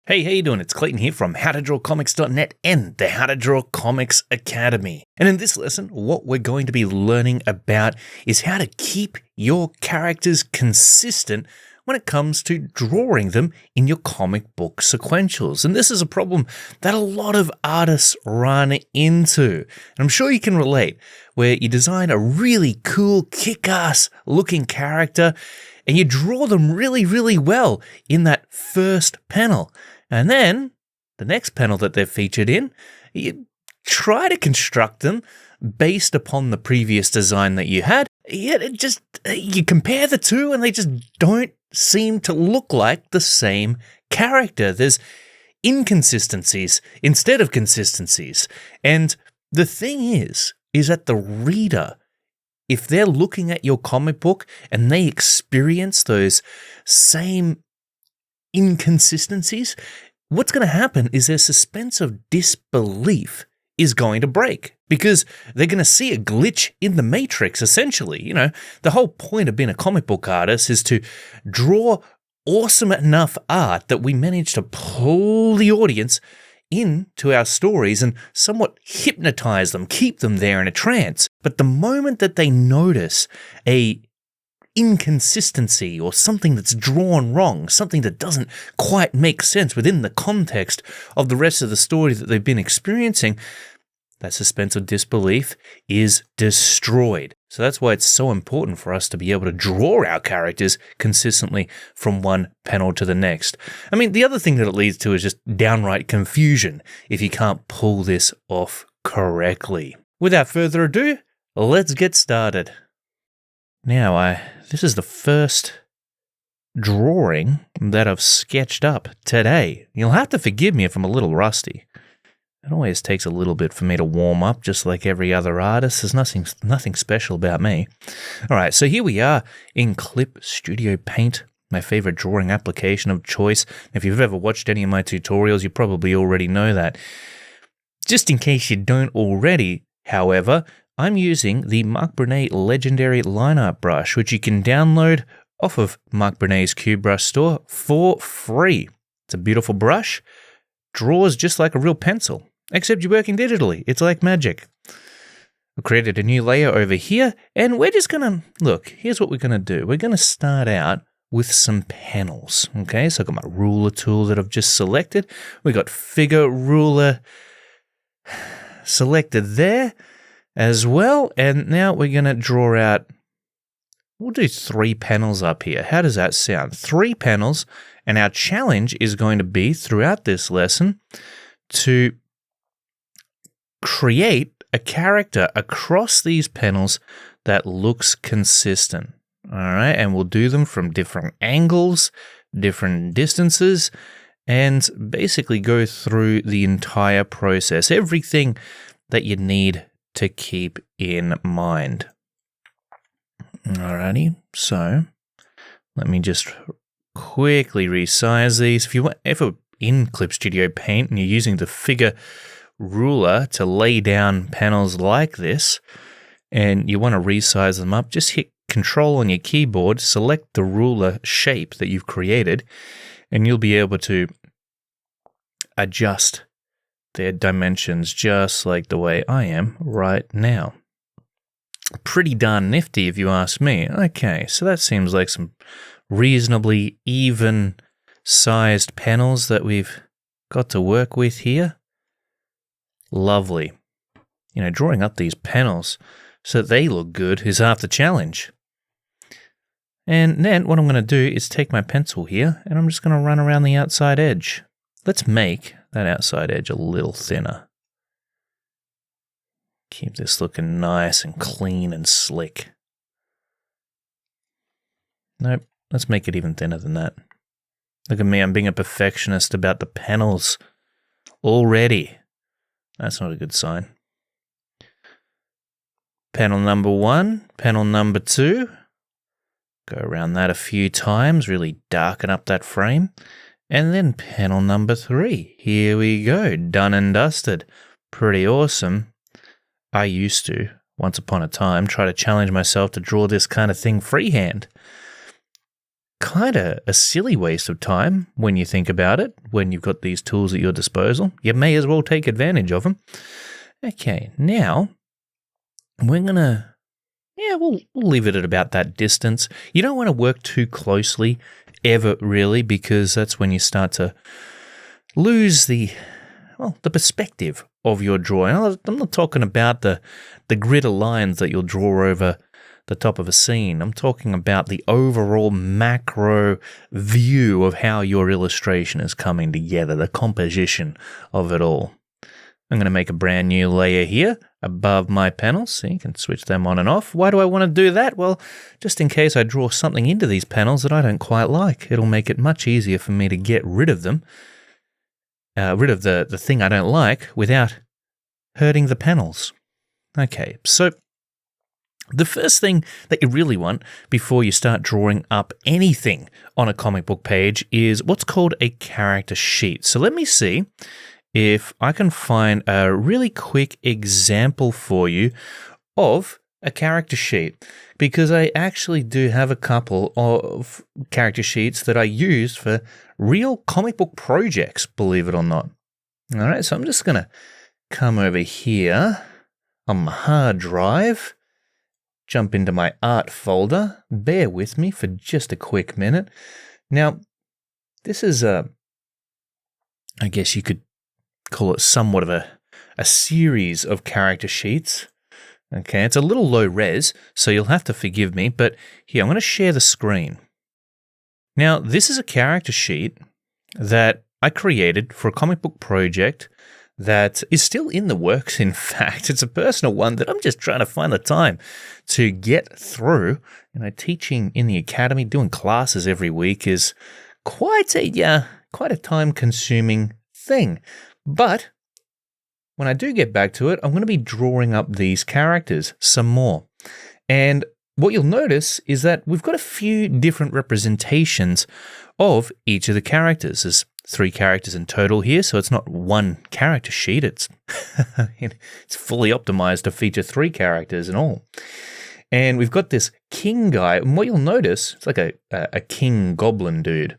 Hey, how you doing? It's Clayton here from howtodrawcomics.net and the How to Draw Comics Academy. And in this lesson, what we're going to be learning about is how to keep your characters consistent when it comes to drawing them in your comic book sequentials. And this is a problem that a lot of artists run into. And I'm sure you can relate, where you design a really cool, kick-ass looking character and you draw them really, really well in that first panel. And then the next panel that they're featured in, you try to construct them based upon the previous design that you had, yet you compare the two and they just don't seem to look like the same character. There's inconsistencies instead of consistencies. And the thing is that the reader, if they're looking at your comic book and they experience those same inconsistencies, what's going to happen is their suspense of disbelief is going to break because they're going to see a glitch in the matrix, essentially. You know, the whole point of being a comic book artist is to draw awesome enough art that we manage to pull the audience into our stories and somewhat hypnotize them, keep them there in a trance. But the moment that they notice a inconsistency or something that's drawn wrong, something that doesn't quite make sense within the context of the rest of the story that they've been experiencing, that suspense of disbelief is destroyed. So that's why it's so important for us to be able to draw our characters consistently from one panel to the next. I mean, the other thing that it leads to is just downright confusion if you can't pull this off correctly. Without further ado, let's get started. Now, this is the first drawing that I've sketched up today. You'll have to forgive me if I'm a little rusty. It always takes a little bit for me to warm up, just like every other artist. There's nothing special about me. All right, so here we are in Clip Studio Paint, my favorite drawing application of choice. If you've ever watched any of my tutorials, you probably already know that. Just in case you don't already, however, I'm using the Mark Brunet Legendary Line Art Brush, which you can download off of Mark Brunet's Cube Brush store for free. It's a beautiful brush, draws just like a real pencil, except you're working digitally. It's like magic. I've created a new layer over here, and we're just going to, look, here's what we're going to do. We're going to start out with some panels, okay? So I've got my ruler tool that I've just selected. We've got figure ruler selected there as well, and now we're going to draw out, we'll do 3 panels up here. How does that sound? 3 panels, and our challenge is going to be, throughout this lesson, to create a character across these panels that looks consistent, all right? And we'll do them from different angles, different distances, and basically go through the entire process, everything that you need to keep in mind. Alrighty, so let me just quickly resize these. If you're ever in Clip Studio Paint and you're using the figure ruler to lay down panels like this and you want to resize them up, just hit Control on your keyboard, select the ruler shape that you've created, and you'll be able to adjust their dimensions just like the way I am right now. Pretty darn nifty if you ask me. Okay, so that seems like some reasonably even sized panels that we've got to work with here. Lovely. You know, drawing up these panels so that they look good is half the challenge. And then what I'm going to do is take my pencil here and I'm just going to run around the outside edge. Let's make that outside edge a little thinner. Keep this looking nice and clean and slick. Nope, let's make it even thinner than that. Look at me, I'm being a perfectionist about the panels already. That's not a good sign. Panel number 1, panel number 2. Go around that a few times, really darken up that frame. And then panel number 3. Here we go, done and dusted. Pretty awesome. I used to, once upon a time, try to challenge myself to draw this kind of thing freehand. kind of a silly waste of time when you think about it, when you've got these tools at your disposal. You may as well take advantage of them. Okay, now we're going to, we'll leave it at about that distance. You don't want to work too closely ever, really, because that's when you start to lose the perspective of your drawing. I'm not talking about the grid of lines that you'll draw over the top of a scene. I'm talking about the overall macro view of how your illustration is coming together, the composition of it all. I'm going to make a brand new layer here above my panels, so you can switch them on and off. Why do I want to do that? Well, just in case I draw something into these panels that I don't quite like. It'll make it much easier for me to get rid of them, rid of the thing I don't like without hurting the panels. Okay, so the first thing that you really want before you start drawing up anything on a comic book page is what's called a character sheet. So let me see if I can find a really quick example for you of a character sheet, because I actually do have a couple of character sheets that I use for real comic book projects, believe it or not. All right, so I'm just going to come over here on my hard drive, jump into my art folder. Bear with me for just a quick minute. Now, this is I guess you could call it somewhat of a series of character sheets. Okay, it's a little low res, so you'll have to forgive me, but here, I'm going to share the screen. Now, this is a character sheet that I created for a comic book project that is still in the works, in fact. It's a personal one that I'm just trying to find the time to get through. Teaching in the academy, doing classes every week is quite a time-consuming thing. But when I do get back to it, I'm going to be drawing up these characters some more. And what you'll notice is that we've got a few different representations of each of the characters. There's 3 characters in total here, so it's not one character sheet. It's it's fully optimized to feature 3 characters in all. And we've got this king guy, and what you'll notice, it's like a king goblin dude.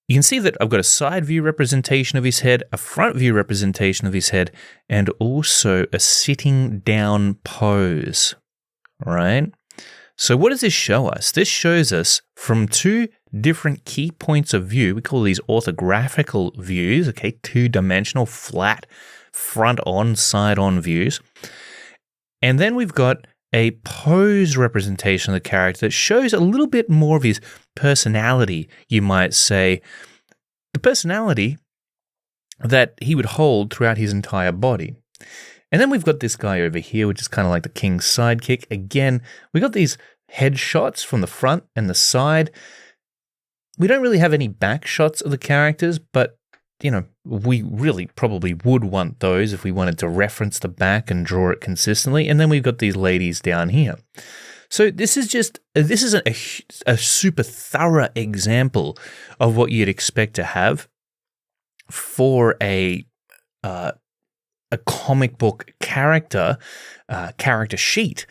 You can see that I've got a side view representation of his head, a front view representation of his head, and also a sitting down pose, right? So what does this show us? This shows us from 2 different key points of view. We call these orthographical views, okay, 2-dimensional, flat, front-on, side-on views. And then we've got a pose representation of the character that shows a little bit more of his personality, you might say. The personality that he would hold throughout his entire body. And then we've got this guy over here, which is kind of like the king's sidekick. Again, we got these headshots from the front and the side. We don't really have any back shots of the characters, but we really probably would want those if we wanted to reference the back and draw it consistently. And then we've got these ladies down here. So this is a super thorough example of what you'd expect to have for a comic book character sheet.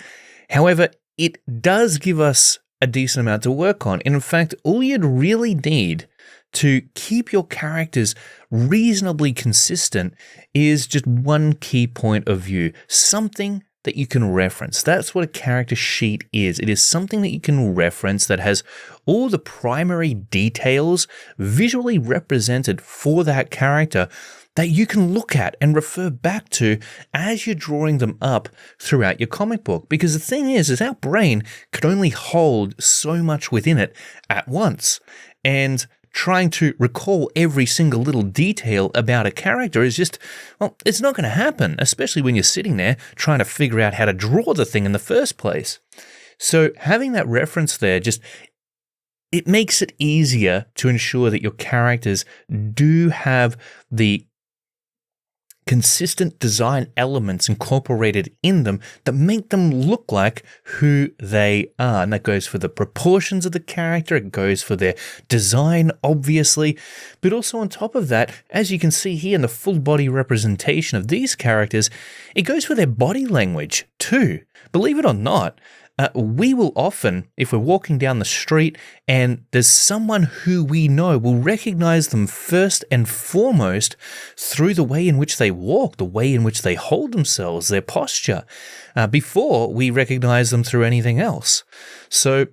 However, it does give us a decent amount to work on. In fact, all you'd really need to keep your characters reasonably consistent is just one key point of view, something that you can reference. That's what a character sheet is. It is something that you can reference that has all the primary details visually represented for that character that you can look at and refer back to as you're drawing them up throughout your comic book. Because the thing is our brain can only hold so much within it at once. And trying to recall every single little detail about a character is just, it's not going to happen, especially when you're sitting there trying to figure out how to draw the thing in the first place. So having that reference there it makes it easier to ensure that your characters do have the consistent design elements incorporated in them that make them look like who they are. And that goes for the proportions of the character, it goes for their design, obviously, but also on top of that, as you can see here in the full body representation of these characters, it goes for their body language too. Believe it or not, we will often, if we're walking down the street and there's someone who we know, will recognize them first and foremost through the way in which they walk, the way in which they hold themselves, their posture, before we recognize them through anything else. So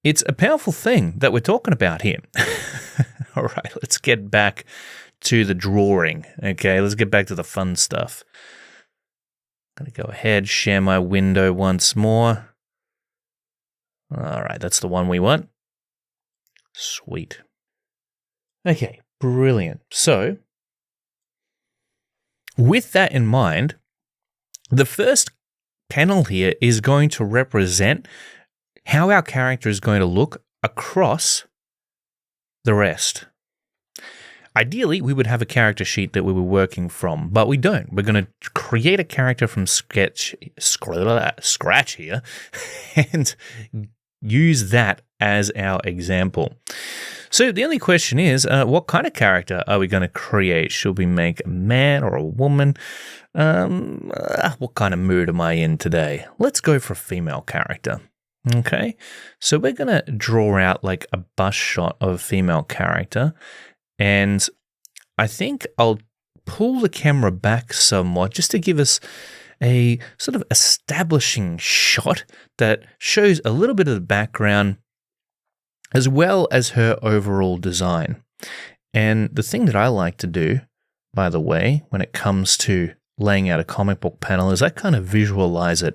it's a powerful thing that we're talking about here. All right, let's get back to the drawing. Okay, let's get back to the fun stuff. I'm going to go ahead, share my window once more. All right, that's the one we want. Sweet. Okay, brilliant. So, with that in mind, the first panel here is going to represent how our character is going to look across the rest. Ideally, we would have a character sheet that we were working from, but we don't. We're going to create a character from scratch here and use that as our example. So the only question is, what kind of character are we going to create? Should we make a man or a woman? What kind of mood am I in today? Let's go for a female character. Okay, so we're going to draw out like a bust shot of a female character. And I think I'll pull the camera back somewhat just to give us a sort of establishing shot that shows a little bit of the background as well as her overall design. And the thing that I like to do, by the way, when it comes to laying out a comic book panel is I kind of visualize it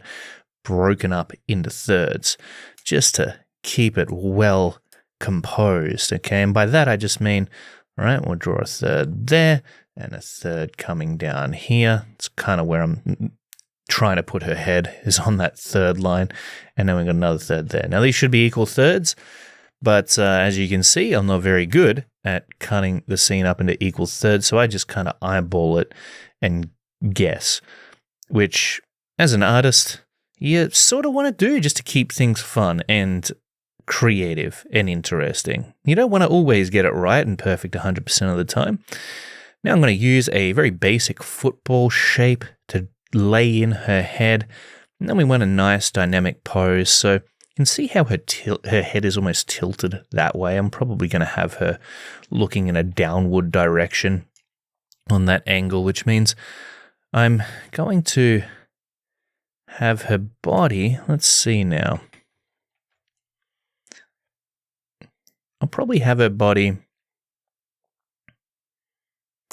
broken up into thirds just to keep it well composed. Okay, and by that I just mean, all right, we'll draw a third there and a third coming down here. It's kind of where I'm trying to put her head, is on that third line. And then we've got another third there. Now, these should be equal thirds, but as you can see, I'm not very good at cutting the scene up into equal thirds, so I just kind of eyeball it and guess, which, as an artist, you sort of want to do just to keep things fun and creative and interesting. You don't want to always get it right and perfect 100% of the time. Now I'm going to use a very basic football shape to lay in her head. And then we want a nice dynamic pose. So you can see how her head is almost tilted that way. I'm probably going to have her looking in a downward direction on that angle, which means I'm going to have her body, let's see now. I'll probably have her body,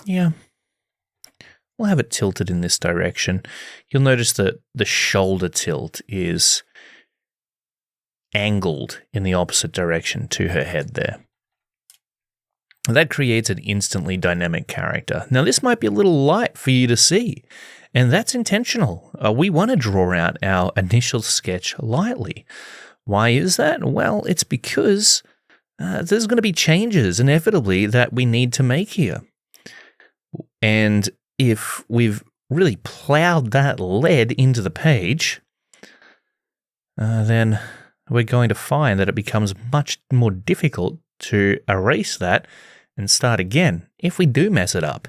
yeah, we'll have it tilted in this direction. You'll notice that the shoulder tilt is angled in the opposite direction to her head there. That creates an instantly dynamic character. Now, this might be a little light for you to see, and that's intentional. We want to draw out our initial sketch lightly. Why is that? Well, it's because there's going to be changes inevitably that we need to make here. And if we've really plowed that lead into the page, then we're going to find that it becomes much more difficult to erase that and start again if we do mess it up.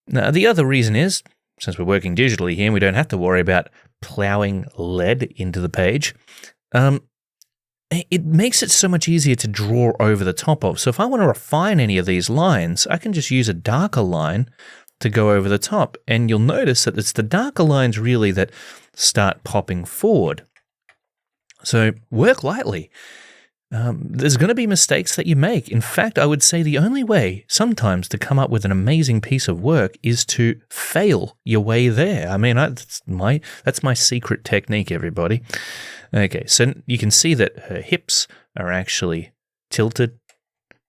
Now, the other reason is, since we're working digitally here, we don't have to worry about plowing lead into the page. It makes it so much easier to draw over the top of. So if I want to refine any of these lines, I can just use a darker line to go over the top. And you'll notice that it's the darker lines really that start popping forward. So work lightly. There's going to be mistakes that you make. In fact, I would say the only way sometimes to come up with an amazing piece of work is to fail your way there. I mean, that's my secret technique, everybody. Okay, so you can see that her hips are actually tilted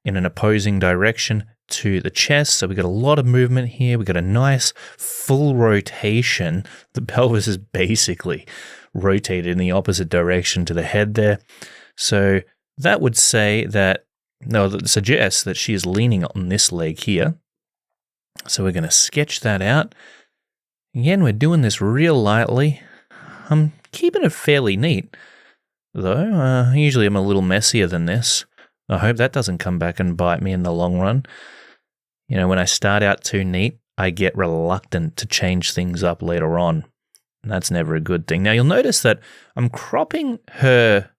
in an opposing direction to the chest. So we've got a lot of movement here. We've got a nice full rotation. The pelvis is basically rotated in the opposite direction to the head there. So that would say that, no, that suggests that she is leaning on this leg here. So we're going to sketch that out. Again, we're doing this real lightly. I'm keeping it fairly neat, though. Usually I'm a little messier than this. I hope that doesn't come back and bite me in the long run. You know, when I start out too neat, I get reluctant to change things up later on. and that's never a good thing. Now, you'll notice that I'm cropping her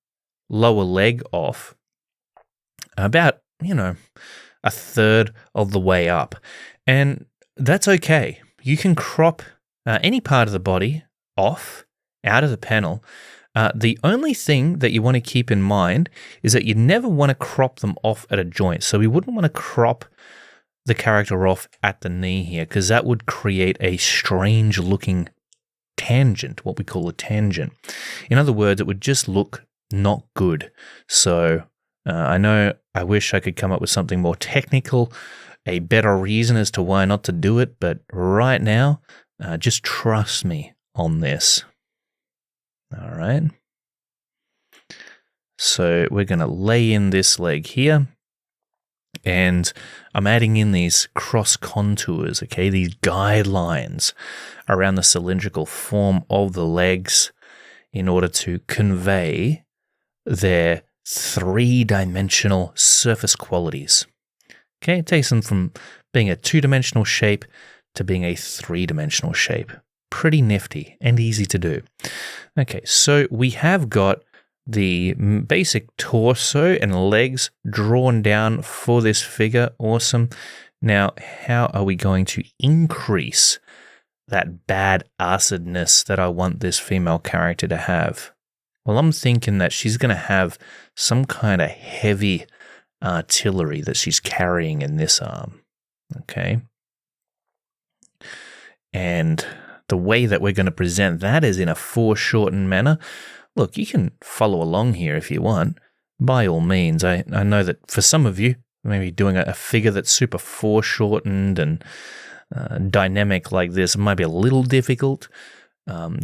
lower leg off about, a third of the way up. And that's okay. You can crop any part of the body off out of the panel. The only thing that you want to keep in mind is that you never want to crop them off at a joint. So we wouldn't want to crop the character off at the knee here, because that would create a strange looking tangent, what we call a tangent. In other words, it would just look not good. So I know I wish I could come up with something more technical, a better reason as to why not to do it, but right now, just trust me on this. All right. So we're going to lay in this leg here, and I'm adding in these cross contours, okay, these guidelines around the cylindrical form of the legs in order to convey their three-dimensional surface qualities. Okay, it takes them from being a two-dimensional shape to being a three-dimensional shape. Pretty nifty and easy to do. Okay, so we have got the basic torso and legs drawn down for this figure. Awesome. Now, how are we going to increase that bad acidness that I want this female character to have? Well, I'm thinking that she's going to have some kind of heavy artillery that she's carrying in this arm. Okay. And the way that we're going to present that is in a foreshortened manner. Look, you can follow along here if you want. By all means, I know that for some of you, maybe doing a figure that's super foreshortened and dynamic like this might be a little difficult.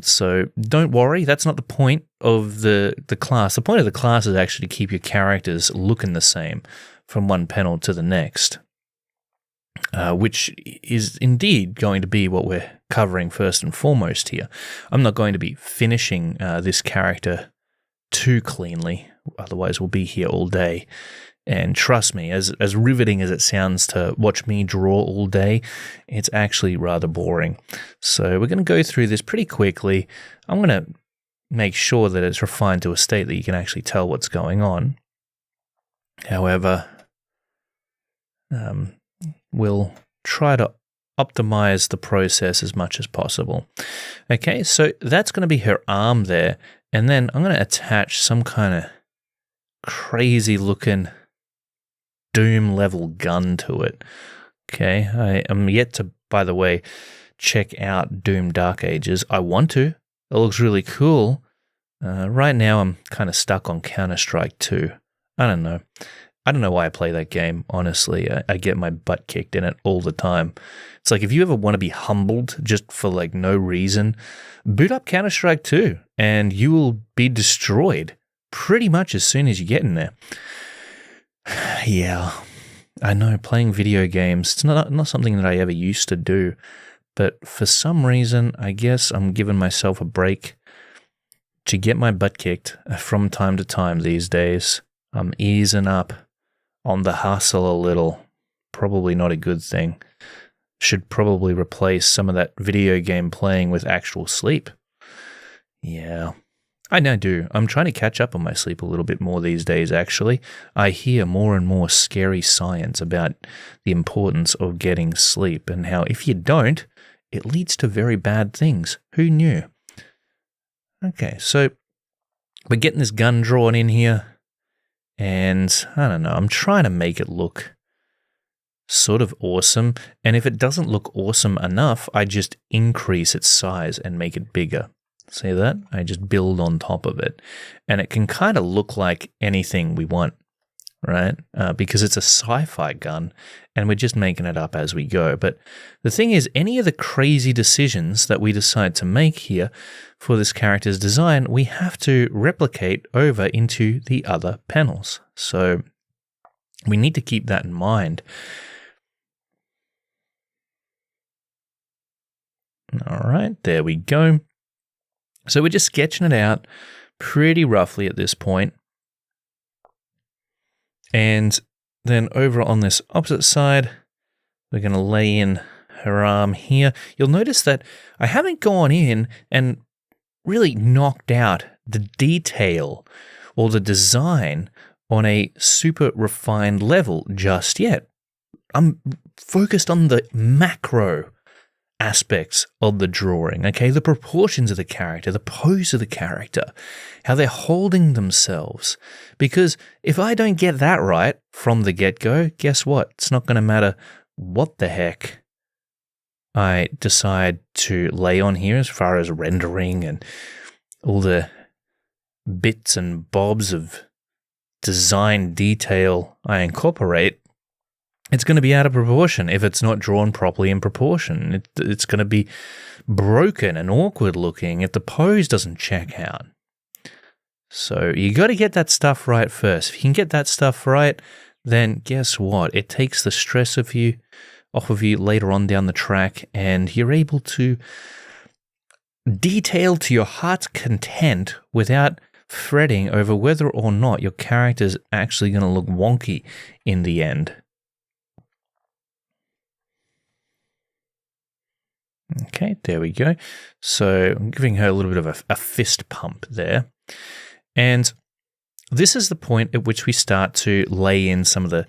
So don't worry, that's not the point of the class. The point of the class is actually to keep your characters looking the same from one panel to the next, which is indeed going to be what we're covering first and foremost here. I'm not going to be finishing this character too cleanly, otherwise we'll be here all day. And trust me, as riveting as it sounds to watch me draw all day, it's actually rather boring. So we're going to go through this pretty quickly. I'm going to make sure that it's refined to a state that you can actually tell what's going on. However, we'll try to optimize the process as much as possible. Okay, so that's going to be her arm there. And then I'm going to attach some kind of crazy looking Doom level gun to it. Okay, I am yet to, by the way, check out Doom Dark Ages. I want to. It looks really cool. Right now I'm kind of stuck on Counter-Strike 2. I don't know. I don't know why I play that game, honestly. I get my butt kicked in it all the time. It's like if you ever want to be humbled just for like no reason, boot up Counter-Strike 2 and you will be destroyed pretty much as soon as you get in there. Yeah, I know playing video games, it's not something that I ever used to do, but for some reason, I guess I'm giving myself a break to get my butt kicked from time to time these days. I'm easing up on the hustle a little. Probably not a good thing. Should probably replace some of that video game playing with actual sleep. Yeah. I now do. I'm trying to catch up on my sleep a little bit more these days, actually. I hear more and more scary science about the importance of getting sleep and how if you don't, it leads to very bad things. Who knew? Okay, so we're getting this gun drawn in here, and I don't know, I'm trying to make it look sort of awesome, and if it doesn't look awesome enough, I just increase its size and make it bigger. See that? I just build on top of it. And it can kind of look like anything we want, right? Because it's a sci-fi gun and we're just making it up as we go. But the thing is, any of the crazy decisions that we decide to make here for this character's design, we have to replicate over into the other panels. So we need to keep that in mind. All right, there we go. So we're just sketching it out pretty roughly at this point. And then over on this opposite side, we're going to lay in her arm here. You'll notice that I haven't gone in and really knocked out the detail or the design on a super refined level just yet. I'm focused on the macro aspects of the drawing, okay? The proportions of the character, the pose of the character, how they're holding themselves. Because if I don't get that right from the get-go, guess what? It's not going to matter what the heck I decide to lay on here as far as rendering and all the bits and bobs of design detail I incorporate. It's going to be out of proportion if it's not drawn properly in proportion. It's going to be broken and awkward looking if the pose doesn't check out. So you got to get that stuff right first. If you can get that stuff right, then guess what? It takes the stress off of you later on down the track, and you're able to detail to your heart's content without fretting over whether or not your character's actually going to look wonky in the end. Okay, there we go. So I'm giving her a little bit of a fist pump there. And this is the point at which we start to lay in some of the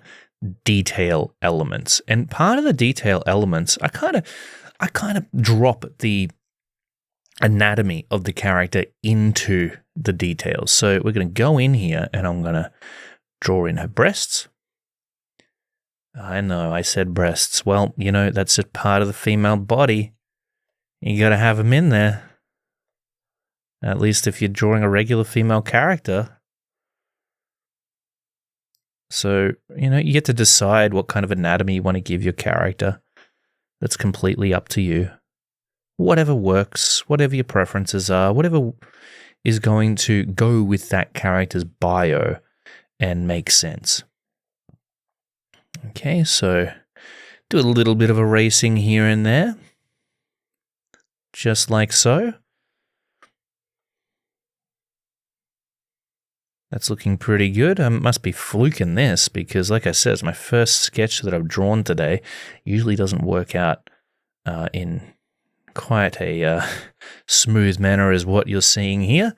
detail elements. And part of the detail elements, I kind of drop the anatomy of the character into the details. So we're going to go in here and I'm going to draw in her breasts. I know I said breasts. Well, that's a part of the female body. You got to have them in there. At least if you're drawing a regular female character. So, you get to decide what kind of anatomy you want to give your character. That's completely up to you. Whatever works, whatever your preferences are, whatever is going to go with that character's bio and make sense. Okay, so do a little bit of erasing here and there. Just like so. That's looking pretty good. I must be fluking this because, like I said, it's my first sketch that I've drawn today. Usually doesn't work out in quite a smooth manner as what you're seeing here.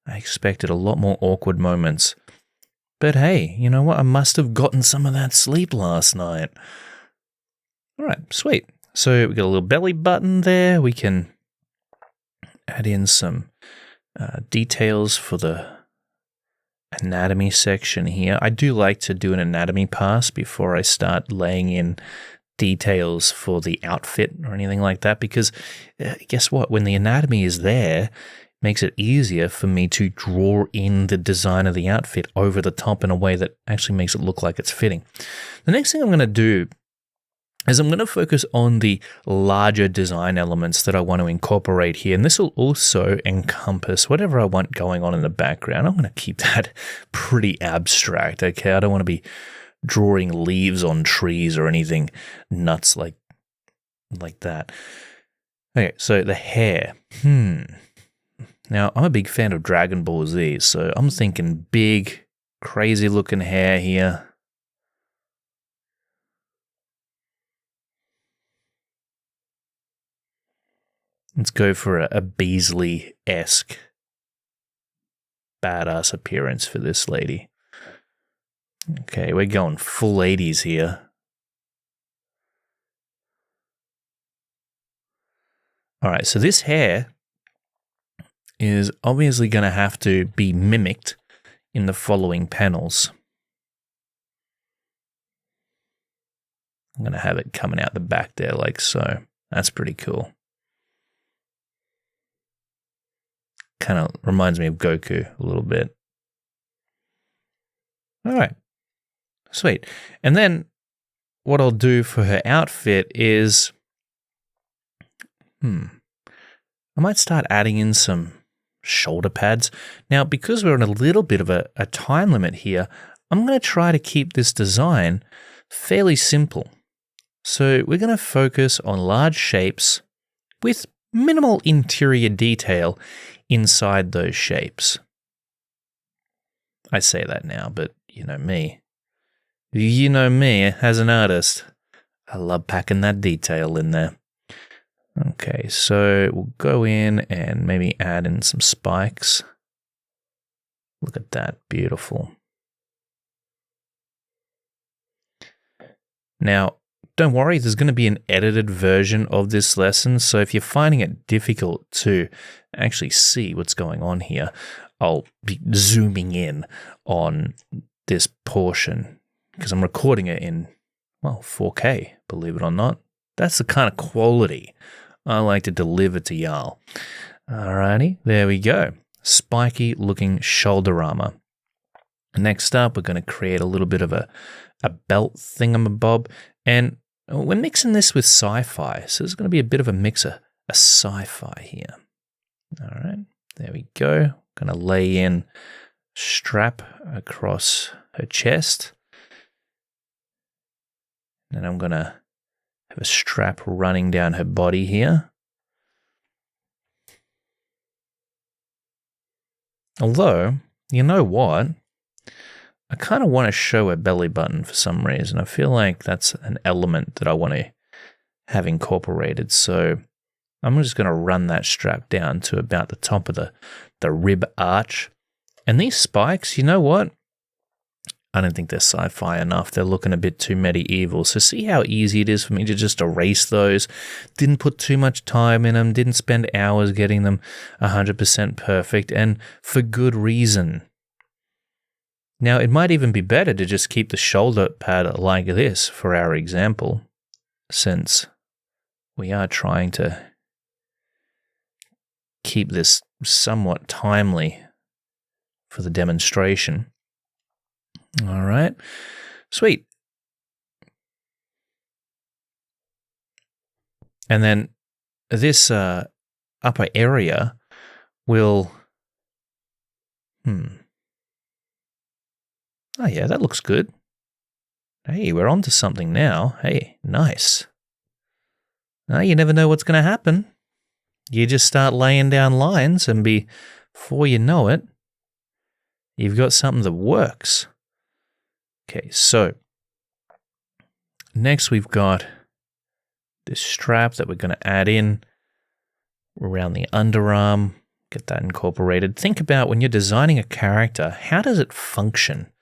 I expected a lot more awkward moments. But hey, you know what? I must have gotten some of that sleep last night. All right, sweet. So we got a little belly button there. We can add in some details for the anatomy section here. I do like to do an anatomy pass before I start laying in details for the outfit or anything like that, because guess what? When the anatomy is there, it makes it easier for me to draw in the design of the outfit over the top in a way that actually makes it look like it's fitting. The next thing I'm going to do is I'm going to focus on the larger design elements that I want to incorporate here. And this will also encompass whatever I want going on in the background. I'm going to keep that pretty abstract, okay? I don't want to be drawing leaves on trees or anything nuts like that. Okay, so the hair. Now, I'm a big fan of Dragon Ball Z, so I'm thinking big, crazy-looking hair here. Let's go for a Beasley-esque badass appearance for this lady. Okay, we're going full 80s here. All right, so this hair is obviously going to have to be mimicked in the following panels. I'm going to have it coming out the back there like so. That's pretty cool. Kind of reminds me of Goku a little bit. All right. Sweet. And then what I'll do for her outfit is, I might start adding in some shoulder pads. Now, because we're on a little bit of a time limit here, I'm going to try to keep this design fairly simple. So we're going to focus on large shapes with minimal interior detail inside those shapes. I say that now, but you know me. You know me as an artist. I love packing that detail in there. Okay, so we'll go in and maybe add in some spikes. Look at that, beautiful. Now, don't worry, there's going to be an edited version of this lesson, so if you're finding it difficult to actually see what's going on here, I'll be zooming in on this portion because I'm recording it in, 4K, believe it or not. That's the kind of quality I like to deliver to y'all. Alrighty, there we go. Spiky looking shoulder armor. Next up, we're going to create a little bit of a belt thingamabob, and we're mixing this with sci-fi, so there's going to be a bit of a mixer, a sci-fi here. All right, there we go. Going to lay in strap across her chest, and I'm going to have a strap running down her body here. Although, you know what? I kind of want to show a belly button for some reason. I feel like that's an element that I want to have incorporated. So I'm just going to run that strap down to about the top of the rib arch. And these spikes, you know what? I don't think they're sci-fi enough. They're looking a bit too medieval. So see how easy it is for me to just erase those. Didn't put too much time in them. Didn't spend hours getting them 100% perfect. And for good reason. Now, it might even be better to just keep the shoulder pad like this for our example, since we are trying to keep this somewhat timely for the demonstration. All right, sweet. And then this upper area will... Oh yeah, that looks good. Hey, we're on to something now. Hey, nice. Now, you never know what's going to happen. You just start laying down lines and before you know it, you've got something that works. Okay, so next we've got this strap that we're going to add in around the underarm. Get that incorporated. Think about when you're designing a character, how does it function?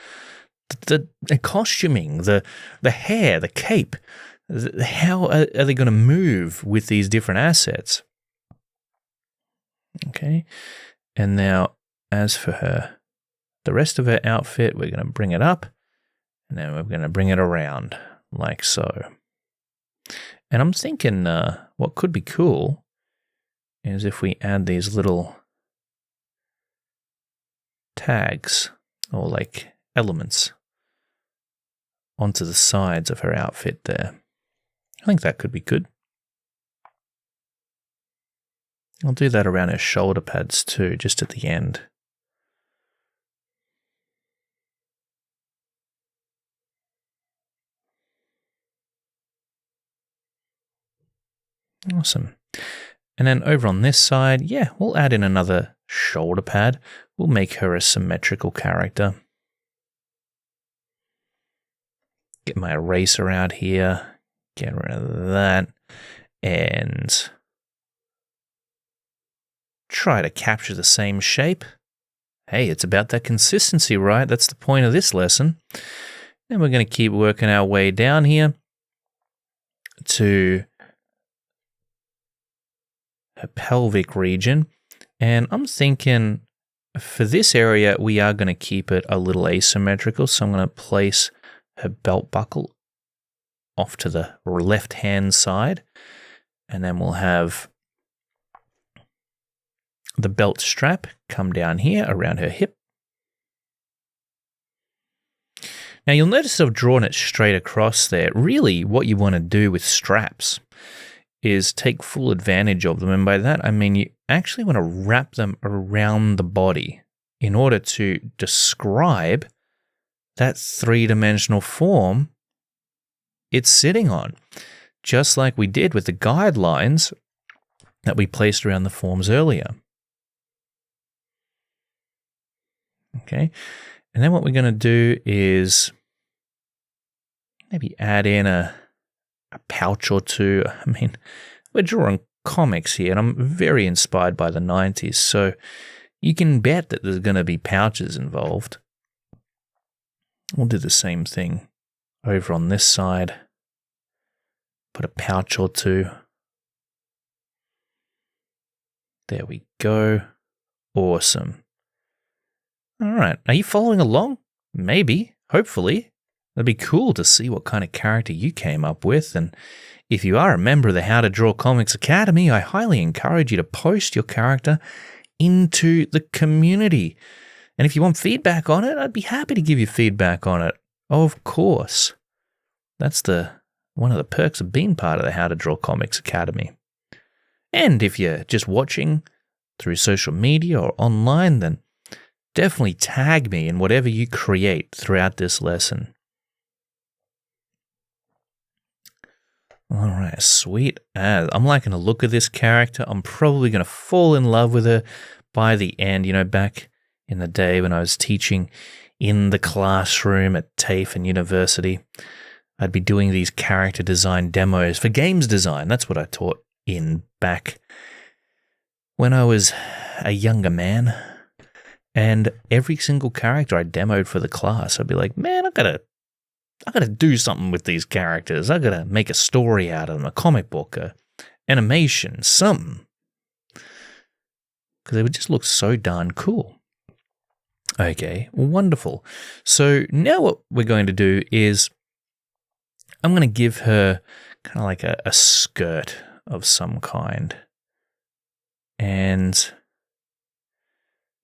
The costuming, the hair, the cape, how are they going to move with these different assets? Okay, and now as for the rest of her outfit, we're going to bring it up, and then we're going to bring it around like so. And I'm thinking what could be cool is if we add these little tags or like elements onto the sides of her outfit there. I think that could be good. I'll do that around her shoulder pads too, just at the end. Awesome. And then over on this side, yeah, we'll add in another shoulder pad. We'll make her a symmetrical character. Get my eraser out here, get rid of that, and try to capture the same shape. Hey, it's about that consistency, right? That's the point of this lesson. And we're going to keep working our way down here to her pelvic region. And I'm thinking for this area, we are going to keep it a little asymmetrical. So I'm going to place her belt buckle off to the left-hand side. And then we'll have the belt strap come down here around her hip. Now you'll notice I've drawn it straight across there. Really what you want to do with straps is take full advantage of them. And by that, I mean you actually want to wrap them around the body in order to describe that three-dimensional form it's sitting on. Just like we did with the guidelines that we placed around the forms earlier. Okay, and then what we're going to do is maybe add in a pouch or two. I mean, we're drawing comics here, and I'm very inspired by the 90s, so you can bet that there's going to be pouches involved. We'll do the same thing over on this side. Put a pouch or two. There we go. Awesome. All right. Are you following along? Maybe. Hopefully. That'd be cool to see what kind of character you came up with. And if you are a member of the How to Draw Comics Academy, I highly encourage you to post your character into the community. And if you want feedback on it, I'd be happy to give you feedback on it. Of course. That's one of the perks of being part of the How to Draw Comics Academy. And if you're just watching through social media or online, then definitely tag me in whatever you create throughout this lesson. All right, sweet as. I'm liking the look of this character. I'm probably going to fall in love with her by the end. You know, back in the day when I was teaching in the classroom at TAFE and university, I'd be doing these character design demos for games design. That's what I taught in back when I was a younger man. And every single character I demoed for the class, I'd be like, man, I gotta do something with these characters. I gotta make a story out of them, a comic book, a animation, something. Because they would just look so darn cool. Okay, wonderful. So now what we're going to do is I'm going to give her kind of like a skirt of some kind. And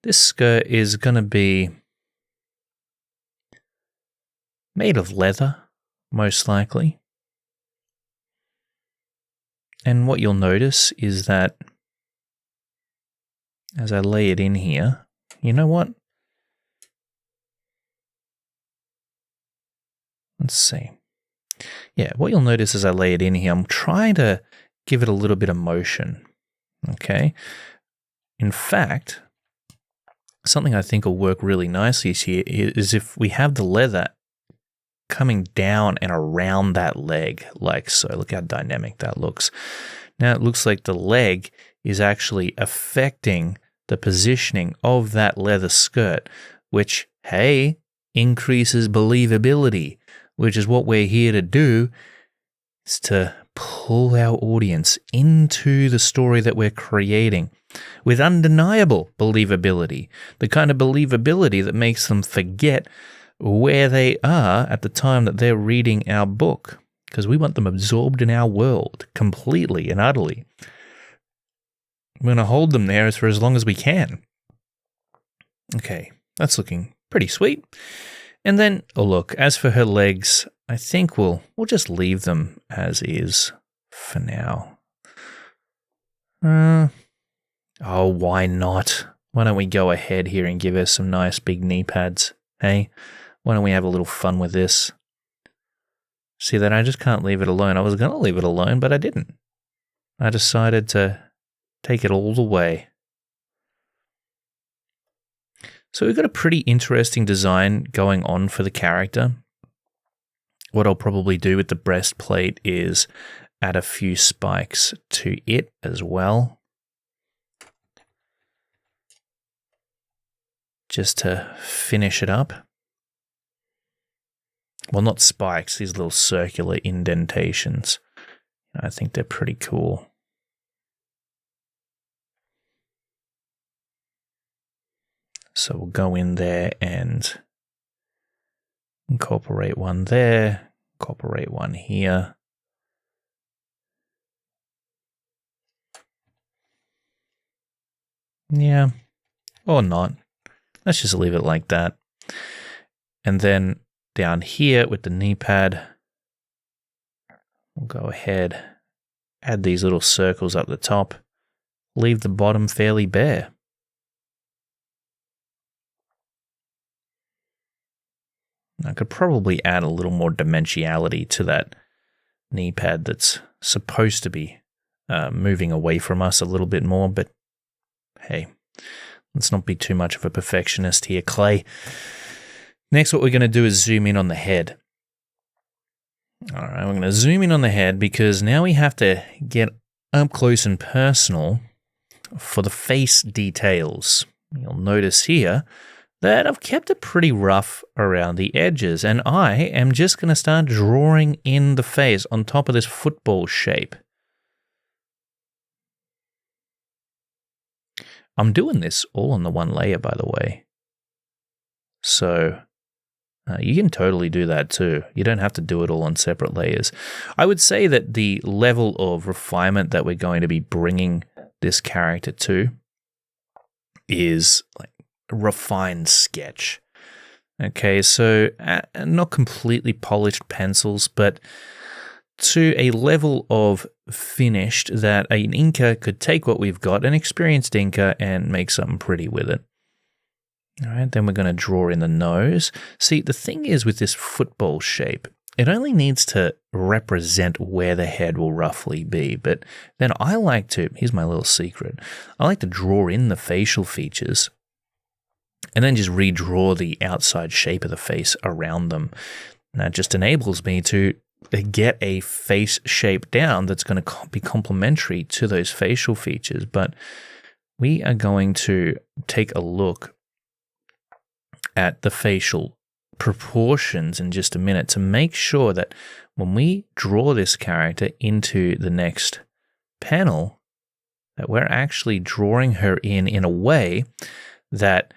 this skirt is going to be made of leather, most likely. And what you'll notice is that as I lay it in here, you know what? Let's see. Yeah, what you'll notice as I lay it in here, I'm trying to give it a little bit of motion. Okay? In fact, something I think will work really nicely here is if we have the leather coming down and around that leg, like so. Look how dynamic that looks. Now it looks like the leg is actually affecting the positioning of that leather skirt, which, hey, increases believability, which is what we're here to do, is to pull our audience into the story that we're creating with undeniable believability, the kind of believability that makes them forget where they are at the time that they're reading our book, because we want them absorbed in our world completely and utterly. We're going to hold them there for as long as we can. Okay, that's looking pretty sweet. And then, oh look, as for her legs, I think we'll just leave them as is for now. Oh, why not? Why don't we go ahead here and give her some nice big knee pads, hey? Why don't we have a little fun with this? See that I just can't leave it alone. I was going to leave it alone, but I didn't. I decided to take it all the way. So we've got a pretty interesting design going on for the character. What I'll probably do with the breastplate is add a few spikes to it as well, just to finish it up. Well, not spikes, these little circular indentations. I think they're pretty cool. So we'll go in there and incorporate one there, incorporate one here. Yeah, or not. Let's just leave it like that. And then down here with the knee pad, we'll go ahead, add these little circles up the top, leave the bottom fairly bare. I could probably add a little more dimensionality to that knee pad that's supposed to be moving away from us a little bit more, but hey, let's not be too much of a perfectionist here, Clay. Next, what we're going to do is zoom in on the head. All right, we're going to zoom in on the head because now we have to get up close and personal for the face details. You'll notice here that I've kept it pretty rough around the edges, and I am just going to start drawing in the face on top of this football shape. I'm doing this all on the one layer, by the way. So you can totally do that too. You don't have to do it all on separate layers. I would say that the level of refinement that we're going to be bringing this character to is like a refined sketch. Okay, so not completely polished pencils, but to a level of finished that an inker could take what we've got, an experienced inker, and make something pretty with it. All right, then we're going to draw in the nose. See, the thing is with this football shape, it only needs to represent where the head will roughly be. But then I like to, here's my little secret, I like to draw in the facial features and then just redraw the outside shape of the face around them. And that just enables me to get a face shape down that's going to be complementary to those facial features. But we are going to take a look at the facial proportions in just a minute to make sure that when we draw this character into the next panel, that we're actually drawing her in a way that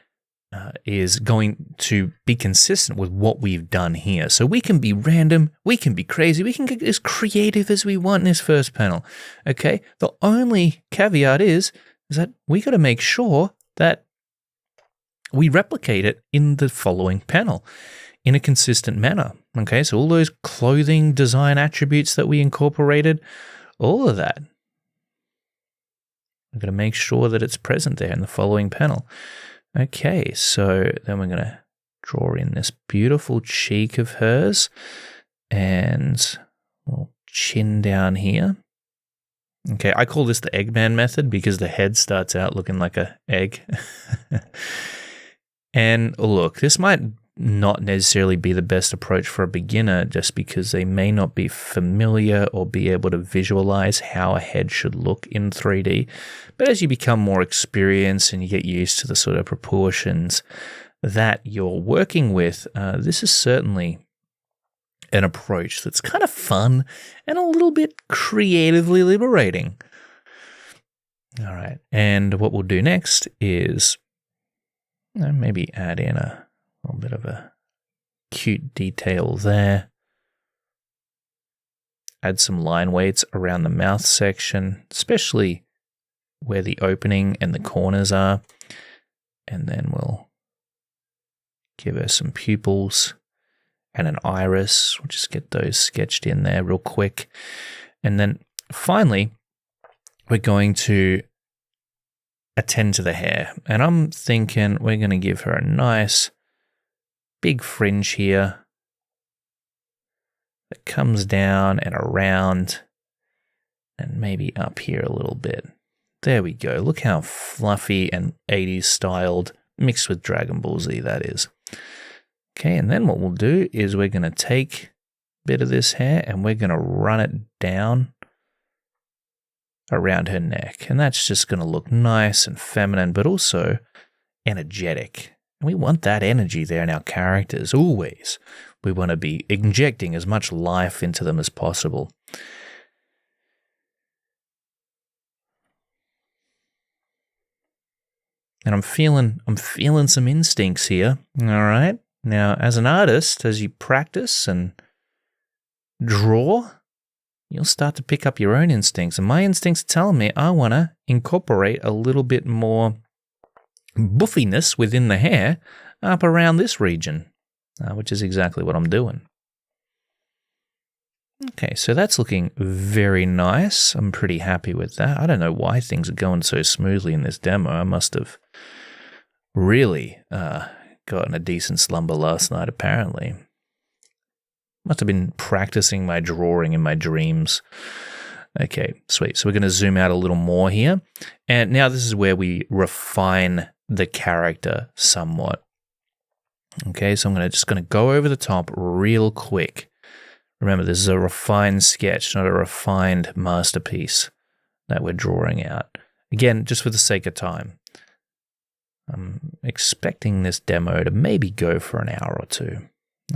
is going to be consistent with what we've done here. So we can be random, we can be crazy, we can get as creative as we want in this first panel. Okay, the only caveat is that we got to make sure that we replicate it in the following panel in a consistent manner. Okay, so all those clothing design attributes that we incorporated, all of that, we're going to make sure that it's present there in the following panel. Okay, so then we're going to draw in this beautiful cheek of hers and we'll chin down here. Okay, I call this the Eggman method because the head starts out looking like an egg. And look, this might not necessarily be the best approach for a beginner just because they may not be familiar or be able to visualize how a head should look in 3D. But as you become more experienced and you get used to the sort of proportions that you're working with, this is certainly an approach that's kind of fun and a little bit creatively liberating. All right, and what we'll do next is maybe add in a little bit of a cute detail there. Add some line weights around the mouth section, especially where the opening and the corners are. And then we'll give her some pupils and an iris. We'll just get those sketched in there real quick. And then finally, we're going to attend to the hair. And I'm thinking we're going to give her a nice big fringe here that comes down and around and maybe up here a little bit. There we go. Look how fluffy and 80s styled, mixed with Dragon Ball Z that is. Okay, and then what we'll do is we're going to take a bit of this hair and we're going to run it down around her neck. And that's just going to look nice and feminine, but also energetic. And we want that energy there in our characters, always. We want to be injecting as much life into them as possible. And I'm feeling some instincts here, all right? Now, as an artist, as you practice and draw, you'll start to pick up your own instincts. And my instincts are telling me I want to incorporate a little bit more buffiness within the hair up around this region, which is exactly what I'm doing. Okay, so that's looking very nice. I'm pretty happy with that. I don't know why things are going so smoothly in this demo. I must have really gotten a decent slumber last night, apparently. Must have been practicing my drawing in my dreams. Okay, sweet. So we're going to zoom out a little more here. And now this is where we refine the character somewhat. Okay, so I'm just going to go over the top real quick. Remember, this is a refined sketch, not a refined masterpiece. that we're drawing out. Again, just for the sake of time. I'm expecting this demo to maybe go for an hour or two.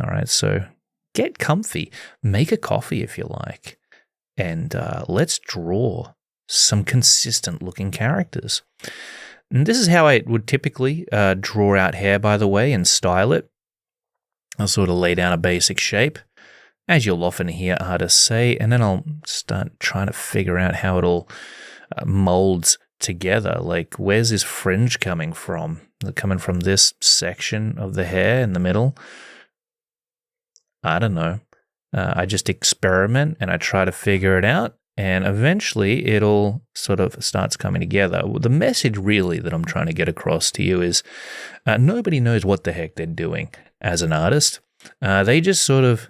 All right, so get comfy, make a coffee if you like, and let's draw some consistent looking characters. And this is how I would typically draw out hair, by the way, and style it. I'll sort of lay down a basic shape, as you'll often hear artists say, and then I'll start trying to figure out how it all molds together. Like, where's this fringe coming from? Is it coming from this section of the hair in the middle? I don't know. I just experiment and I try to figure it out, and eventually it all sort of starts coming together. The message really that I'm trying to get across to you is nobody knows what the heck they're doing as an artist. They just sort of,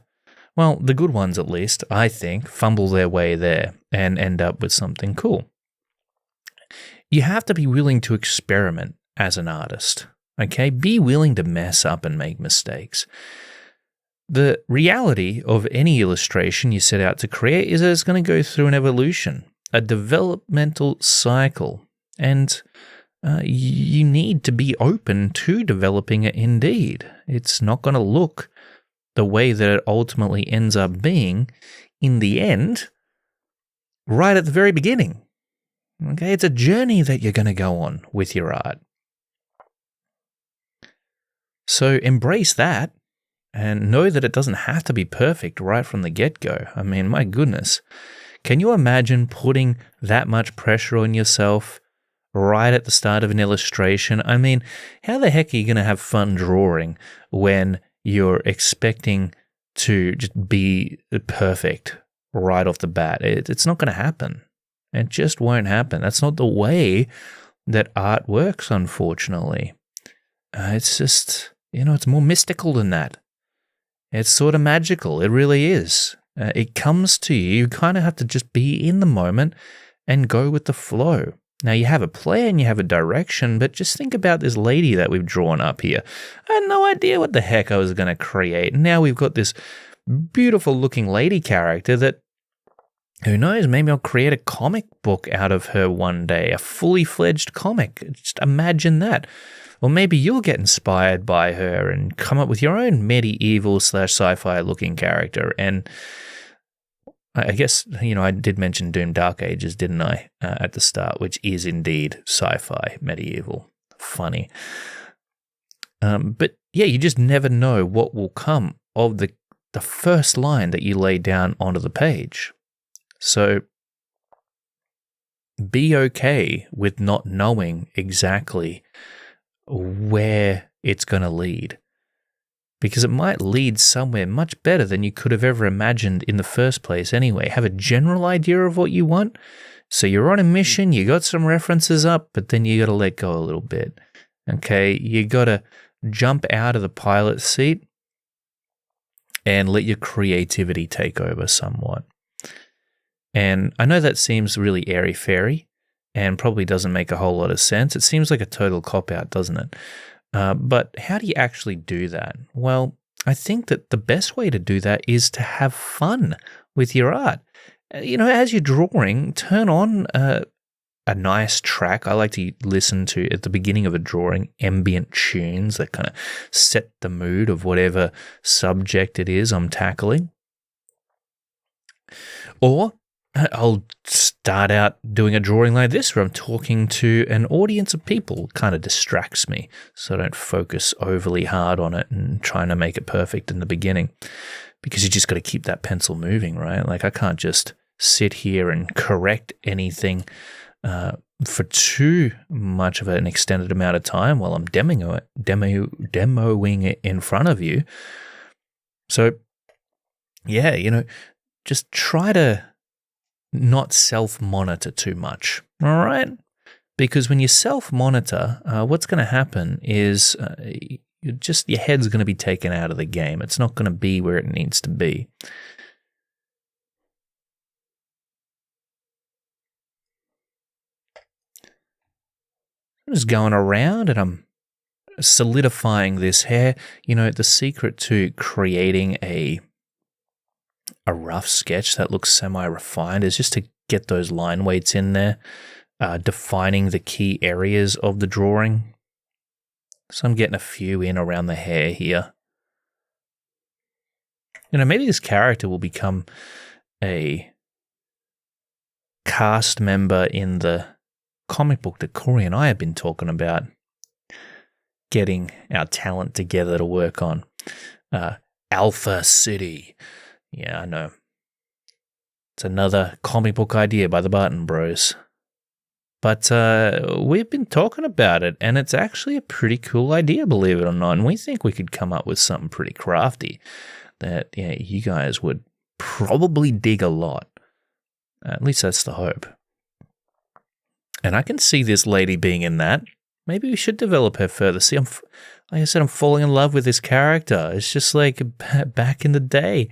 well, the good ones at least, I think, fumble their way there and end up with something cool. You have to be willing to experiment as an artist, okay? Be willing to mess up and make mistakes. The reality of any illustration you set out to create is that it's going to go through an evolution, a developmental cycle, and you need to be open to developing it indeed. It's not going to look the way that it ultimately ends up being in the end, right at the very beginning. Okay, it's a journey that you're going to go on with your art. So embrace that and know that it doesn't have to be perfect right from the get-go. I mean, my goodness, can you imagine putting that much pressure on yourself right at the start of an illustration? I mean, how the heck are you going to have fun drawing when you're expecting to just be perfect right off the bat? It's not going to happen. It just won't happen. That's not the way that art works, unfortunately. It's just, it's more mystical than that. It's sort of magical. It really is. It comes to you. You kind of have to just be in the moment and go with the flow. Now, you have a plan, you have a direction, but just think about this lady that we've drawn up here. I had no idea what the heck I was going to create. Now we've got this beautiful looking lady character that, who knows, maybe I'll create a comic book out of her one day, a fully fledged comic. Just imagine that. Or maybe you'll get inspired by her and come up with your own medieval / sci-fi looking character. And I guess, I did mention Doom Dark Ages, didn't I, at the start, which is indeed sci-fi, medieval. Funny. But yeah, you just never know what will come of the first line that you lay down onto the page. So be okay with not knowing exactly where it's going to lead, because it might lead somewhere much better than you could have ever imagined in the first place anyway. Have a general idea of what you want. So you're on a mission, you got some references up, but then you got to let go a little bit. Okay, you got to jump out of the pilot seat and let your creativity take over somewhat. And I know that seems really airy-fairy and probably doesn't make a whole lot of sense. It seems like a total cop-out, doesn't it? But how do you actually do that? Well, I think that the best way to do that is to have fun with your art. As you're drawing, turn on a nice track. I like to listen to, at the beginning of a drawing, ambient tunes that kind of set the mood of whatever subject it is I'm tackling. Or I'll start out doing a drawing like this where I'm talking to an audience of people. It kind of distracts me, so I don't focus overly hard on it and trying to make it perfect in the beginning, because you just got to keep that pencil moving, right? Like, I can't just sit here and correct anything for too much of an extended amount of time while I'm demoing it in front of you. So, yeah, just try to not self-monitor too much, all right? Because when you self-monitor, what's going to happen is your head's going to be taken out of the game. It's not going to be where it needs to be. I'm just going around and I'm solidifying this hair. The secret to creating a rough sketch that looks semi-refined is just to get those line weights in there, defining the key areas of the drawing. So I'm getting a few in around the hair here. Maybe this character will become a cast member in the comic book that Corey and I have been talking about, getting our talent together to work on. Alpha City. Yeah, I know. It's another comic book idea by the Barton Bros. But we've been talking about it, and it's actually a pretty cool idea, believe it or not. And we think we could come up with something pretty crafty that you guys would probably dig a lot. At least that's the hope. And I can see this lady being in that. Maybe we should develop her further. See, like I said, I'm falling in love with this character. It's just like back in the day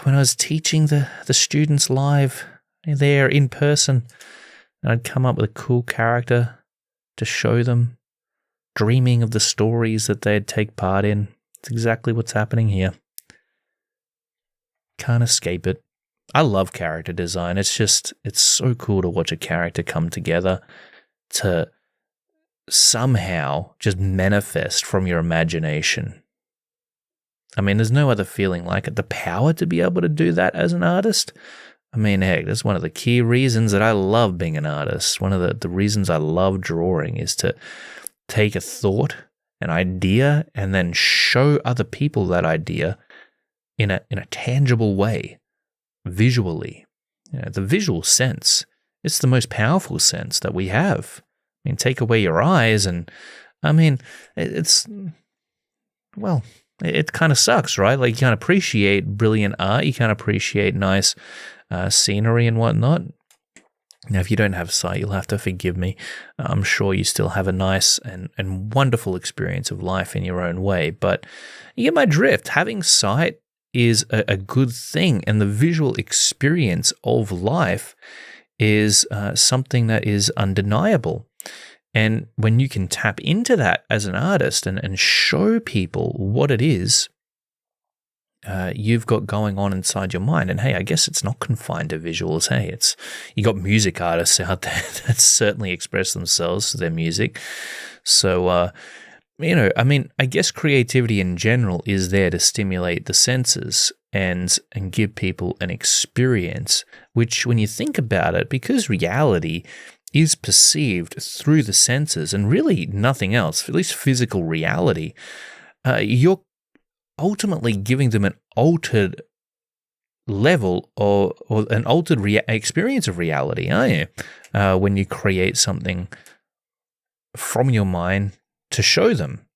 when I was teaching the students live there in person. And I'd come up with a cool character to show them, dreaming of the stories that they'd take part in. It's exactly what's happening here. Can't escape it. I love character design. It's so cool to watch a character come together to somehow just manifest from your imagination. I mean, there's no other feeling like it. The power to be able to do that as an artist. I mean, heck, that's one of the key reasons that I love being an artist. One of the reasons I love drawing is to take a thought, an idea, and then show other people that idea in a tangible way, visually. The visual sense, it's the most powerful sense that we have. I mean, take away your eyes and, I mean, it kind of sucks, right? Like, you can't appreciate brilliant art. You can't appreciate nice scenery and whatnot. Now, if you don't have sight, you'll have to forgive me. I'm sure you still have a nice and wonderful experience of life in your own way, but you get my drift. Having sight is a good thing, and the visual experience of life is something that is undeniable. And when you can tap into that as an artist and show people what it is you've got going on inside your mind, and hey, I guess it's not confined to visuals. Hey, you got music artists out there that certainly express themselves through their music. So, I mean, I guess creativity in general is there to stimulate the senses and give people an experience, which when you think about it, because reality is perceived through the senses and really nothing else, at least physical reality, you're ultimately giving them an altered level or an altered experience of reality, aren't you? When you create something from your mind to show them.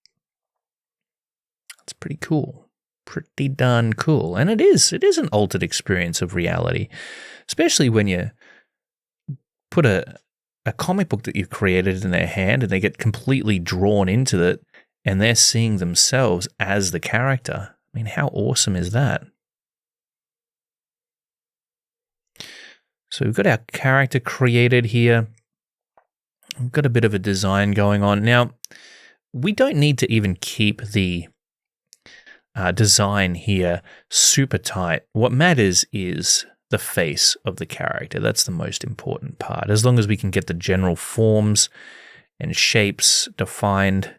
It's pretty cool. Pretty darn cool. And it is an altered experience of reality, especially when you put a comic book that you've created in their hand and they get completely drawn into it and they're seeing themselves as the character. I mean, how awesome is that? So we've got our character created here. We've got a bit of a design going on. Now, we don't need to even keep the design here super tight. What matters is the face of the character. That's the most important part. As long as we can get the general forms and shapes defined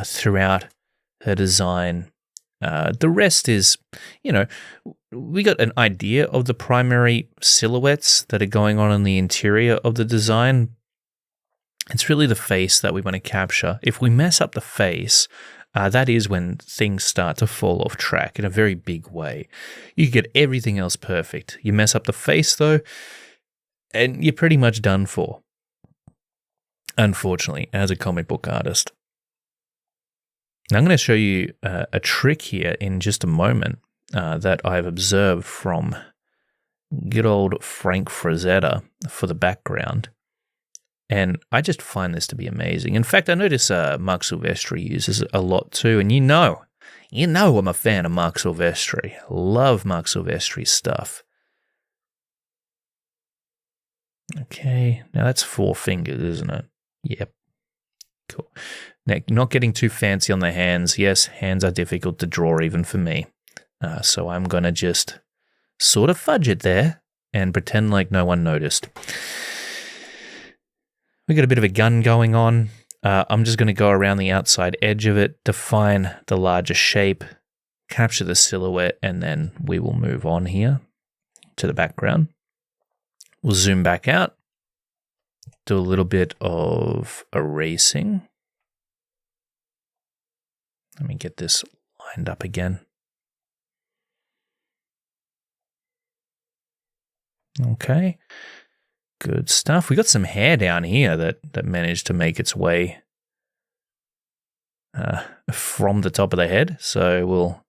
throughout her design, the rest is, we got an idea of the primary silhouettes that are going on in the interior of the design. It's really the face that we want to capture. If we mess up the face, that is when things start to fall off track in a very big way. You get everything else perfect. You mess up the face, though, and you're pretty much done for, unfortunately, as a comic book artist. Now, I'm going to show you a trick here in just a moment that I've observed from good old Frank Frazetta for the background. And I just find this to be amazing. In fact, I notice Mark Silvestri uses it a lot too. And you know I'm a fan of Mark Silvestri. Love Mark Silvestri's stuff. Okay, now that's 4 fingers, isn't it? Yep. Cool. Now, not getting too fancy on the hands. Yes, hands are difficult to draw even for me. So I'm going to just sort of fudge it there and pretend like no one noticed. We got a bit of a gun going on. I'm just going to go around the outside edge of it, define the larger shape, capture the silhouette, and then we will move on here to the background. We'll zoom back out, do a little bit of erasing. Let me get this lined up again. Okay, good stuff. We got some hair down here that managed to make its way from the top of the head, so we'll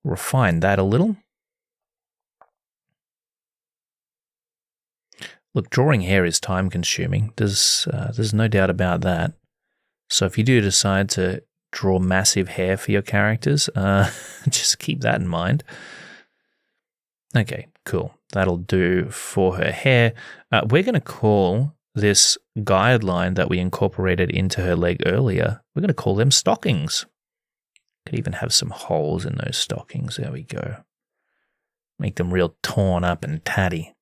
refine that a little. Look, drawing hair is time consuming. There's no doubt about that. So if you do decide to draw massive hair for your characters, just keep that in mind. Okay, cool. That'll do for her hair. We're going to call this guideline that we incorporated into her leg earlier, we're going to call them stockings. Could even have some holes in those stockings. There we go. Make them real torn up and tatty.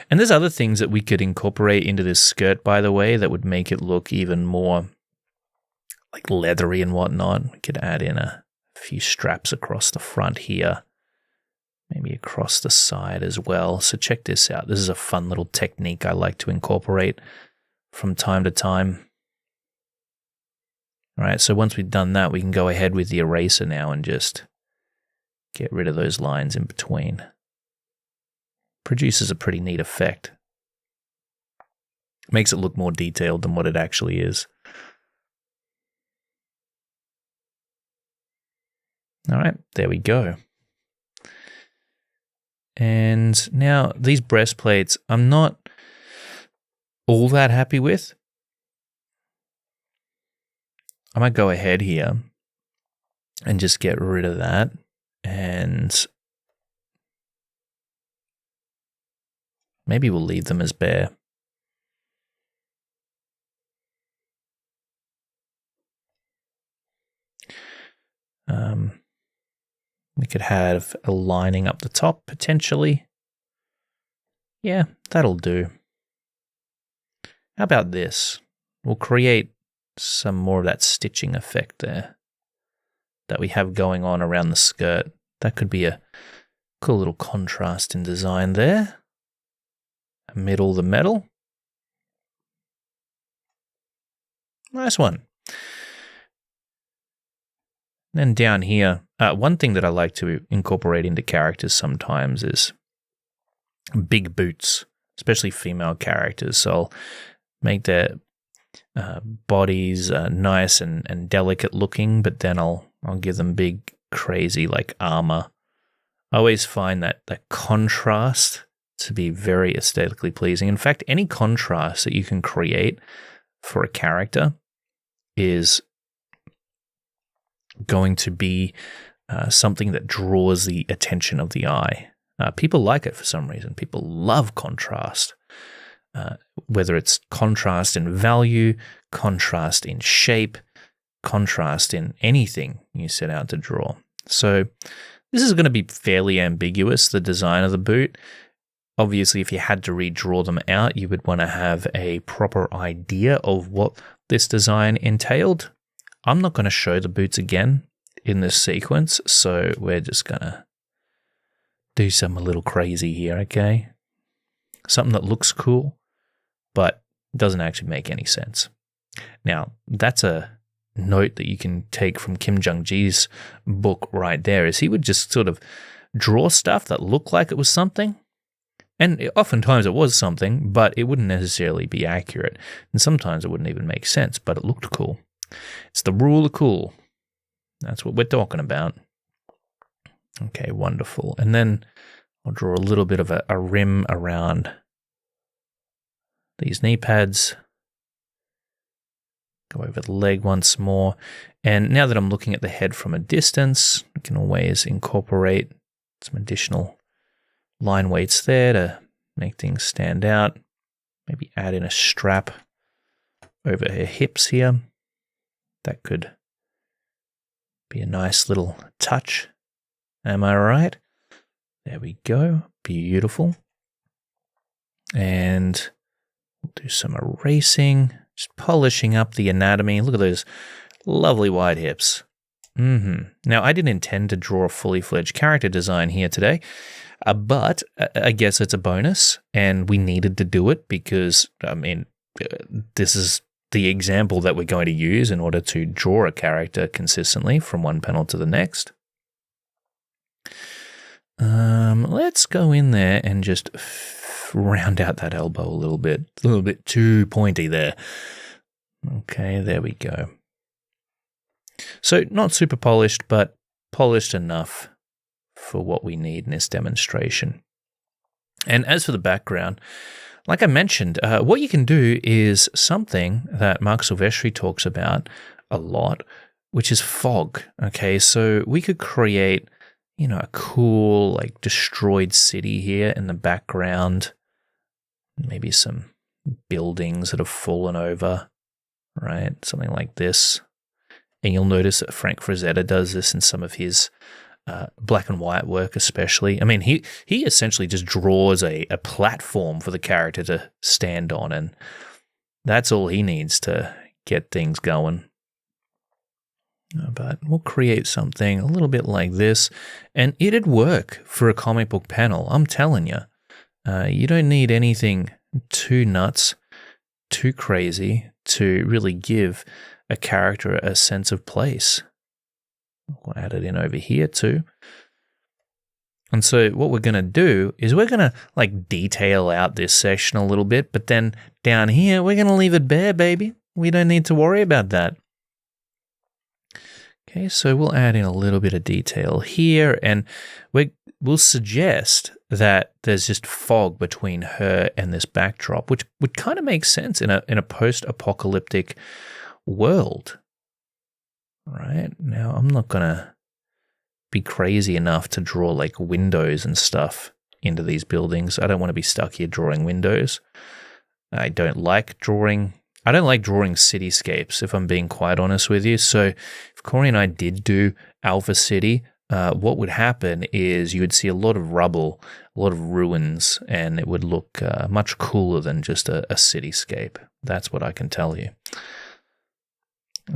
And there's other things that we could incorporate into this skirt, by the way, that would make it look even more like leathery and whatnot. We could add in a few straps across the front here, maybe across the side as well. So check this out. This is a fun little technique I like to incorporate from time to time. All right, so once we've done that, we can go ahead with the eraser now and just get rid of those lines in between. Produces a pretty neat effect. Makes it look more detailed than what it actually is. All right, there we go. And now these breastplates, I'm not all that happy with. I might go ahead here and just get rid of that, and maybe we'll leave them as bare. We could have a lining up the top, potentially. Yeah, that'll do. How about this? We'll create some more of that stitching effect there that we have going on around the skirt. That could be a cool little contrast in design there. Amid all the metal. Nice one. Then down here, one thing that I like to incorporate into characters sometimes is big boots, especially female characters. So I'll make their bodies nice and delicate looking, but then I'll give them big, crazy like armor. I always find that contrast to be very aesthetically pleasing. In fact, any contrast that you can create for a character is going to be something that draws the attention of the eye. People like it for some reason. People love contrast, whether it's contrast in value, contrast in shape, contrast in anything you set out to draw. So this is going to be fairly ambiguous, the design of the boot. Obviously, if you had to redraw them out, you would want to have a proper idea of what this design entailed. I'm not going to show the boots again in this sequence, so we're just going to do something a little crazy here, okay? Something that looks cool, but doesn't actually make any sense. Now, that's a note that you can take from Kim Jung-ji's book right there, is he would just sort of draw stuff that looked like it was something, and oftentimes it was something, but it wouldn't necessarily be accurate, and sometimes it wouldn't even make sense, but it looked cool. It's the rule of cool. That's what we're talking about. Okay, wonderful. And then I'll draw a little bit of a rim around these knee pads. Go over the leg once more. And now that I'm looking at the head from a distance, I can always incorporate some additional line weights there to make things stand out. Maybe add in a strap over her hips here. That could be a nice little touch. Am I right? There we go. Beautiful. And we'll do some erasing, just polishing up the anatomy. Look at those lovely wide hips. Now, I didn't intend to draw a fully fledged character design here today, but I guess it's a bonus, and we needed to do it because, this is the example that we're going to use in order to draw a character consistently from one panel to the next. Let's go in there and just round out that elbow a little bit too pointy there. Okay, there we go. So not super polished, but polished enough for what we need in this demonstration. And as for the background, like I mentioned, what you can do is something that Mark Silvestri talks about a lot, which is fog. Okay, so we could create, a cool, destroyed city here in the background. Maybe some buildings that have fallen over, right? Something like this. And you'll notice that Frank Frazetta does this in some of his black and white work especially. I mean, he essentially just draws a platform for the character to stand on, and that's all he needs to get things going. But we'll create something a little bit like this, and it'd work for a comic book panel, I'm telling you. You don't need anything too nuts, too crazy to really give a character a sense of place. We'll add it in over here too. And so what we're going to do is we're going to detail out this section a little bit, but then down here, we're going to leave it bare, baby. We don't need to worry about that. Okay, so we'll add in a little bit of detail here, and we'll suggest that there's just fog between her and this backdrop, which would kind of make sense in a post-apocalyptic world. Right? Now, I'm not going to be crazy enough to draw windows and stuff into these buildings. I don't want to be stuck here drawing windows. I don't like drawing cityscapes, if I'm being quite honest with you. So if Corey and I did do Alpha City, what would happen is you would see a lot of rubble, a lot of ruins, and it would look much cooler than just a cityscape. That's what I can tell you.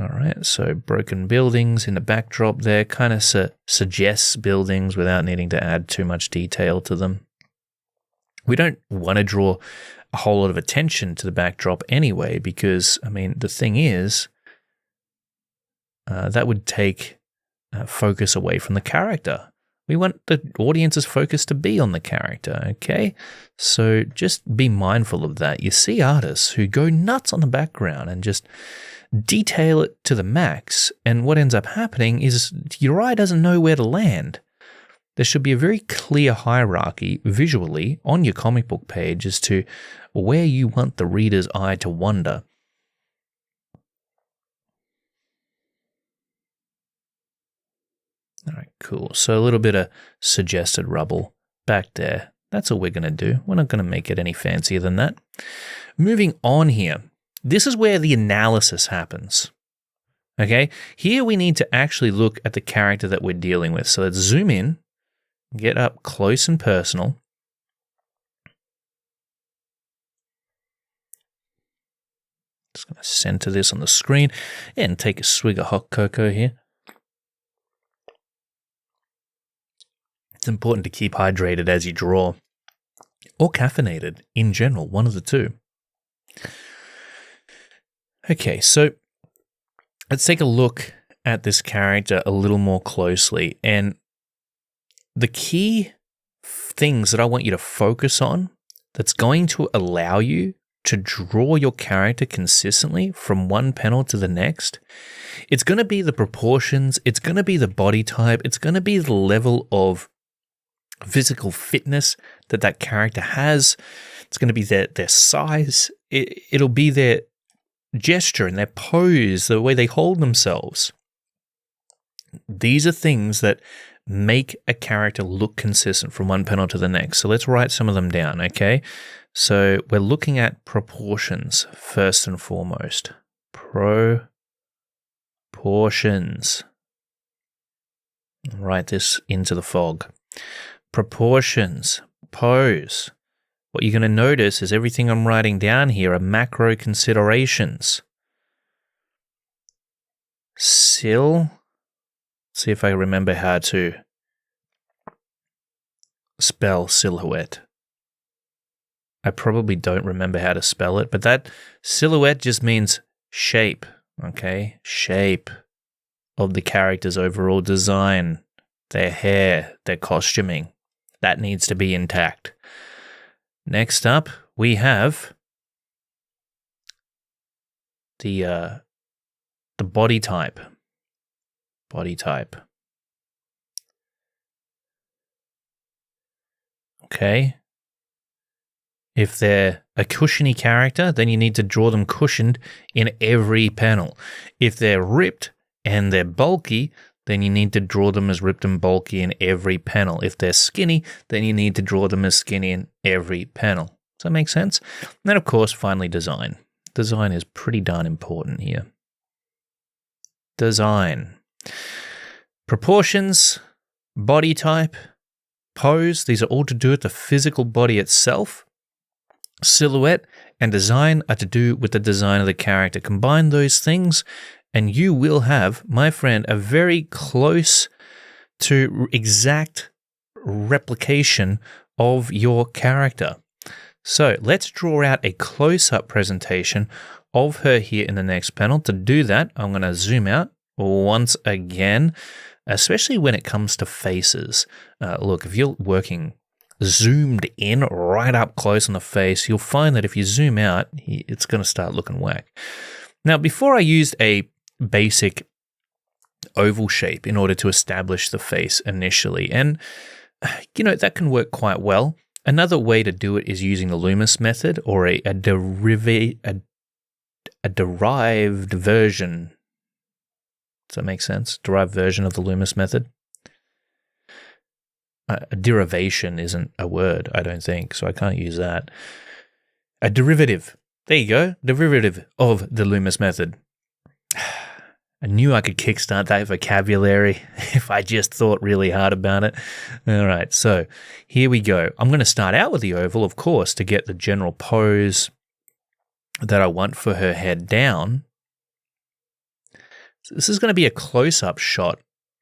All right, so broken buildings in the backdrop there kind of suggests buildings without needing to add too much detail to them. We don't want to draw a whole lot of attention to the backdrop anyway, because, the thing is, that would take focus away from the character. We want the audience's focus to be on the character, okay? So just be mindful of that. You see artists who go nuts on the background and just detail it to the max, and what ends up happening is your eye doesn't know where to land. There should be a very clear hierarchy visually on your comic book page as to where you want the reader's eye to wander. All right, cool. So a little bit of suggested rubble back there. That's all we're going to do. We're not going to make it any fancier than that. Moving on here. This is where the analysis happens. Okay? Here we need to actually look at the character that we're dealing with. So let's zoom in, get up close and personal. Just going to center this on the screen and take a swig of hot cocoa here. It's important to keep hydrated as you draw, or caffeinated in general, one of the two. Okay, so let's take a look at this character a little more closely. And the key things that I want you to focus on that's going to allow you to draw your character consistently from one panel to the next, it's going to be the proportions, it's going to be the body type, it's going to be the level of physical fitness that character has. It's going to be their size. It'll be their gesture and their pose, the way they hold themselves. These are things that make a character look consistent from one panel to the next. So let's write some of them down, okay? So we're looking at proportions first and foremost. Proportions. Write this into the fog. proportions, pose. What you're going to notice is everything I'm writing down here are macro considerations. See if I remember how to spell silhouette. I probably don't remember how to spell it, but that silhouette just means shape, okay? Shape of the character's overall design, their hair, their costuming. That needs to be intact. Next up, we have the body type. Body type. Okay. If they're a cushiony character, then you need to draw them cushioned in every panel. If they're ripped and they're bulky, then you need to draw them as ripped and bulky in every panel. If they're skinny, then you need to draw them as skinny in every panel. Does that make sense? And then, of course, finally, design. Design is pretty darn important here. Design. Proportions, body type, pose. These are all to do with the physical body itself. Silhouette and design are to do with the design of the character. Combine those things and you will have, my friend, a very close to exact replication of your character. So let's draw out a close-up presentation of her here in the next panel. To do that, I'm going to zoom out once again, especially when it comes to faces. Look, if you're working zoomed in right up close on the face, you'll find that if you zoom out, it's going to start looking whack. Now, before I used a basic oval shape in order to establish the face initially, and that can work quite well. Another way to do it is using the Loomis method, or a derived version. Does that make sense? Derived version of the Loomis method. A derivation isn't a word, I don't think, so I can't use that. A derivative. There you go. Derivative of the Loomis method. I knew I could kickstart that vocabulary if I just thought really hard about it. All right, so here we go. I'm going to start out with the oval, of course, to get the general pose that I want for her head down. So this is going to be a close-up shot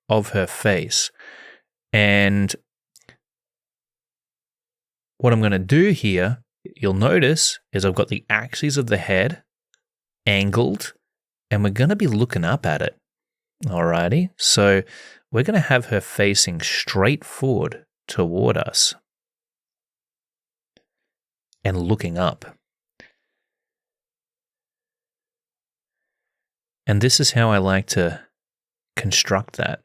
of her face. And what I'm going to do here, you'll notice, is I've got the axes of the head angled, and we're going to be looking up at it. Alrighty, so we're going to have her facing straight forward toward us and looking up. And this is how I like to construct that.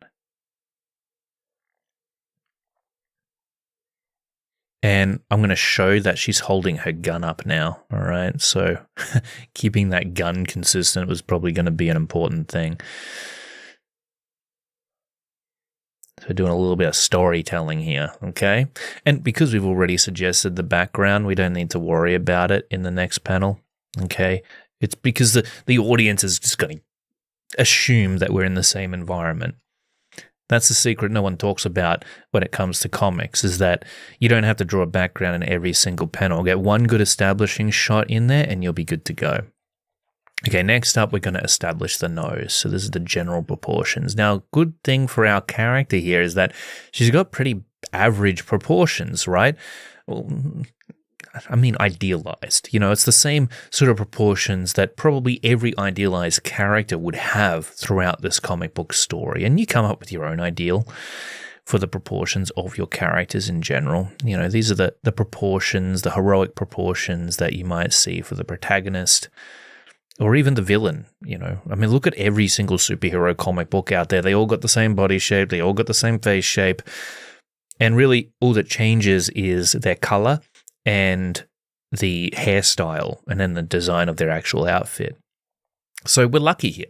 And I'm going to show that she's holding her gun up now, all right? So keeping that gun consistent was probably going to be an important thing. So doing a little bit of storytelling here, okay? And because we've already suggested the background, we don't need to worry about it in the next panel, okay? It's because the audience is just going to assume that we're in the same environment. That's the secret no one talks about when it comes to comics, is that you don't have to draw a background in every single panel. Get one good establishing shot in there and you'll be good to go. Okay, next up, we're going to establish the nose. So this is the general proportions. Now, good thing for our character here is that she's got pretty average proportions, right? Well, I mean, idealized. It's the same sort of proportions that probably every idealized character would have throughout this comic book story. And you come up with your own ideal for the proportions of your characters in general. These are the proportions, the heroic proportions that you might see for the protagonist or even the villain. I mean, look at every single superhero comic book out there. They all got the same body shape. They all got the same face shape. And really, all that changes is their color and the hairstyle, and then the design of their actual outfit. So we're lucky here.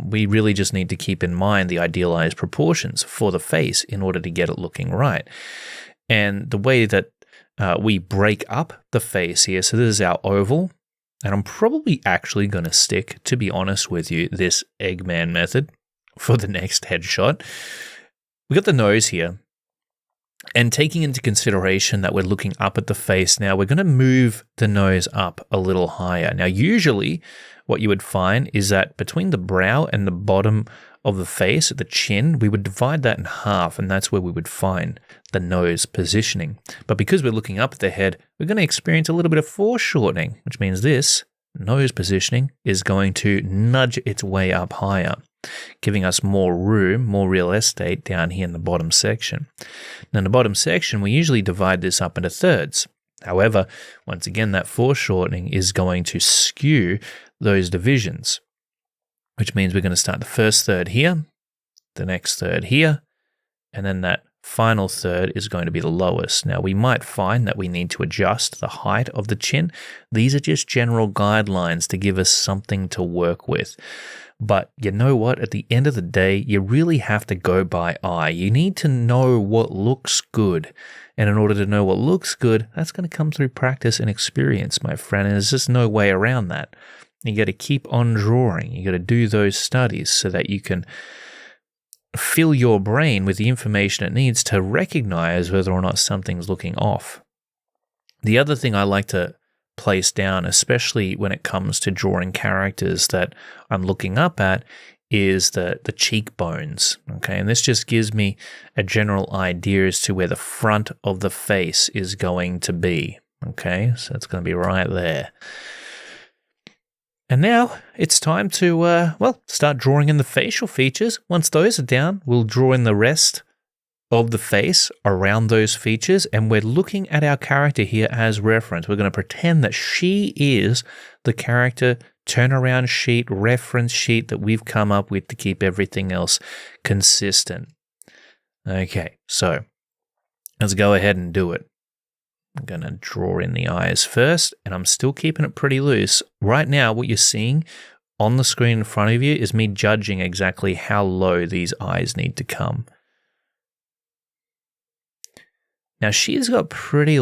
We really just need to keep in mind the idealized proportions for the face in order to get it looking right. And the way that we break up the face here, so this is our oval, and I'm probably actually going to stick, to be honest with you, this Eggman method for the next headshot. We got the nose here. And taking into consideration that we're looking up at the face now, we're going to move the nose up a little higher. Now, usually what you would find is that between the brow and the bottom of the face, at the chin, we would divide that in half, and that's where we would find the nose positioning. But because we're looking up at the head, we're going to experience a little bit of foreshortening, which means this nose positioning is going to nudge its way up higher, giving us more room, more real estate down here in the bottom section. Now in the bottom section, we usually divide this up into thirds. However, once again, that foreshortening is going to skew those divisions, which means we're going to start the first third here, the next third here, and then that final third is going to be the lowest. Now, we might find that we need to adjust the height of the chin. These are just general guidelines to give us something to work with. But you know what? At the end of the day, you really have to go by eye. You need to know what looks good. And in order to know what looks good, that's going to come through practice and experience, my friend. And there's just no way around that. You got to keep on drawing. You got to do those studies so that you can fill your brain with the information it needs to recognize whether or not something's looking off. The other thing I like to place down, especially when it comes to drawing characters that I'm looking up at, is the cheekbones. Okay, and this just gives me a general idea as to where the front of the face is going to be. Okay, so it's going to be right there. And now it's time to, start drawing in the facial features. Once those are down, we'll draw in the rest of the face around those features, and we're looking at our character here as reference. We're going to pretend that she is the character turnaround sheet, reference sheet that we've come up with to keep everything else consistent. Okay, so let's go ahead and do it. I'm going to draw in the eyes first, and I'm still keeping it pretty loose. Right now, what you're seeing on the screen in front of you is me judging exactly how low these eyes need to come. Now, she's got pretty,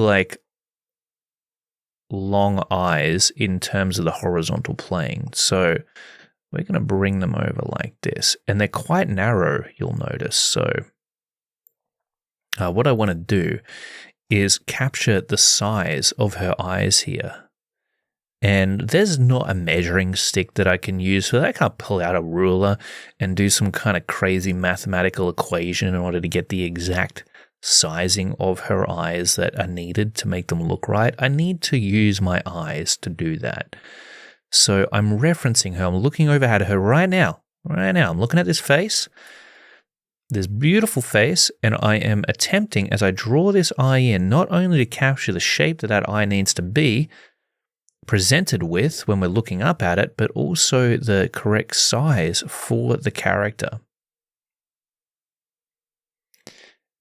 long eyes in terms of the horizontal plane. So we're going to bring them over like this. And they're quite narrow, you'll notice. So what I want to do is capture the size of her eyes here. And there's not a measuring stick that I can use for that. I can't pull out a ruler and do some kind of crazy mathematical equation in order to get the exact sizing of her eyes that are needed to make them look right. I need to use my eyes to do that. So I'm referencing her. I'm looking over at her right now. I'm looking at this face. This beautiful face, and I am attempting, as I draw this eye in, not only to capture the shape that that eye needs to be presented with when we're looking up at it, but also the correct size for the character.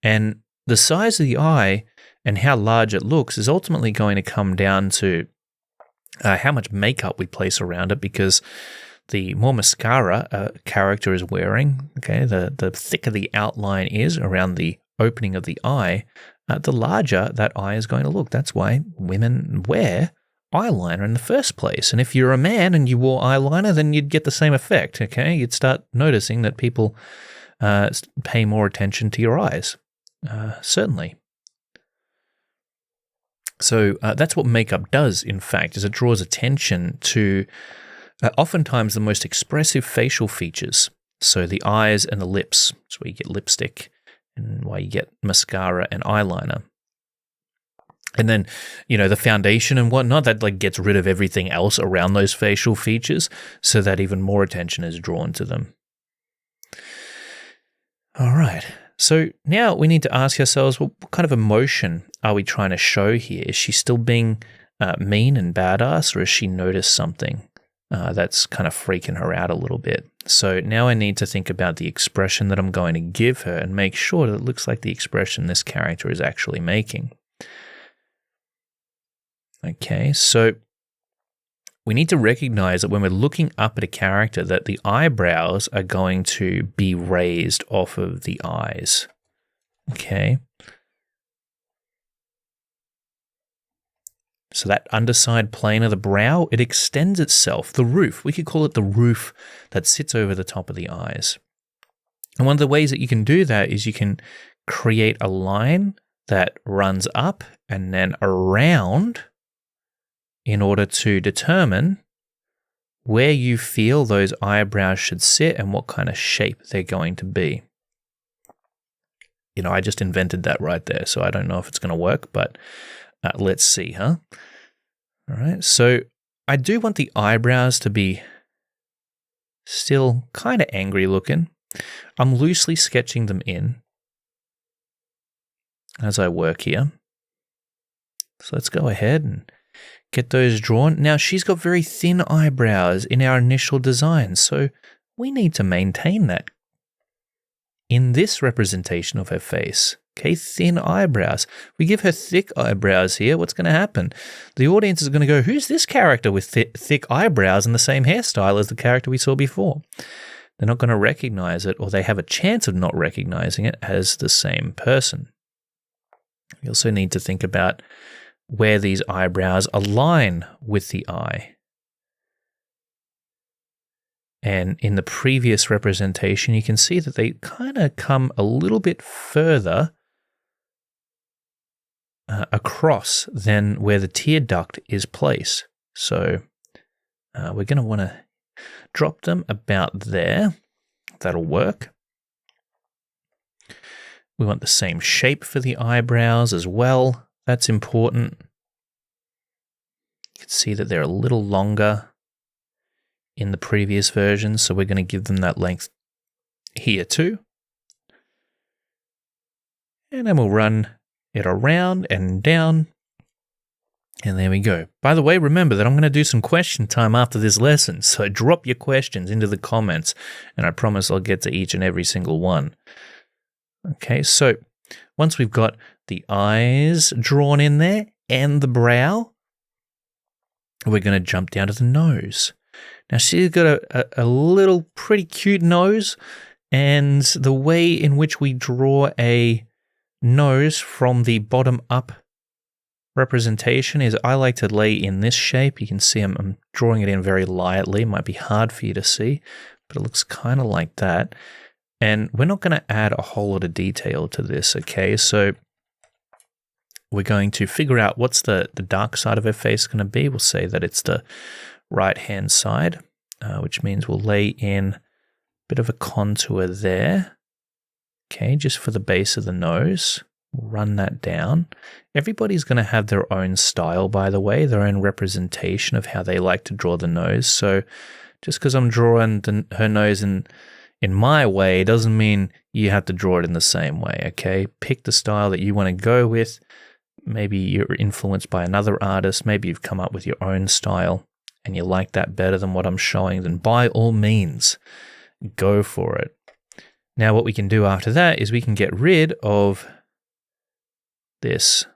And the size of the eye and how large it looks is ultimately going to come down to how much makeup we place around it, because the more mascara a character is wearing, okay, the thicker the outline is around the opening of the eye, the larger that eye is going to look. That's why women wear eyeliner in the first place. And if you're a man and you wore eyeliner, then you'd get the same effect, okay? You'd start noticing that people pay more attention to your eyes, certainly. So that's what makeup does, in fact, is it draws attention to oftentimes the most expressive facial features. So the eyes and the lips. That's where you get lipstick and why you get mascara and eyeliner. And then, the foundation and whatnot, that gets rid of everything else around those facial features so that even more attention is drawn to them. All right. So now we need to ask ourselves, well, what kind of emotion are we trying to show here? Is she still being mean and badass, or has she noticed something that's kind of freaking her out a little bit? So now I need to think about the expression that I'm going to give her and make sure that it looks like the expression this character is actually making. Okay, so we need to recognize that when we're looking up at a character, that the eyebrows are going to be raised off of the eyes. Okay. So that underside plane of the brow, it extends itself, the roof. We could call it the roof that sits over the top of the eyes. And one of the ways that you can do that is you can create a line that runs up and then around in order to determine where you feel those eyebrows should sit and what kind of shape they're going to be. I just invented that right there, so I don't know if it's going to work, but let's see, huh? All right, so I do want the eyebrows to be still kind of angry looking. I'm loosely sketching them in as I work here. So let's go ahead and get those drawn. Now, she's got very thin eyebrows in our initial design, so we need to maintain that in this representation of her face. Okay, thin eyebrows. We give her thick eyebrows here, what's going to happen? The audience is going to go, who's this character with thick eyebrows and the same hairstyle as the character we saw before? They're not going to recognize it, or they have a chance of not recognizing it as the same person. We also need to think about where these eyebrows align with the eye. And in the previous representation, you can see that they kind of come a little bit further across than where the tear duct is placed. So we're going to want to drop them about there. That'll work. We want the same shape for the eyebrows as well. That's important. You can see that they're a little longer in the previous version, so we're going to give them that length here too. And then we'll run it around and down. And there we go. By the way, remember that I'm going to do some question time after this lesson, so drop your questions into the comments, and I promise I'll get to each and every single one. Okay, so once we've got the eyes drawn in there and the brow, we're going to jump down to the nose. Now, she's got a little pretty cute nose, and the way in which we draw a nose from the bottom up representation is I like to lay in this shape. You can see I'm drawing it in very lightly. It might be hard for you to see, but it looks kind of like that. And we're not going to add a whole lot of detail to this, okay? So we're going to figure out what's the dark side of her face going to be. We'll say that it's the right-hand side, which means we'll lay in a bit of a contour there, okay, just for the base of the nose. We'll run that down. Everybody's going to have their own style, by the way, their own representation of how they like to draw the nose. So just because I'm drawing her nose in my way doesn't mean you have to draw it in the same way, okay? Pick the style that you want to go with. Maybe you're influenced by another artist. Maybe you've come up with your own style and you like that better than what I'm showing, then by all means, go for it. Now, what we can do after that is we can get rid of this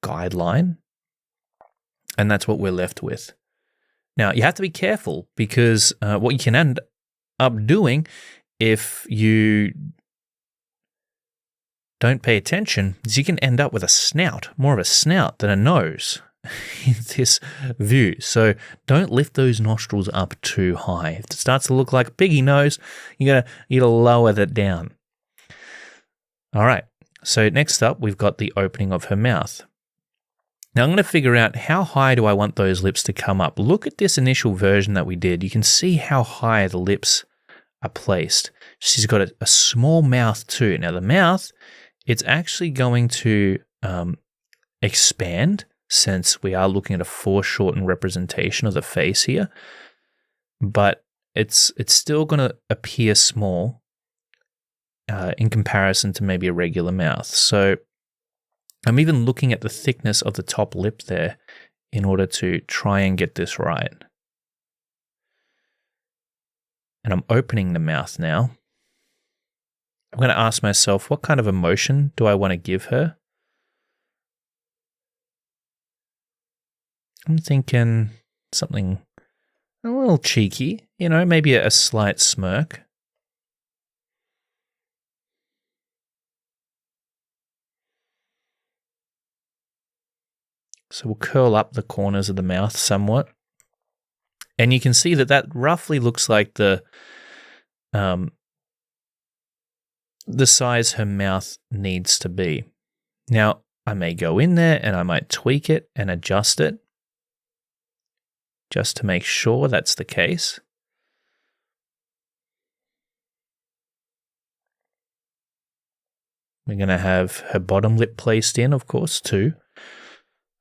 guideline, and that's what we're left with. Now, you have to be careful because what you can end up doing if you don't pay attention is you can end up with a snout, more of a snout than a nose in this view. So don't lift those nostrils up too high. If it starts to look like a piggy nose, you gotta lower that down. All right. So next up, we've got the opening of her mouth. Now I'm going to figure out how high do I want those lips to come up. Look at this initial version that we did. You can see how high the lips are placed. She's got a small mouth too. Now the mouth, it's actually going to expand since we are looking at a foreshortened representation of the face here, but it's still going to appear small in comparison to maybe a regular mouth. So I'm even looking at the thickness of the top lip there in order to try and get this right. And I'm opening the mouth now. I'm going to ask myself, what kind of emotion do I want to give her? I'm thinking something a little cheeky, maybe a slight smirk. So we'll curl up the corners of the mouth somewhat. And you can see that roughly looks like the the size her mouth needs to be. Now, I may go in there and I might tweak it and adjust it just to make sure that's the case. We're going to have her bottom lip placed in, of course, too.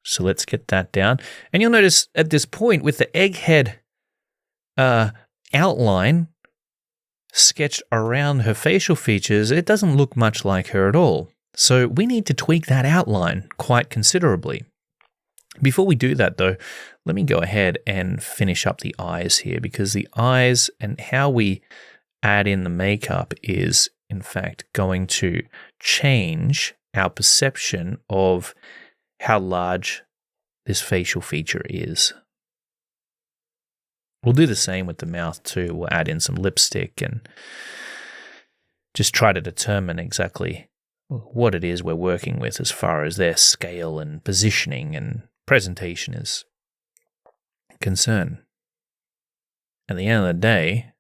So let's get that down. And you'll notice at this point with the egghead outline sketched around her facial features, it doesn't look much like her at all. So we need to tweak that outline quite considerably. Before we do that, though, let me go ahead and finish up the eyes here, because the eyes and how we add in the makeup is, in fact, going to change our perception of how large this facial feature is. We'll do the same with the mouth too. We'll add in some lipstick and just try to determine exactly what it is we're working with as far as their scale and positioning and presentation is concerned. At the end of the day,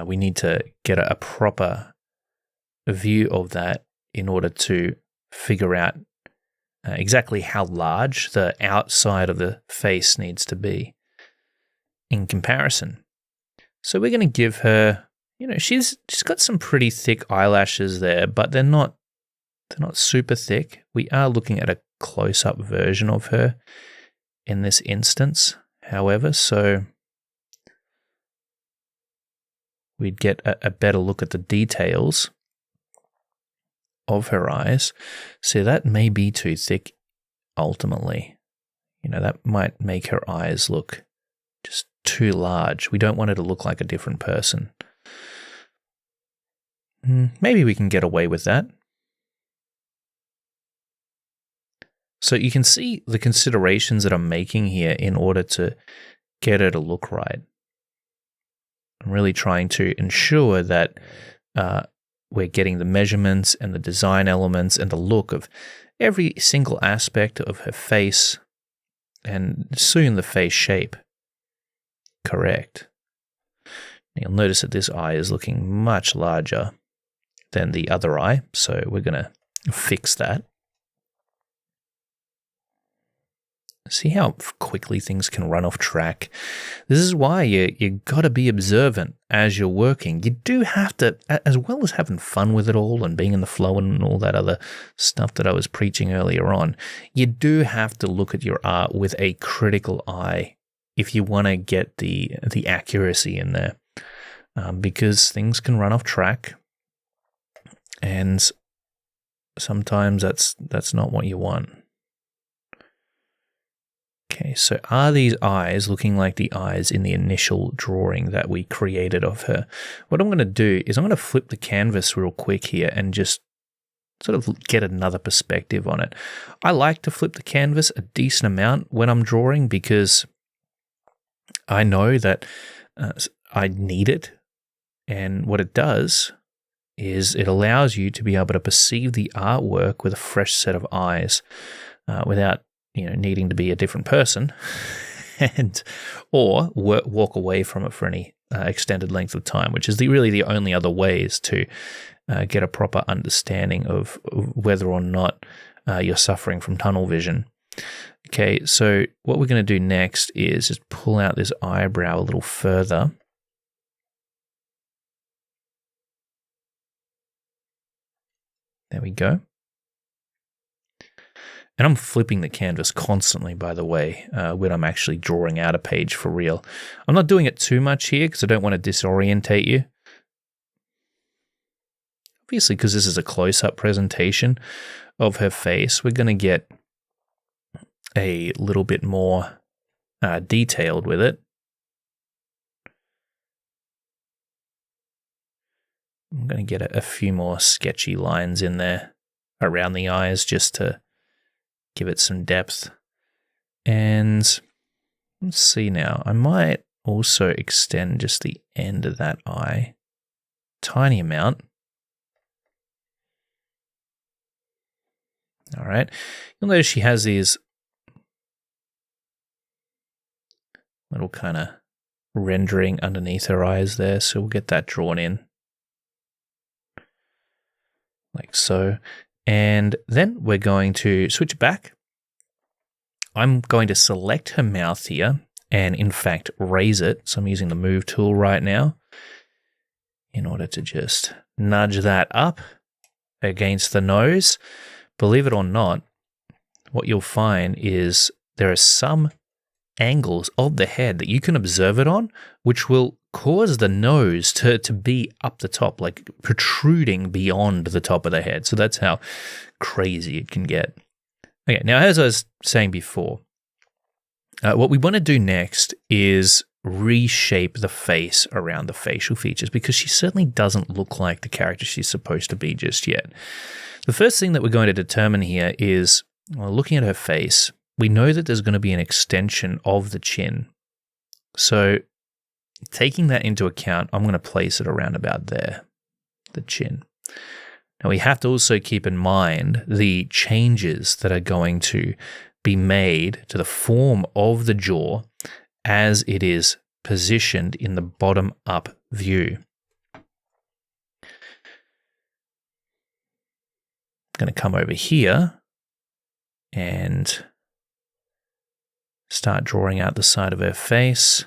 we need to get a proper view of that in order to figure out exactly how large the outside of the face needs to be in comparison. So we're going to give her, she's got some pretty thick eyelashes there, but they're not super thick. We are looking at a close-up version of her in this instance, however, so we'd get a better look at the details of her eyes. So that may be too thick ultimately. That might make her eyes look just too large. We don't want her to look like a different person. Maybe we can get away with that. So you can see the considerations that I'm making here in order to get her to look right. I'm really trying to ensure that we're getting the measurements and the design elements and the look of every single aspect of her face and soon the face shape correct. You'll notice that this eye is looking much larger than the other eye, so we're going to fix that. See how quickly things can run off track. This is why you got to be observant as you're working. You do have to, as well as having fun with it all and being in the flow and all that other stuff that I was preaching earlier on, you do have to look at your art with a critical eye if you want to get the accuracy in there, because things can run off track, and sometimes that's not what you want. Okay, so are these eyes looking like the eyes in the initial drawing that we created of her? What I'm going to do is I'm going to flip the canvas real quick here and just sort of get another perspective on it. I like to flip the canvas a decent amount when I'm drawing because I know that I need it, and what it does is it allows you to be able to perceive the artwork with a fresh set of eyes without needing to be a different person or walk away from it for any extended length of time, which is really the only other ways to get a proper understanding of whether or not you're suffering from tunnel vision. Okay, so what we're going to do next is just pull out this eyebrow a little further. There we go. And I'm flipping the canvas constantly, by the way, when I'm actually drawing out a page for real. I'm not doing it too much here because I don't want to disorientate you. Obviously, because this is a close-up presentation of her face, we're going to get a little bit more detailed with it. I'm going to get a few more sketchy lines in there around the eyes just to give it some depth. And let's see now. I might also extend just the end of that eye. Tiny amount. All right. You'll notice she has these little kind of rendering underneath her eyes there. So we'll get that drawn in. like so. And then we're going to switch back. I'm going to select her mouth here and in fact raise it. So I'm using the move tool right now in order to just nudge that up against the nose. Believe it or not, what you'll find is there are some angles of the head that you can observe it on, which will cause the nose to be up the top, like protruding beyond the top of the head. So that's how crazy it can get. Okay, now as I was saying before, what we want to do next is reshape the face around the facial features, because she certainly doesn't look like the character she's supposed to be just yet. The first thing that we're going to determine here is, well, looking at her face, we know that there's going to be an extension of the chin. So taking that into account, I'm going to place it around about there, the chin. Now we have to also keep in mind the changes that are going to be made to the form of the jaw as it is positioned in the bottom-up view. I'm going to come over here and start drawing out the side of her face.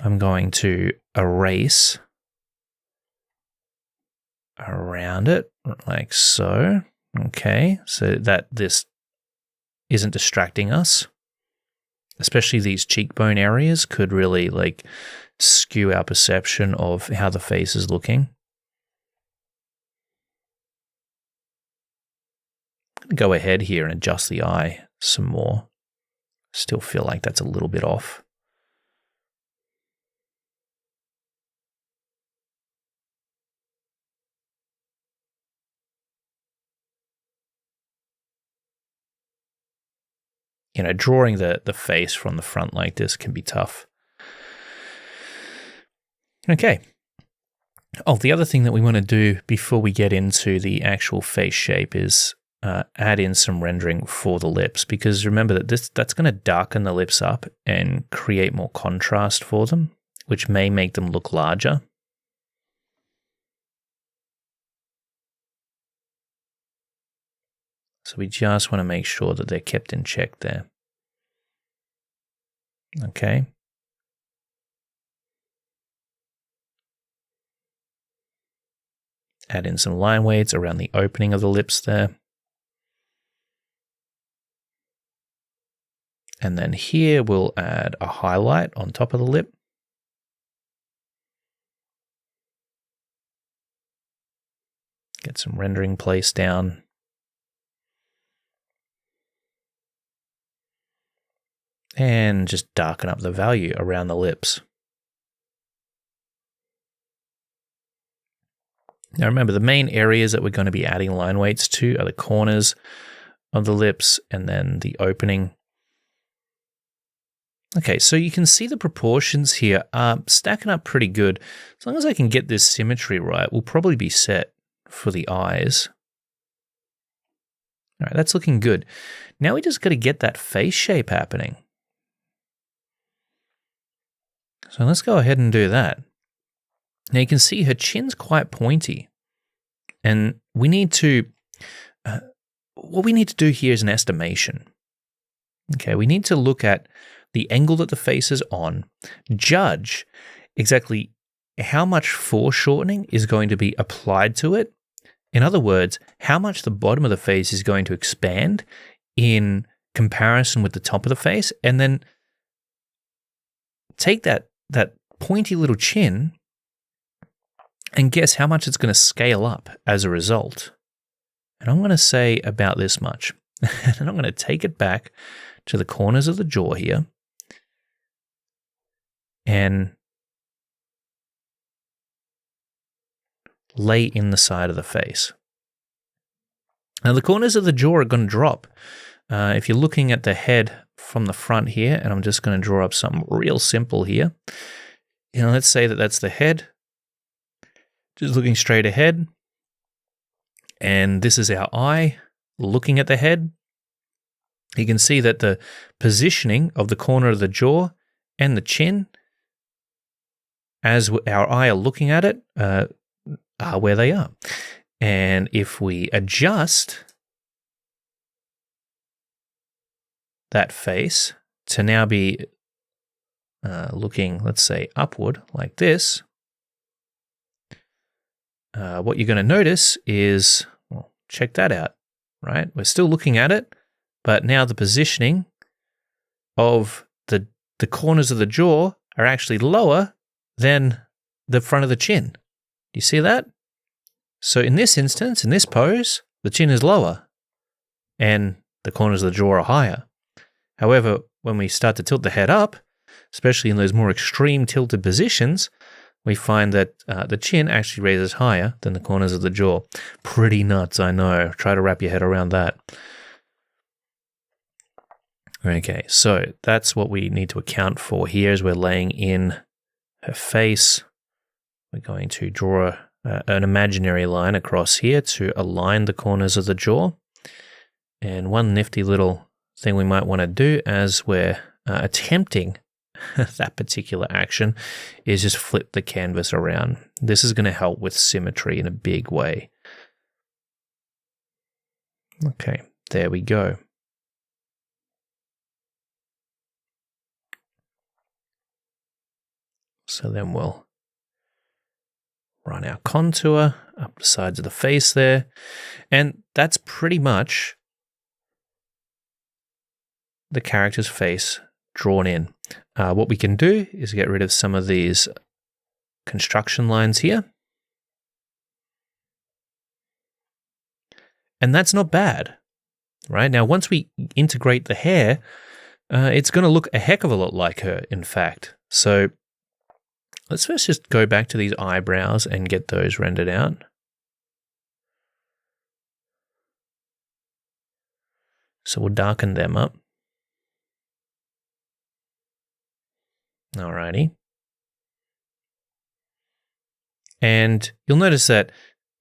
I'm going to erase around it like so. Okay, so that this isn't distracting us. Especially these cheekbone areas could really like skew our perception of how the face is looking. I'm going to go ahead here and adjust the eye some more. Still feel like that's a little bit off. You know, drawing the face from the front like this can be tough. Okay. Oh, the other thing that we want to do before we get into the actual face shape is add in some rendering for the lips, because remember that that's going to darken the lips up and create more contrast for them, which may make them look larger. So we just want to make sure that they're kept in check there. Okay. Add in some line weights around the opening of the lips there. And then here we'll add a highlight on top of the lip. Get some rendering placed down. And just darken up the value around the lips. Now remember, the main areas that we're going to be adding line weights to are the corners of the lips and then the opening. Okay, so you can see the proportions here are stacking up pretty good. As long as I can get this symmetry right, we'll probably be set for the eyes. All right, that's looking good. Now we just got to get that face shape happening. So let's go ahead and do that. Now you can see her chin's quite pointy. And we need to, what we need to do here is an estimation. Okay, we need to look at the angle that the face is on, judge exactly how much foreshortening is going to be applied to it. In other words, how much the bottom of the face is going to expand in comparison with the top of the face, and then take that pointy little chin and guess how much it's going to scale up as a result. And I'm going to say about this much. And I'm going to take it back to the corners of the jaw here and lay in the side of the face. Now the corners of the jaw are going to drop. If you're looking at the head from the front here, and I'm just going to draw up something real simple here. You know, let's say that that's the head, just looking straight ahead. And this is our eye looking at the head. You can see that the positioning of the corner of the jaw and the chin, as our eye are looking at it, are where they are. And if we adjust that face to now be looking, let's say, upward like this, what you're going to notice is, well, check that out, right? We're still looking at it, but now the positioning of the corners of the jaw are actually lower than the front of the chin. Do you see that? So in this instance, in this pose, the chin is lower and the corners of the jaw are higher. However, when we start to tilt the head up, especially in those more extreme tilted positions, we find that the chin actually raises higher than the corners of the jaw. Pretty nuts, I know. Try to wrap your head around that. Okay, so that's what we need to account for here as we're laying in her face. We're going to draw an imaginary line across here to align the corners of the jaw. And one nifty little thing we might want to do as we're attempting that particular action is just flip the canvas around. This is going to help with symmetry in a big way. Okay, there we go. So then we'll run our contour up the sides of the face there. And that's pretty much the character's face drawn in. What we can do is get rid of some of these construction lines here. And that's not bad, right? Now, once we integrate the hair, it's going to look a heck of a lot like her, in fact. So let's first just go back to these eyebrows and get those rendered out. So we'll darken them up. Alrighty. And you'll notice that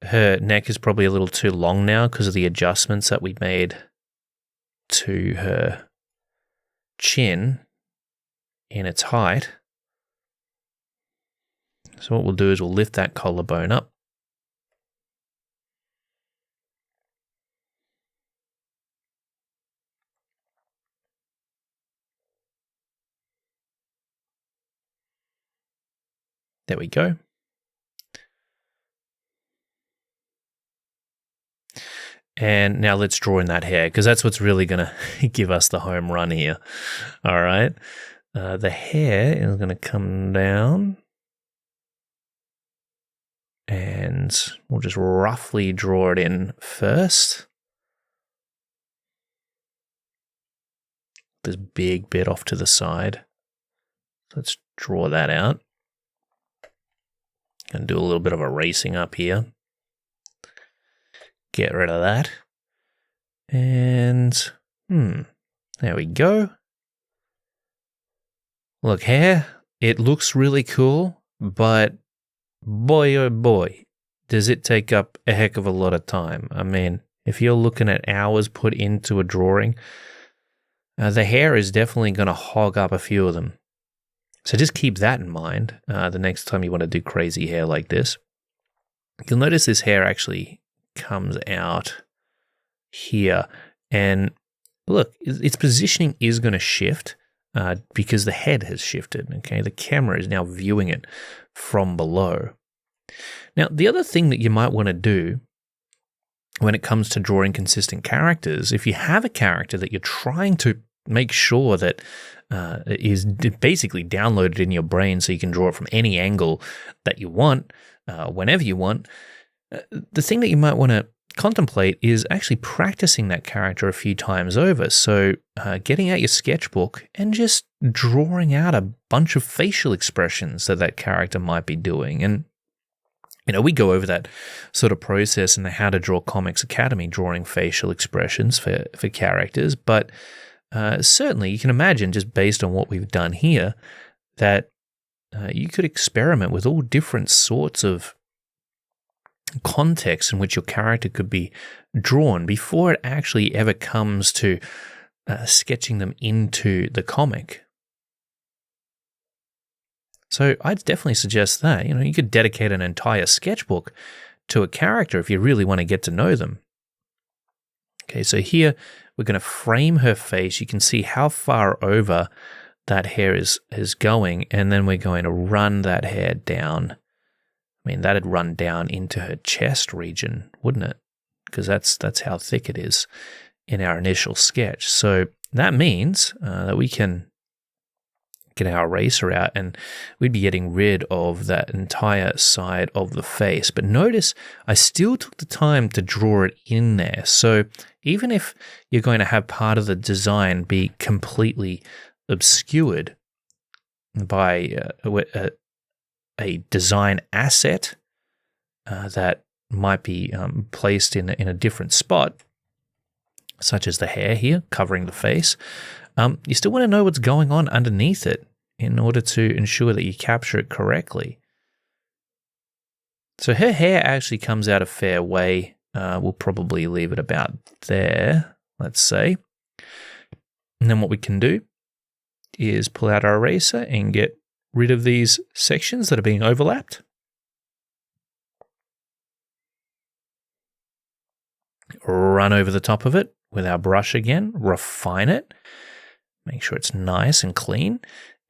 her neck is probably a little too long now because of the adjustments that we made to her chin in its height. So what we'll do is we'll lift that collarbone up. There we go. And now let's draw in that hair, because that's what's really going to give us the home run here. All right. The hair is going to come down. And we'll just roughly draw it in first. This big bit off to the side. Let's draw that out. And do a little bit of erasing up here. Get rid of that. And, there we go. Look, hair, it looks really cool, but boy, oh boy, does it take up a heck of a lot of time. I mean, if you're looking at hours put into a drawing, the hair is definitely going to hog up a few of them. So just keep that in mind the next time you want to do crazy hair like this. You'll notice this hair actually comes out here. And look, its positioning is going to shift because the head has shifted. Okay, the camera is now viewing it from below. Now, the other thing that you might want to do when it comes to drawing consistent characters, if you have a character that you're trying to make sure that is basically downloaded in your brain so you can draw it from any angle that you want, whenever you want, the thing that you might want to contemplate is actually practicing that character a few times over. So getting out your sketchbook and just drawing out a bunch of facial expressions that character might be doing. And, you know, we go over that sort of process in the How to Draw Comics Academy, drawing facial expressions for characters. But certainly you can imagine, just based on what we've done here, that you could experiment with all different sorts of contexts in which your character could be drawn before it actually ever comes to sketching them into the comic. So I'd definitely suggest that. You know, you could dedicate an entire sketchbook to a character if you really want to get to know them. Okay, so here we're going to frame her face. You can see how far over that hair is going, and then we're going to run that hair down. I mean, that'd run down into her chest region, wouldn't it? Because that's how thick it is in our initial sketch. So that means that we can get our eraser out and we'd be getting rid of that entire side of the face. But notice I still took the time to draw it in there. So even if you're going to have part of the design be completely obscured by a design asset that might be placed in a different spot, such as the hair here covering the face, you still want to know what's going on underneath it in order to ensure that you capture it correctly. So her hair actually comes out a fair way. We'll probably leave it about there, let's say. And then what we can do is pull out our eraser and get rid of these sections that are being overlapped. Run over the top of it with our brush again, refine it, make sure it's nice and clean,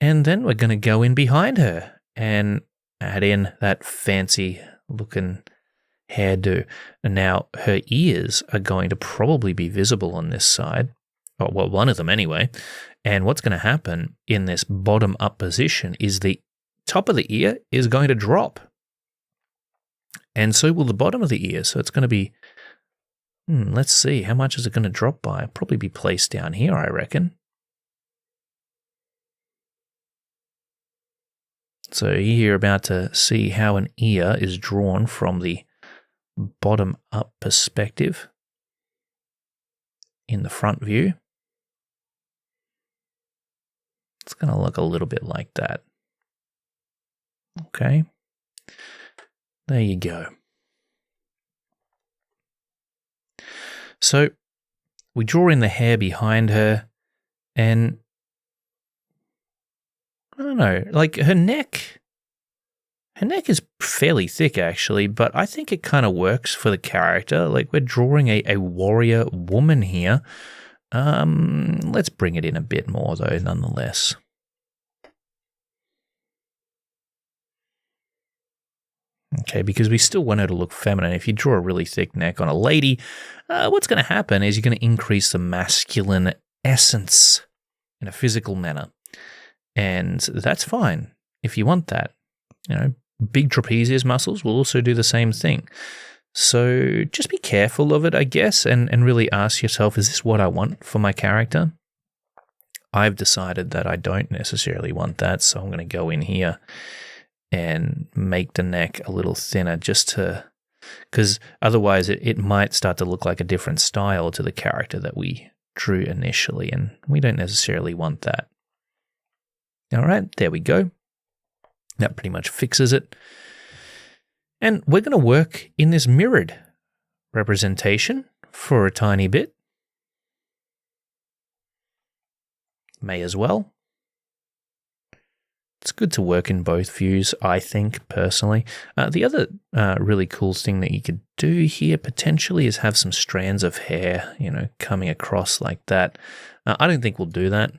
and then we're going to go in behind her and add in that fancy looking hairdo. And now her ears are going to probably be visible on this side, or well, one of them anyway. And what's going to happen in this bottom up position is the top of the ear is going to drop. And so will the bottom of the ear. So it's going to be, let's see, how much is it going to drop by? Probably be placed down here, I reckon. So you're about to see how an ear is drawn from the bottom up perspective in the front view. It's going to look a little bit like that. Okay. There you go. So we draw in the hair behind her, and I don't know, like her neck is fairly thick actually, but I think it kind of works for the character. Like we're drawing a warrior woman here. Let's bring it in a bit more though, nonetheless. Okay, because we still want her to look feminine. If you draw a really thick neck on a lady, what's going to happen is you're going to increase the masculine essence in a physical manner. And that's fine if you want that. You know, big trapezius muscles will also do the same thing. So just be careful of it, I guess, and really ask yourself, is this what I want for my character? I've decided that I don't necessarily want that, so I'm going to go in here and make the neck a little thinner because otherwise it might start to look like a different style to the character that we drew initially, and we don't necessarily want that. All right, there we go. That pretty much fixes it. And we're going to work in this mirrored representation for a tiny bit. May as well. It's good to work in both views, I think, personally. The other really cool thing that you could do here potentially is have some strands of hair, coming across like that. I don't think we'll do that,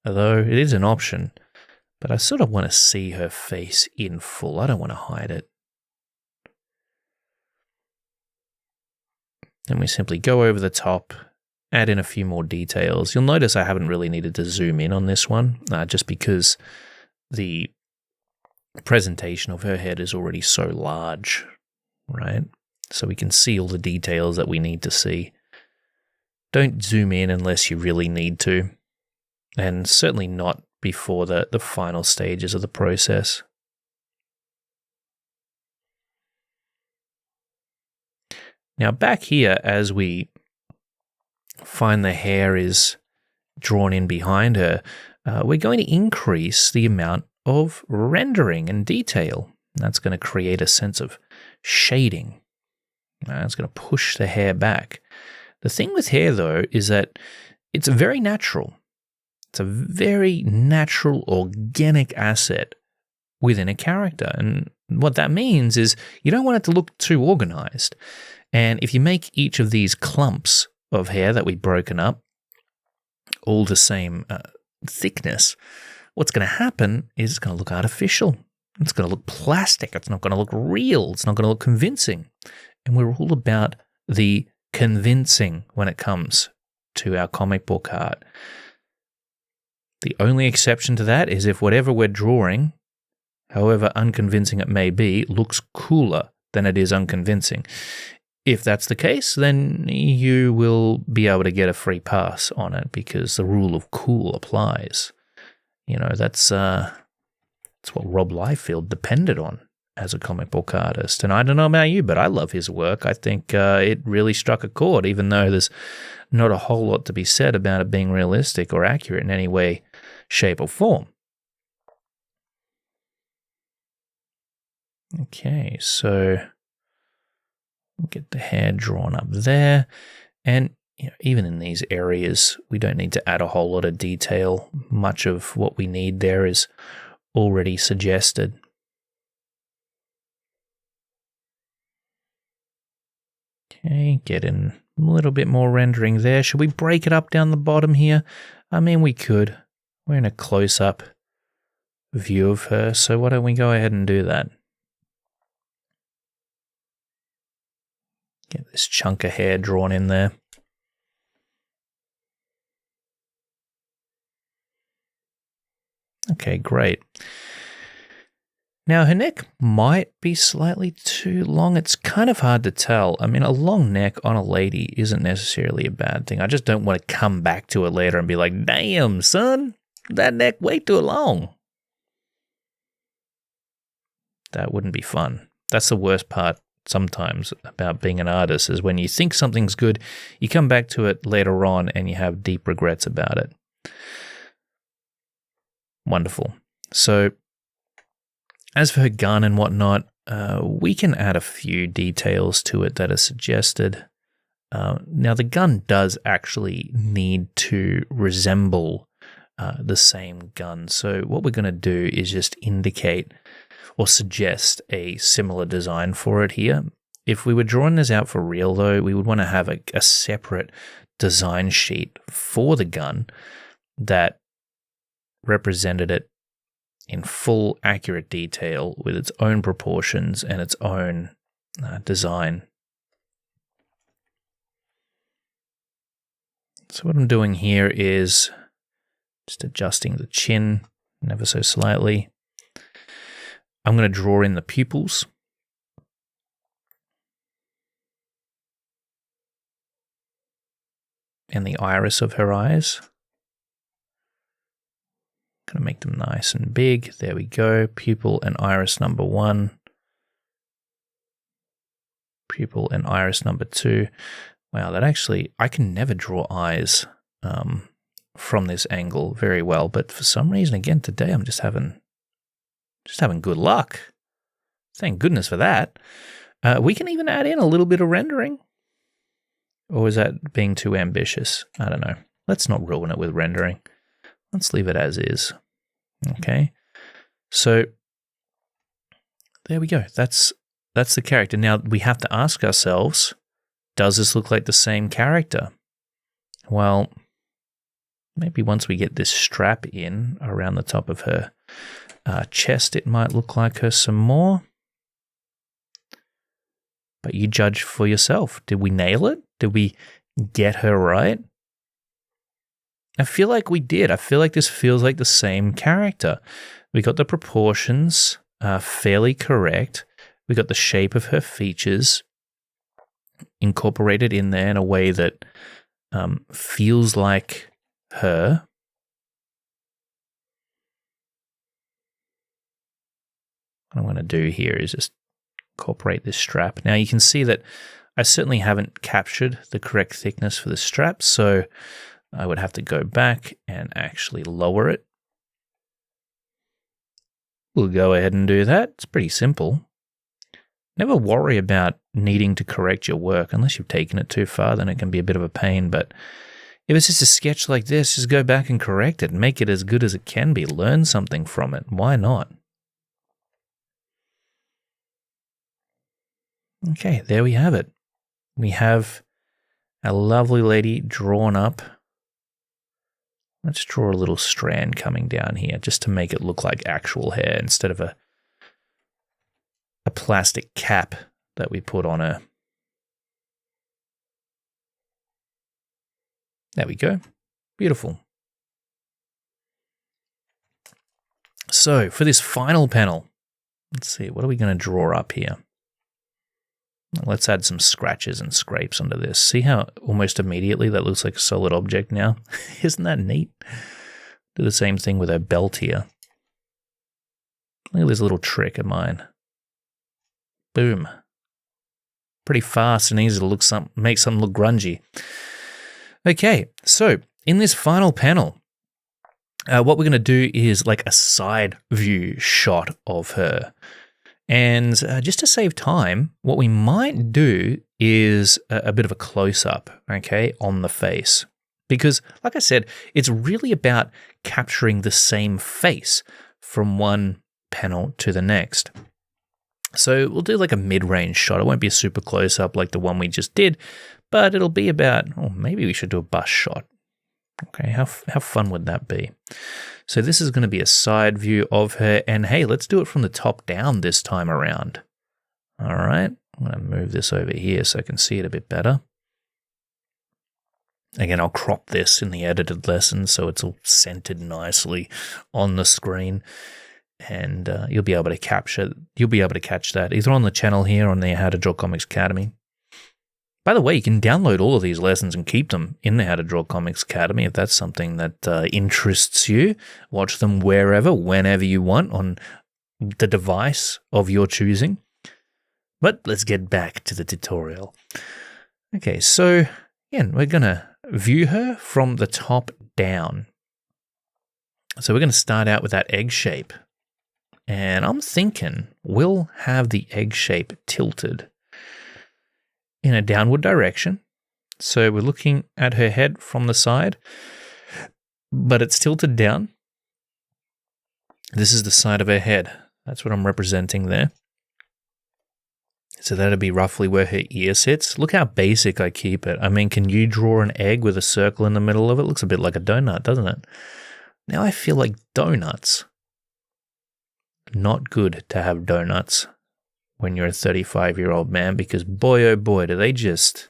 although it is an option. But I sort of want to see her face in full. I don't want to hide it. Then we simply go over the top, add in a few more details. You'll notice I haven't really needed to zoom in on this one, just because the presentation of her head is already so large, right? So we can see all the details that we need to see. Don't zoom in unless you really need to, and certainly not before the final stages of the process. Now back here, as we find the hair is drawn in behind her, we're going to increase the amount of rendering and detail. That's going to create a sense of shading. It's going to push the hair back. The thing with hair, though, is that it's very natural. It's a very natural, organic asset within a character. And What that means is you don't want it to look too organized. And if you make each of these clumps of hair that we've broken up all the same thickness, what's going to happen is it's going to look artificial. It's going to look plastic. It's not going to look real. It's not going to look convincing. And we're all about the convincing when it comes to our comic book art. The only exception to that is if whatever we're drawing, however unconvincing it may be, looks cooler than it is unconvincing. If that's the case, then you will be able to get a free pass on it because the rule of cool applies. You know, that's what Rob Liefeld depended on as a comic book artist. And I don't know about you, but I love his work. I think it really struck a chord, even though there's not a whole lot to be said about it being realistic or accurate in any way, shape, or form. Okay, so we'll get the hair drawn up there. And even in these areas, we don't need to add a whole lot of detail. Much of what we need there is already suggested. Okay, get in a little bit more rendering there. Should we break it up down the bottom here? I mean, we could. We're in a close-up view of her, so why don't we go ahead and do that? Get this chunk of hair drawn in there. Okay, great. Now, her neck might be slightly too long. It's kind of hard to tell. I mean, a long neck on a lady isn't necessarily a bad thing. I just don't want to come back to it later and be like, damn, son, that neck way too long. That wouldn't be fun. That's the worst part sometimes about being an artist, is when you think something's good, you come back to it later on and you have deep regrets about it. Wonderful. So, as for her gun and whatnot, we can add a few details to it that are suggested. Now, the gun does actually need to resemble the same gun. So what we're going to do is just indicate or suggest a similar design for it here. If we were drawing this out for real, though, we would want to have a separate design sheet for the gun that represented it in full accurate detail with its own proportions and its own design. So what I'm doing here is just adjusting the chin ever so slightly. I'm going to draw in the pupils. And the iris of her eyes. Going to make them nice and big. There we go. Pupil and iris number 1. Pupil and iris number 2. Wow, that actually, I can never draw eyes from this angle very well, but for some reason, again, today I'm just having good luck. Thank goodness for that. We can even add in a little bit of rendering. Or is that being too ambitious? I don't know. Let's not ruin it with rendering. Let's leave it as is. Okay. So there we go. That's the character. Now we have to ask ourselves, does this look like the same character? Well, maybe once we get this strap in around the top of her chest, it might look like her some more. But you judge for yourself. Did we nail it? Did we get her right? I feel like we did. I feel like this feels like the same character. We got the proportions fairly correct. We got the shape of her features incorporated in there in a way that feels like her. What I'm going to do here is just incorporate this strap. Now you can see that I certainly haven't captured the correct thickness for the strap, so I would have to go back and actually lower it. We'll go ahead and do that. It's pretty simple. Never worry about needing to correct your work unless you've taken it too far, then it can be a bit of a pain. But if it's just a sketch like this, just go back and correct it. Make it as good as it can be. Learn something from it. Why not? Okay, there we have it. We have a lovely lady drawn up. Let's draw a little strand coming down here just to make it look like actual hair instead of a plastic cap that we put on her. There we go. Beautiful. So for this final panel, let's see, what are we going to draw up here? Let's add some scratches and scrapes under this. See how almost immediately that looks like a solid object now? Isn't that neat? Do the same thing with our belt here. Look at this little trick of mine. Boom. Pretty fast and easy to make something look grungy. Okay, so in this final panel, what we're going to do is like a side view shot of her. And just to save time, what we might do is a bit of a close-up, okay, on the face. Because, like I said, it's really about capturing the same face from one panel to the next. So we'll do like a mid-range shot. It won't be a super close-up like the one we just did, but it'll be about, maybe we should do a bust shot. Okay, how fun would that be? So this is going to be a side view of her, and hey, let's do it from the top down this time around. All right, I'm going to move this over here so I can see it a bit better. Again, I'll crop this in the edited lesson so it's all centered nicely on the screen, and you'll be able to catch that either on the channel here or on the How to Draw Comics Academy. By the way, you can download all of these lessons and keep them in the How to Draw Comics Academy if that's something that interests you. Watch them wherever, whenever you want on the device of your choosing. But let's get back to the tutorial. Okay, so again, we're going to view her from the top down. So we're going to start out with that egg shape. And I'm thinking we'll have the egg shape tilted in a downward direction. So we're looking at her head from the side, but it's tilted down. This is the side of her head. That's what I'm representing there. So that'll be roughly where her ear sits. Look how basic I keep it. I mean, can you draw an egg with a circle in the middle of it? Looks a bit like a donut, doesn't it? Now I feel like donuts. Not good to have donuts when you're a 35-year-old man, because boy, oh boy, do they just...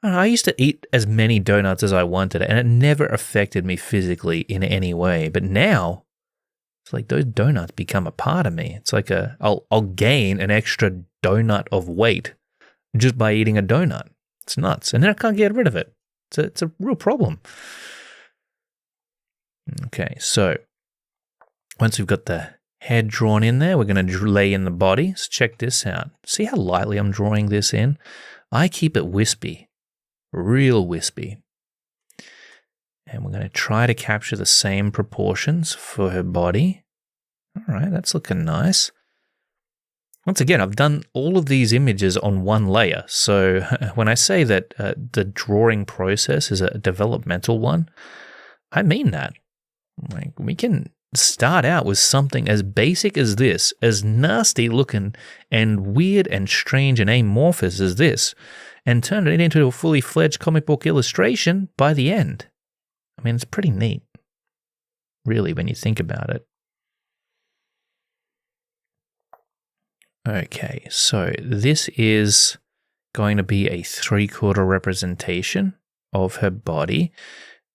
I used to eat as many donuts as I wanted, and it never affected me physically in any way. But now, it's like those donuts become a part of me. It's like I'll gain an extra donut of weight just by eating a donut. It's nuts. And then I can't get rid of it. It's a real problem. Okay, so once we've got the head drawn in there, we're going to lay in the body. So check this out. See how lightly I'm drawing this in? I keep it wispy, real wispy. And we're going to try to capture the same proportions for her body. All right, that's looking nice. Once again, I've done all of these images on one layer. So when I say that the drawing process is a developmental one, I mean that. Like, we can start out with something as basic as this, as nasty looking and weird and strange and amorphous as this, and turn it into a fully fledged comic book illustration by the end. I mean, it's pretty neat, really, when you think about it. Okay, so this is going to be a 3/4 representation of her body.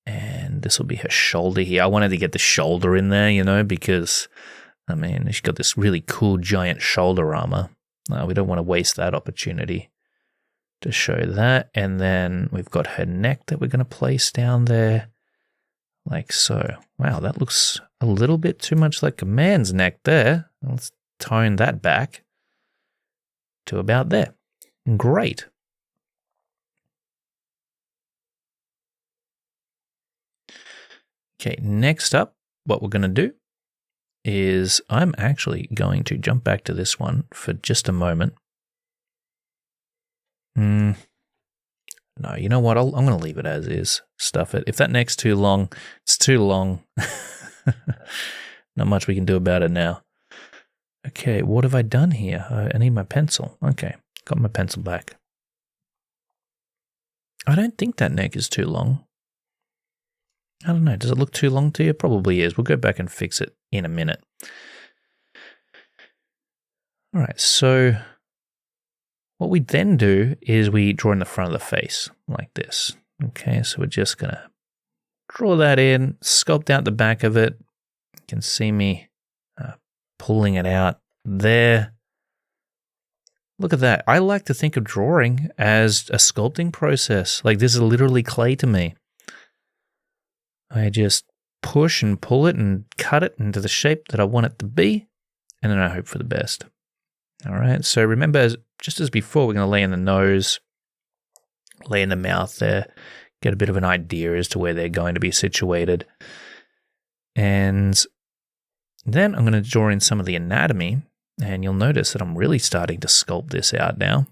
And this will be her shoulder here. I wanted to get the shoulder in there, because, I mean, she's got this really cool giant shoulder armor. We don't want to waste that opportunity to show that. And then we've got her neck that we're going to place down there, like so. Wow, that looks a little bit too much like a man's neck there. Let's tone that back to about there. Great. Okay, next up, what we're going to do is I'm actually going to jump back to this one for just a moment. No, you know what? I'm going to leave it as is. Stuff it. If that neck's too long, it's too long. Not much we can do about it now. Okay, what have I done here? I need my pencil. Okay, got my pencil back. I don't think that neck is too long. I don't know. Does it look too long to you? Probably is. We'll go back and fix it in a minute. All right, so what we then do is we draw in the front of the face like this. Okay, so we're just going to draw that in, sculpt out the back of it. You can see me pulling it out there. Look at that. I like to think of drawing as a sculpting process. Like this is literally clay to me. I just push and pull it and cut it into the shape that I want it to be, and then I hope for the best. All right, so remember, just as before, we're going to lay in the nose, lay in the mouth there, get a bit of an idea as to where they're going to be situated. And then I'm going to draw in some of the anatomy, and you'll notice that I'm really starting to sculpt this out now.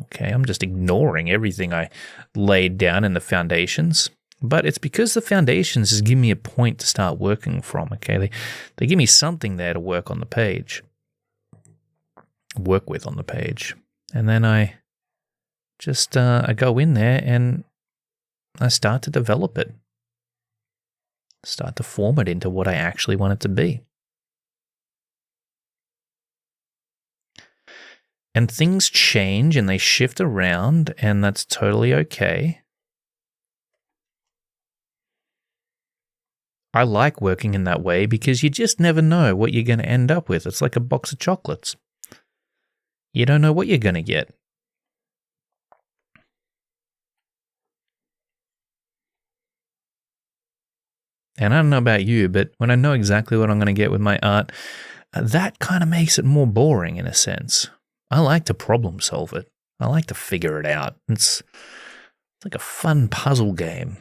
Okay, I'm just ignoring everything I laid down in the foundations. But it's because the foundations just give me a point to start working from, okay? They give me something there to work on the page. Work with on the page. And then I just I go in there and I start to develop it. Start to form it into what I actually want it to be. And things change and they shift around, and that's totally okay. I like working in that way because you just never know what you're going to end up with. It's like a box of chocolates. You don't know what you're going to get. And I don't know about you, but when I know exactly what I'm going to get with my art, that kind of makes it more boring in a sense. I like to problem solve it. I like to figure it out. It's like a fun puzzle game.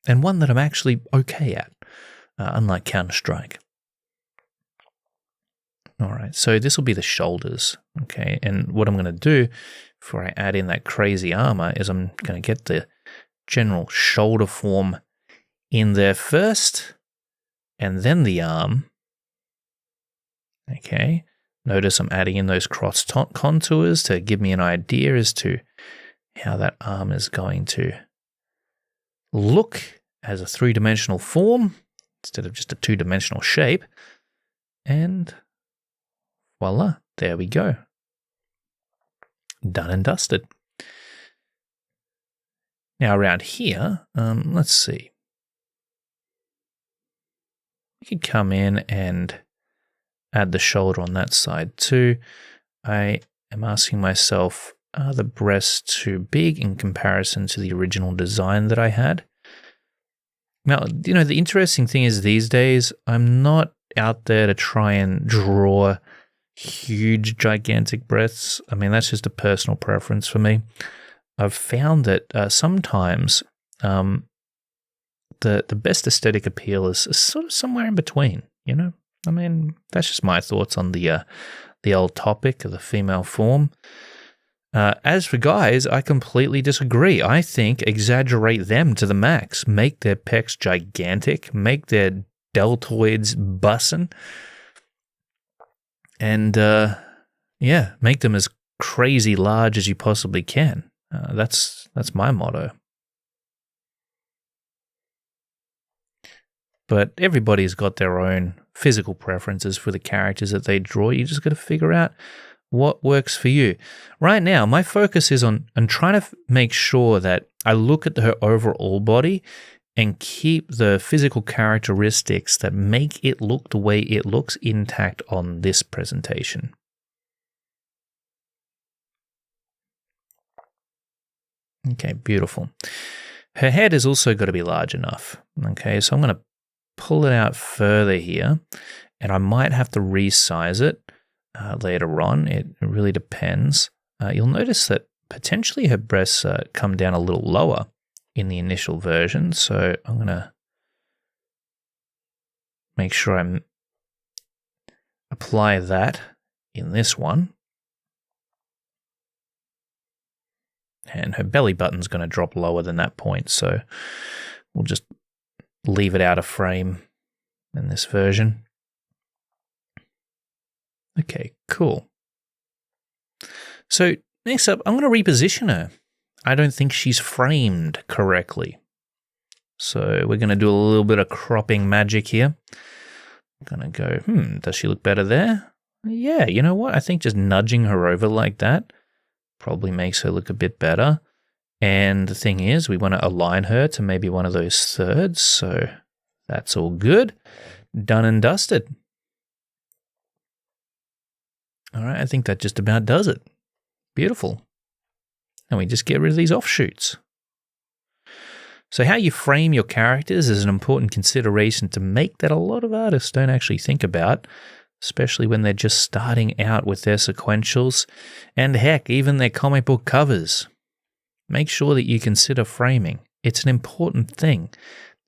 And one that I'm actually okay at, unlike Counter-Strike. All right, so this will be the shoulders, okay? And what I'm going to do before I add in that crazy armor is I'm going to get the general shoulder form in there first, and then the arm. Okay, notice I'm adding in those cross contours to give me an idea as to how that arm is going to look as a three-dimensional form instead of just a two-dimensional shape. And voila, there we go. Done and dusted. Now around here, let's see. We could come in and add the shoulder on that side too. I am asking myself, are the breasts too big in comparison to the original design that I had? Now, you know, the interesting thing is these days, I'm not out there to try and draw huge, gigantic breasts. I mean, that's just a personal preference for me. I've found that sometimes the best aesthetic appeal is sort of somewhere in between, you know? I mean, that's just my thoughts on the old topic of the female form. As for guys, I completely disagree. I think exaggerate them to the max. Make their pecs gigantic. Make their deltoids bussin'. And, make them as crazy large as you possibly can. That's my motto. But everybody's got their own physical preferences for the characters that they draw. You just got to figure out what works for you. Right now, my focus is on trying to make sure that I look at her overall body and keep the physical characteristics that make it look the way it looks intact on this presentation. Okay, beautiful. Her head has also got to be large enough. Okay, so I'm going to pull it out further here, and I might have to resize it later on. It really depends. You'll notice that potentially her breasts come down a little lower in the initial version, so I'm going to make sure I apply that in this one. And her belly button's going to drop lower than that point, so we'll just leave it out of frame in this version. Okay, cool. So next up, I'm going to reposition her. I don't think she's framed correctly. So we're going to do a little bit of cropping magic here. I'm going to go, does she look better there? Yeah, you know what? I think just nudging her over like that probably makes her look a bit better. And the thing is, we want to align her to maybe one of those thirds. So that's all good. Done and dusted. All right, I think that just about does it. Beautiful. And we just get rid of these offshoots. So how you frame your characters is an important consideration to make that a lot of artists don't actually think about, especially when they're just starting out with their sequentials and heck, even their comic book covers. Make sure that you consider framing. It's an important thing.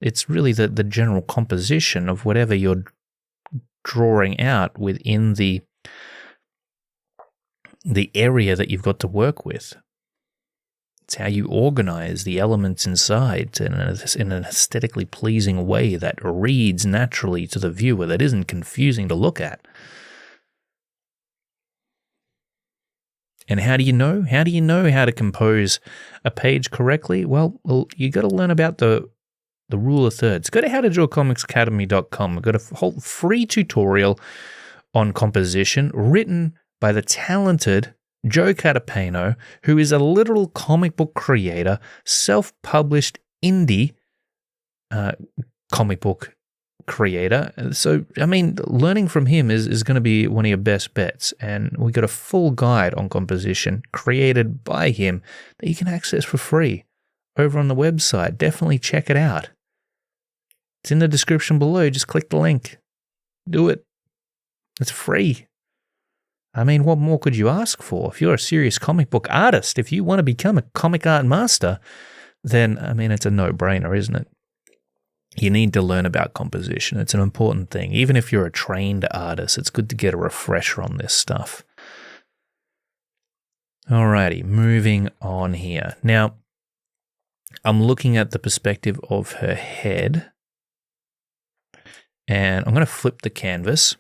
It's really the general composition of whatever you're drawing out within the area that you've got to work with. It's how you organize the elements inside in an aesthetically pleasing way that reads naturally to the viewer, that isn't confusing to look at. And how do you know? How do you know how to compose a page correctly? Well, you got to learn about the rule of thirds. Go to howtodrawcomicsacademy.com. I've got a whole free tutorial on composition written by the talented Joe Catapano, who is a literal comic book creator, self-published indie comic book creator. So, I mean, learning from him is going to be one of your best bets. And we got a full guide on composition created by him that you can access for free over on the website. Definitely check it out. It's in the description below. Just click the link. Do it. It's free. I mean, what more could you ask for? If you're a serious comic book artist, if you want to become a comic art master, then, I mean, it's a no-brainer, isn't it? You need to learn about composition. It's an important thing. Even if you're a trained artist, it's good to get a refresher on this stuff. Alrighty, moving on here. Now, I'm looking at the perspective of her head, and I'm going to flip the canvas.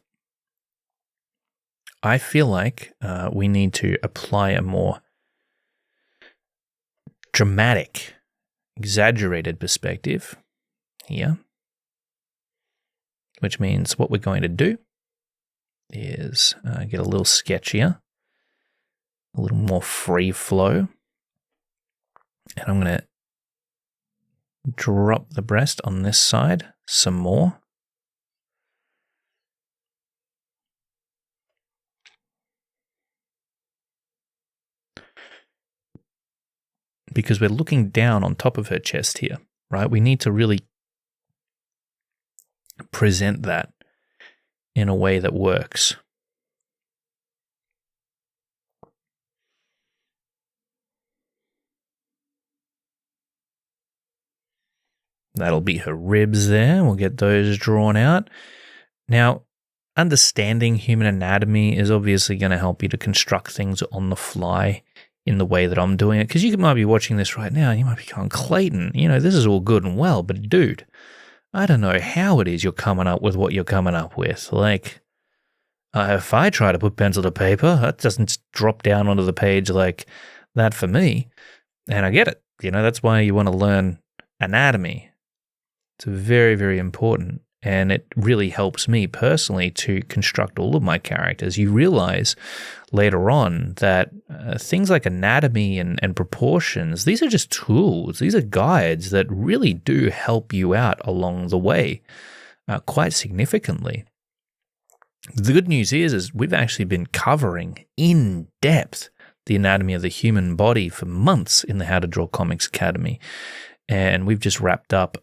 I feel like we need to apply a more dramatic, exaggerated perspective here, which means what we're going to do is get a little sketchier, a little more free flow, and I'm going to drop the breast on this side some more. Because we're looking down on top of her chest here, right? We need to really present that in a way that works. That'll be her ribs there. We'll get those drawn out. Now, understanding human anatomy is obviously going to help you to construct things on the fly in the way that I'm doing it. Because you might be watching this right now and you might be going, Clayton, you know, this is all good and well, but dude, I don't know how it is you're coming up with what you're coming up with. Like, if I try to put pencil to paper, that doesn't drop down onto the page like that for me. And I get it. You know, that's why you want to learn anatomy. It's very, very important. And it really helps me personally to construct all of my characters. You realize later on that things like anatomy and proportions, these are just tools. These are guides that really do help you out along the way quite significantly. The good news is we've actually been covering in depth the anatomy of the human body for months in the How to Draw Comics Academy. And we've just wrapped up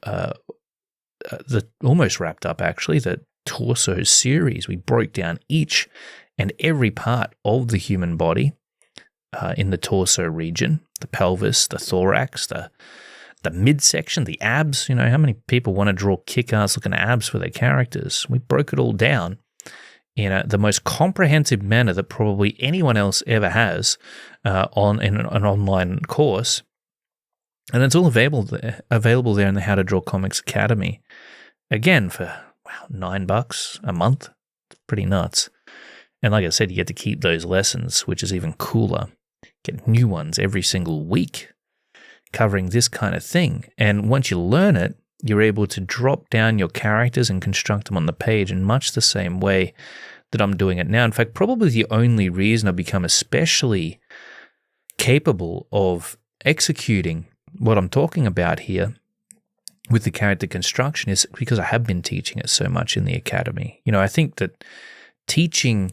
almost wrapped up actually, the torso series. We broke down each and every part of the human body in the torso region, the pelvis, the thorax, the midsection, the abs. You know, how many people want to draw kick-ass looking abs for their characters? We broke it all down in the most comprehensive manner that probably anyone else ever has in an online course. And it's all available there in the How to Draw Comics Academy. Again, for $9 a month. It's pretty nuts. And like I said, you get to keep those lessons, which is even cooler. Get new ones every single week covering this kind of thing. And once you learn it, you're able to drop down your characters and construct them on the page in much the same way that I'm doing it now. In fact, probably the only reason I've become especially capable of executing what I'm talking about here with the character construction is because I have been teaching it so much in the academy. I think that teaching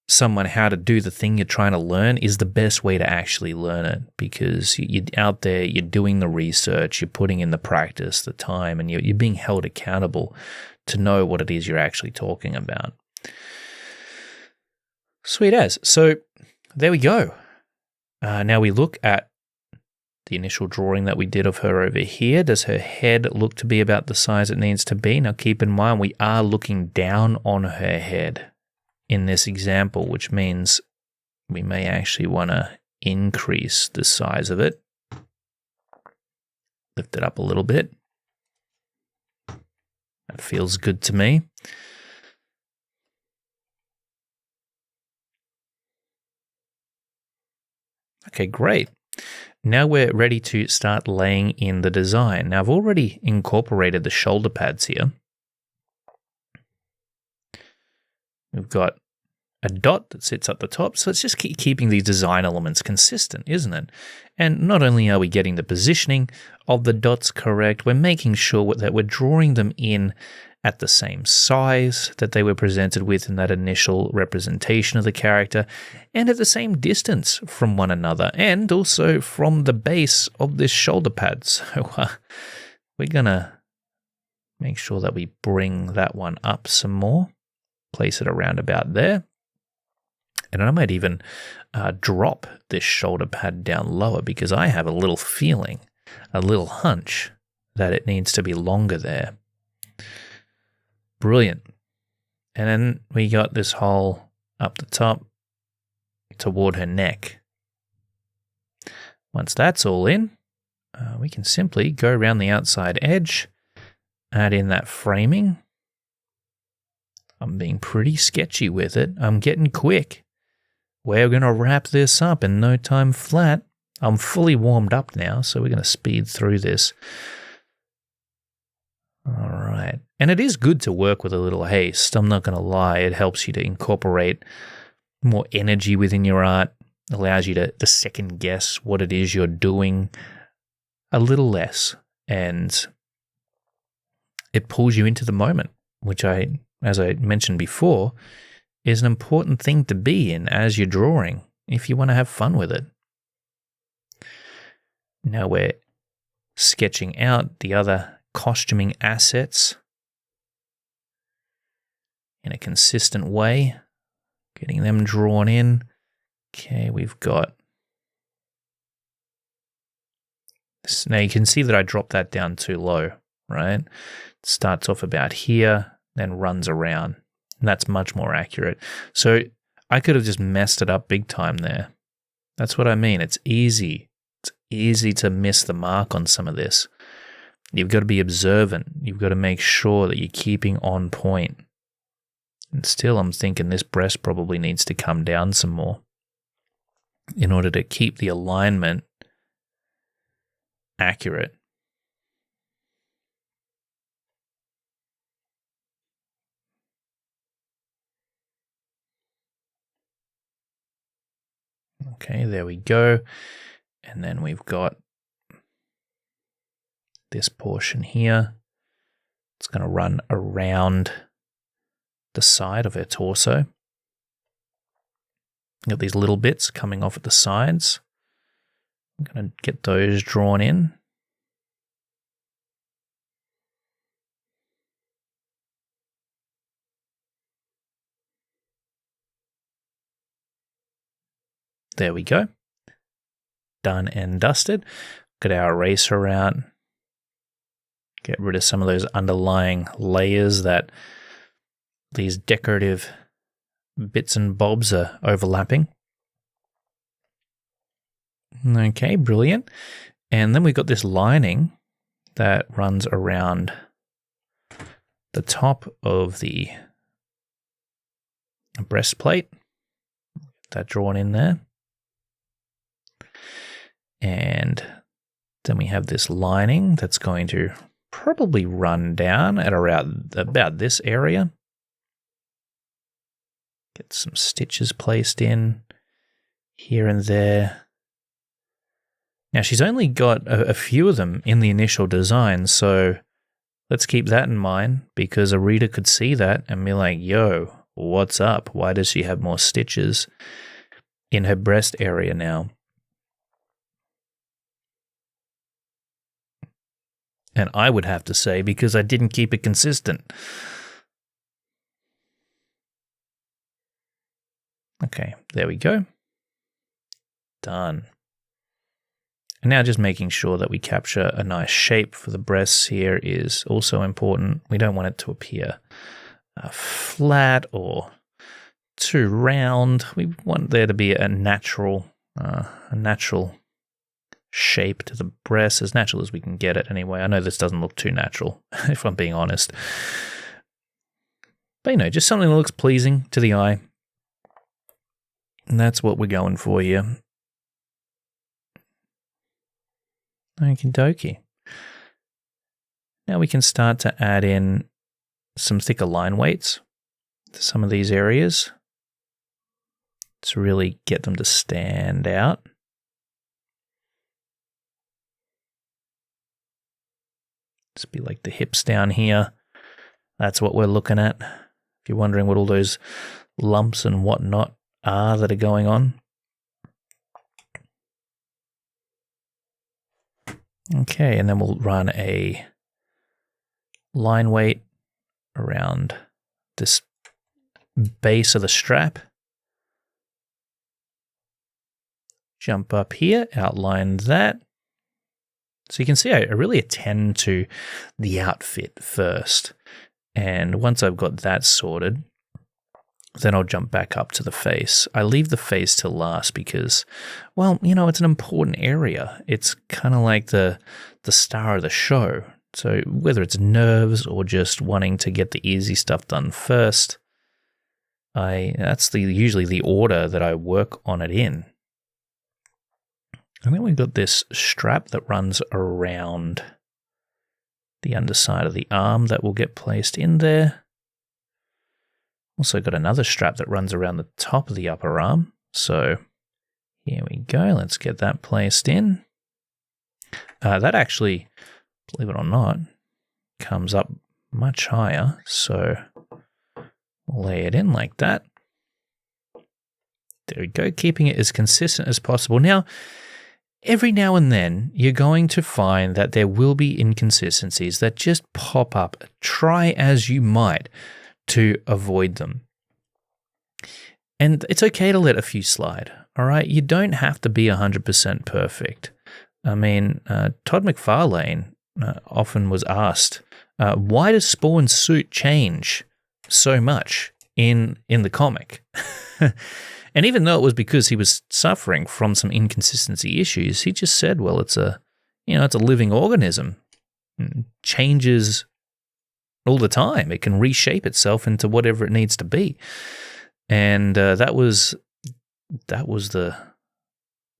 someone how to do the thing you're trying to learn is the best way to actually learn it, because you're out there, you're doing the research, you're putting in the practice, the time, and you're being held accountable to know what it is you're actually talking about. Sweet as. So there we go. Now we look at the initial drawing that we did of her over here. Does her head look to be about the size it needs to be? Now keep in mind, we are looking down on her head in this example, which means we may actually want to increase the size of it. Lift it up a little bit. That feels good to me. Okay, great. Now we're ready to start laying in the design. Now I've already incorporated the shoulder pads here. We've got a dot that sits at the top, so it's just keeping these design elements consistent, isn't it? And not only are we getting the positioning of the dots correct, we're making sure that we're drawing them in at the same size that they were presented with in that initial representation of the character, and at the same distance from one another, and also from the base of this shoulder pad. So we're going to make sure that we bring that one up some more, place it around about there. And I might even drop this shoulder pad down lower, because I have a little feeling, a little hunch that it needs to be longer there. Brilliant. And then we got this hole up the top toward her neck. Once that's all in, we can simply go around the outside edge, add in that framing. I'm being pretty sketchy with it. I'm getting quick. We're going to wrap this up in no time flat. I'm fully warmed up now, so we're going to speed through this. All right. And it is good to work with a little haste. I'm not going to lie. It helps you to incorporate more energy within your art, allows you to second guess what it is you're doing a little less. And it pulls you into the moment, which as I mentioned before, is an important thing to be in as you're drawing if you want to have fun with it. Now we're sketching out the other costuming assets in a consistent way, getting them drawn in. Okay, we've got this. Now you can see that I dropped that down too low, right? It starts off about here, then runs around. And that's much more accurate. So I could have just messed it up big time there. That's what I mean. It's easy. It's easy to miss the mark on some of this. You've got to be observant. You've got to make sure that you're keeping on point. And still, I'm thinking this breast probably needs to come down some more in order to keep the alignment accurate. Okay, there we go. And then we've got this portion here. It's going to run around the side of her torso. Got these little bits coming off at the sides. I'm going to get those drawn in. There we go. Done and dusted. Get our eraser out. Get rid of some of those underlying layers that these decorative bits and bobs are overlapping. Okay, brilliant. And then we've got this lining that runs around the top of the a breastplate. That drawn in there. And then we have this lining that's going to probably run down at around about this area. Get some stitches placed in here and there. Now, she's only got a few of them in the initial design, so let's keep that in mind, because a reader could see that and be like, yo, what's up? Why does she have more stitches in her breast area now? And I would have to say, because I didn't keep it consistent. Okay, there we go. Done. And now just making sure that we capture a nice shape for the breasts here is also important. We don't want it to appear flat or too round. We want there to be a natural shape to the breast, as natural as we can get it anyway. I know this doesn't look too natural, if I'm being honest. But, just something that looks pleasing to the eye. And that's what we're going for here. Okie dokie. Now we can start to add in some thicker line weights to some of these areas to really get them to stand out. Just be like the hips down here. That's what we're looking at. If you're wondering what all those lumps and whatnot are that are going on. Okay, and then we'll run a line weight around this base of the strap. Jump up here, outline that. So you can see I really attend to the outfit first. And once I've got that sorted, then I'll jump back up to the face. I leave the face till last because, well, it's an important area. It's kind of like the star of the show. So whether it's nerves or just wanting to get the easy stuff done first, that's usually the order that I work on it in. And then we've got this strap that runs around the underside of the arm that will get placed in there. Also got another strap that runs around the top of the upper arm. So here we go. Let's get that placed in. That actually, believe it or not, comes up much higher. So lay it in like that. There we go. Keeping it as consistent as possible. Now, every now and then, you're going to find that there will be inconsistencies that just pop up. Try as you might to avoid them. And it's okay to let a few slide, all right? You don't have to be 100% perfect. I mean, Todd McFarlane often was asked, why does Spawn's suit change so much in the comic? And even though it was because he was suffering from some inconsistency issues, he just said, well, it's a living organism. It changes all the time. It can reshape itself into whatever it needs to be. And that was the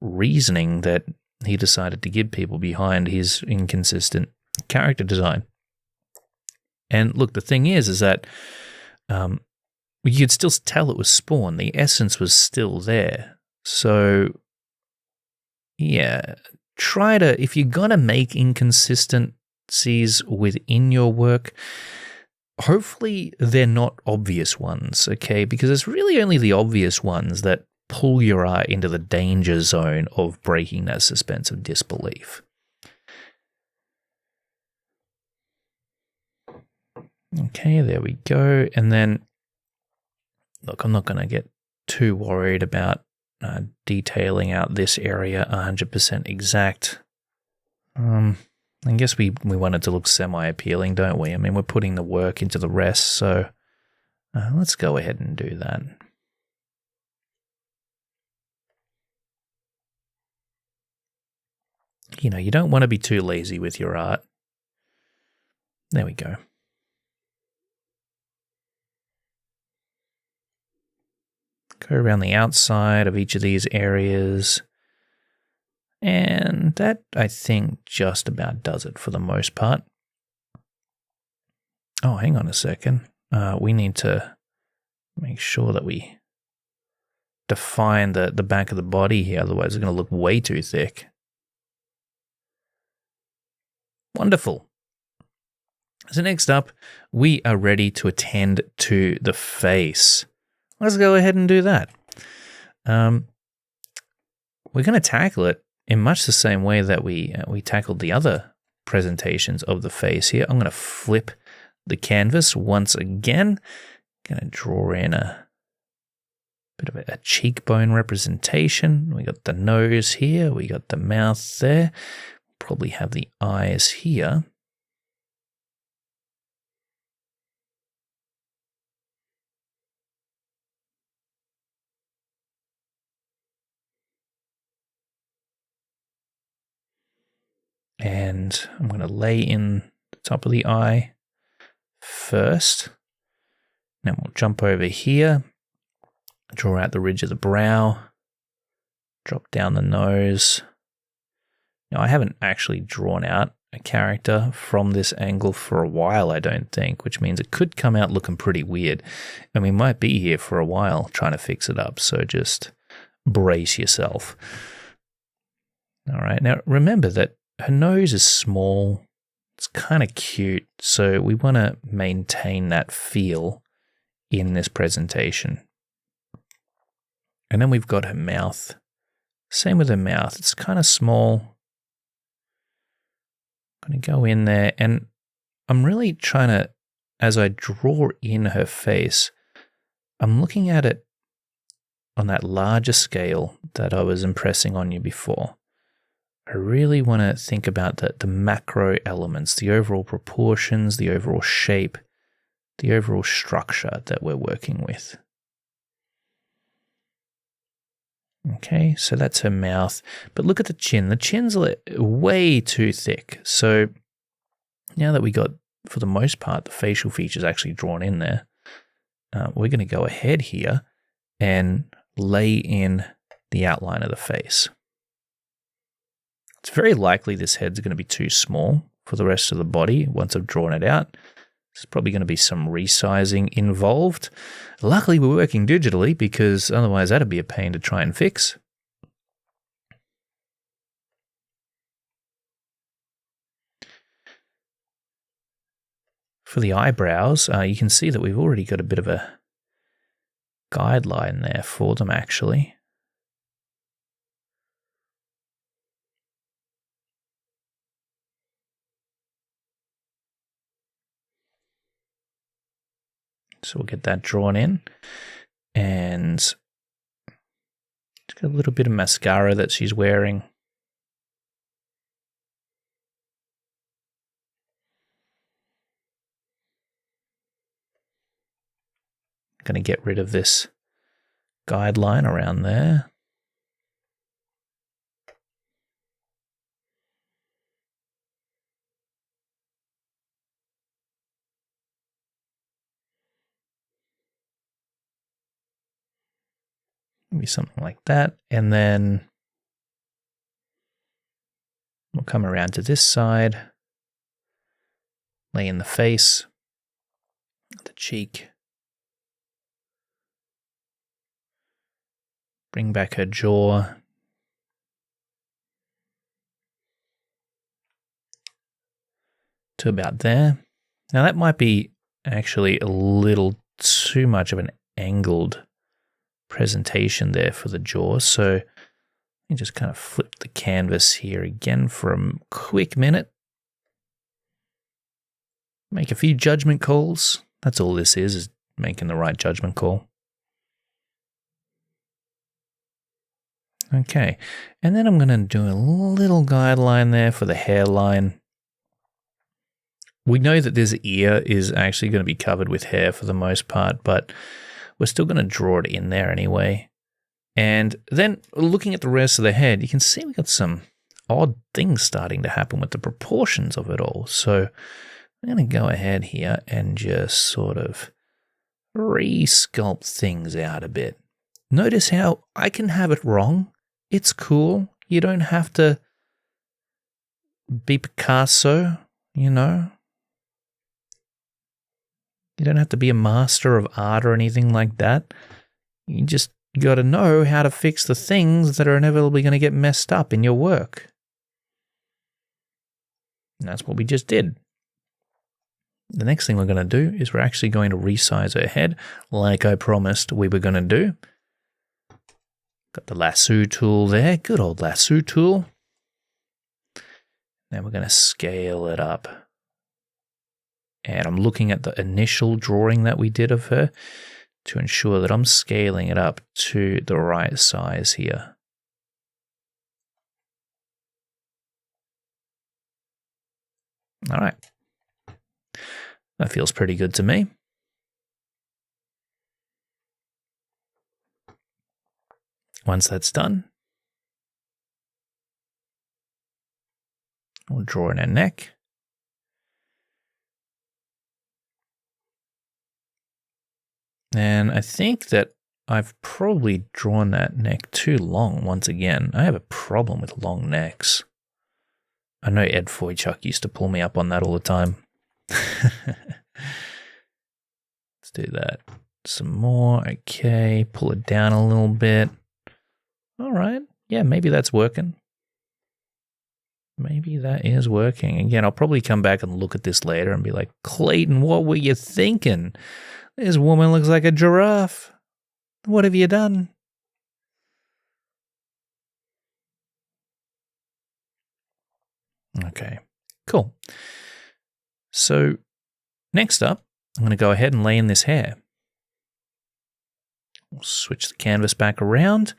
reasoning that he decided to give people behind his inconsistent character design. And look, the thing is that you could still tell it was Spawn. The essence was still there. So, yeah, if you're going to make inconsistencies within your work, hopefully they're not obvious ones, okay? Because it's really only the obvious ones that pull your eye into the danger zone of breaking that suspense of disbelief. Okay, there we go. And then, look, I'm not going to get too worried about detailing out this area 100% exact. I guess we want it to look semi-appealing, don't we? I mean, we're putting the work into the rest, so let's go ahead and do that. You don't want to be too lazy with your art. There we go. Go around the outside of each of these areas. And that, I think, just about does it for the most part. Oh, hang on a second. We need to make sure that we define the back of the body here. Otherwise, it's going to look way too thick. Wonderful. So next up, we are ready to attend to the face. Let's go ahead and do that. We're going to tackle it in much the same way that we tackled the other presentations of the face here. I'm going to flip the canvas once again. Going to draw in a bit of a cheekbone representation. We got the nose here. We got the mouth there. Probably have the eyes here. And I'm going to lay in the top of the eye first. Then we'll jump over here, draw out the ridge of the brow, drop down the nose. Now, I haven't actually drawn out a character from this angle for a while, I don't think, which means it could come out looking pretty weird. And we might be here for a while trying to fix it up, so just brace yourself. All right, now remember that her nose is small. It's kind of cute, so we want to maintain that feel in this presentation. And then we've got her mouth. Same with her mouth. It's kind of small. I'm going to go in there, and I'm really trying to, as I draw in her face, I'm looking at it on that larger scale that I was impressing on you before. I really want to think about the macro elements, the overall proportions, the overall shape, the overall structure that we're working with. Okay, so that's her mouth. But look at the chin. The chin's way too thick. So now that we got, for the most part, the facial features actually drawn in there, we're going to go ahead here and lay in the outline of the face. It's very likely this head's going to be too small for the rest of the body once I've drawn it out. There's probably going to be some resizing involved. Luckily, we're working digitally because otherwise that'd be a pain to try and fix. For the eyebrows, you can see that we've already got a bit of a guideline there for them, actually. So we'll get that drawn in, and she's got a little bit of mascara that she's wearing. Going to get rid of this guideline around there. Maybe something like that. And then we'll come around to this side, lay in the face, the cheek, bring back her jaw, to about there. Now that might be actually a little too much of an angled presentation there for the jaw, so let me just kind of flip the canvas here again for a quick minute. Make a few judgment calls. That's all this is making the right judgment call. Okay, and then I'm going to do a little guideline there for the hairline. We know that this ear is actually going to be covered with hair for the most part, but we're still going to draw it in there anyway. And then looking at the rest of the head, you can see we got some odd things starting to happen with the proportions of it all. So I'm going to go ahead here and just sort of re-sculpt things out a bit. Notice how I can have it wrong. It's cool. You don't have to be Picasso, you know. You don't have to be a master of art or anything like that. You just got to know how to fix the things that are inevitably going to get messed up in your work. And that's what we just did. The next thing we're going to do is we're actually going to resize her head like I promised we were going to do. Got the lasso tool there. Good old lasso tool. Now we're going to scale it up. And I'm looking at the initial drawing that we did of her to ensure that I'm scaling it up to the right size here. All right. That feels pretty good to me. Once that's done, we'll draw in her neck. And I think that I've probably drawn that neck too long once again. I have a problem with long necks. I know Ed Foychuk used to pull me up on that all the time. Let's do that. Some more. Okay. Pull it down a little bit. All right. Yeah, maybe that's working. Maybe that is working. Again, I'll probably come back and look at this later and be like, Clayton, what were you thinking? This woman looks like a giraffe. What have you done? Okay, cool. So next up, I'm going to go ahead and lay in this hair. We'll switch the canvas back around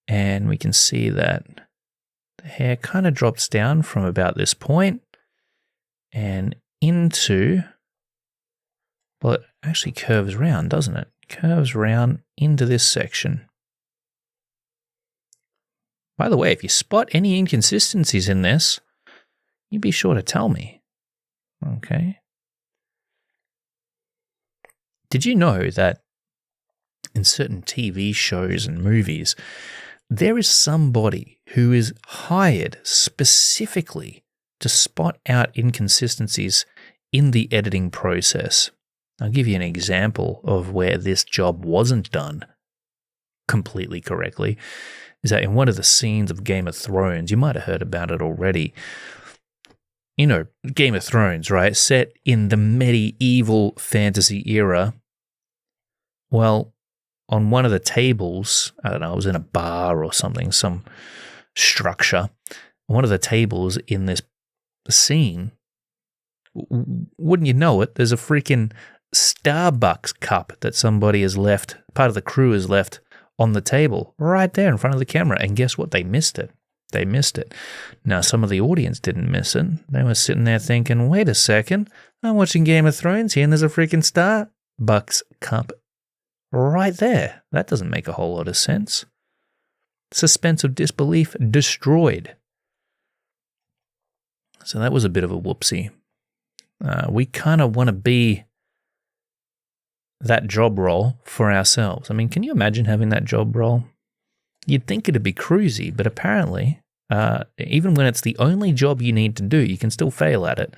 and we can see that the hair kind of drops down from about this point and into, well, it actually curves round, doesn't it? Curves round into this section. By the way, if you spot any inconsistencies in this, you be sure to tell me. Okay. Did you know that in certain TV shows and movies, there is somebody who is hired specifically to spot out inconsistencies in the editing process? I'll give you an example of where this job wasn't done completely correctly. Is that in one of the scenes of Game of Thrones, you might have heard about it already. You know, Game of Thrones, right? Set in the medieval fantasy era. Well, on one of the tables, I don't know, I was in a bar or something, some structure. One of the tables in this scene, wouldn't you know it, there's a freaking Starbucks cup that somebody has left, part of the crew has left on the table right there in front of the camera. And guess what? They missed it. They missed it. Now, some of the audience didn't miss it. They were sitting there thinking, wait a second, I'm watching Game of Thrones here and there's a freaking Starbucks cup right there. That doesn't make a whole lot of sense. Suspense of disbelief destroyed. So that was a bit of a whoopsie. We kind of want to be that job role for ourselves. I mean, can you imagine having that job role? You'd think it'd be cruisy, but apparently, even when it's the only job you need to do, you can still fail at it.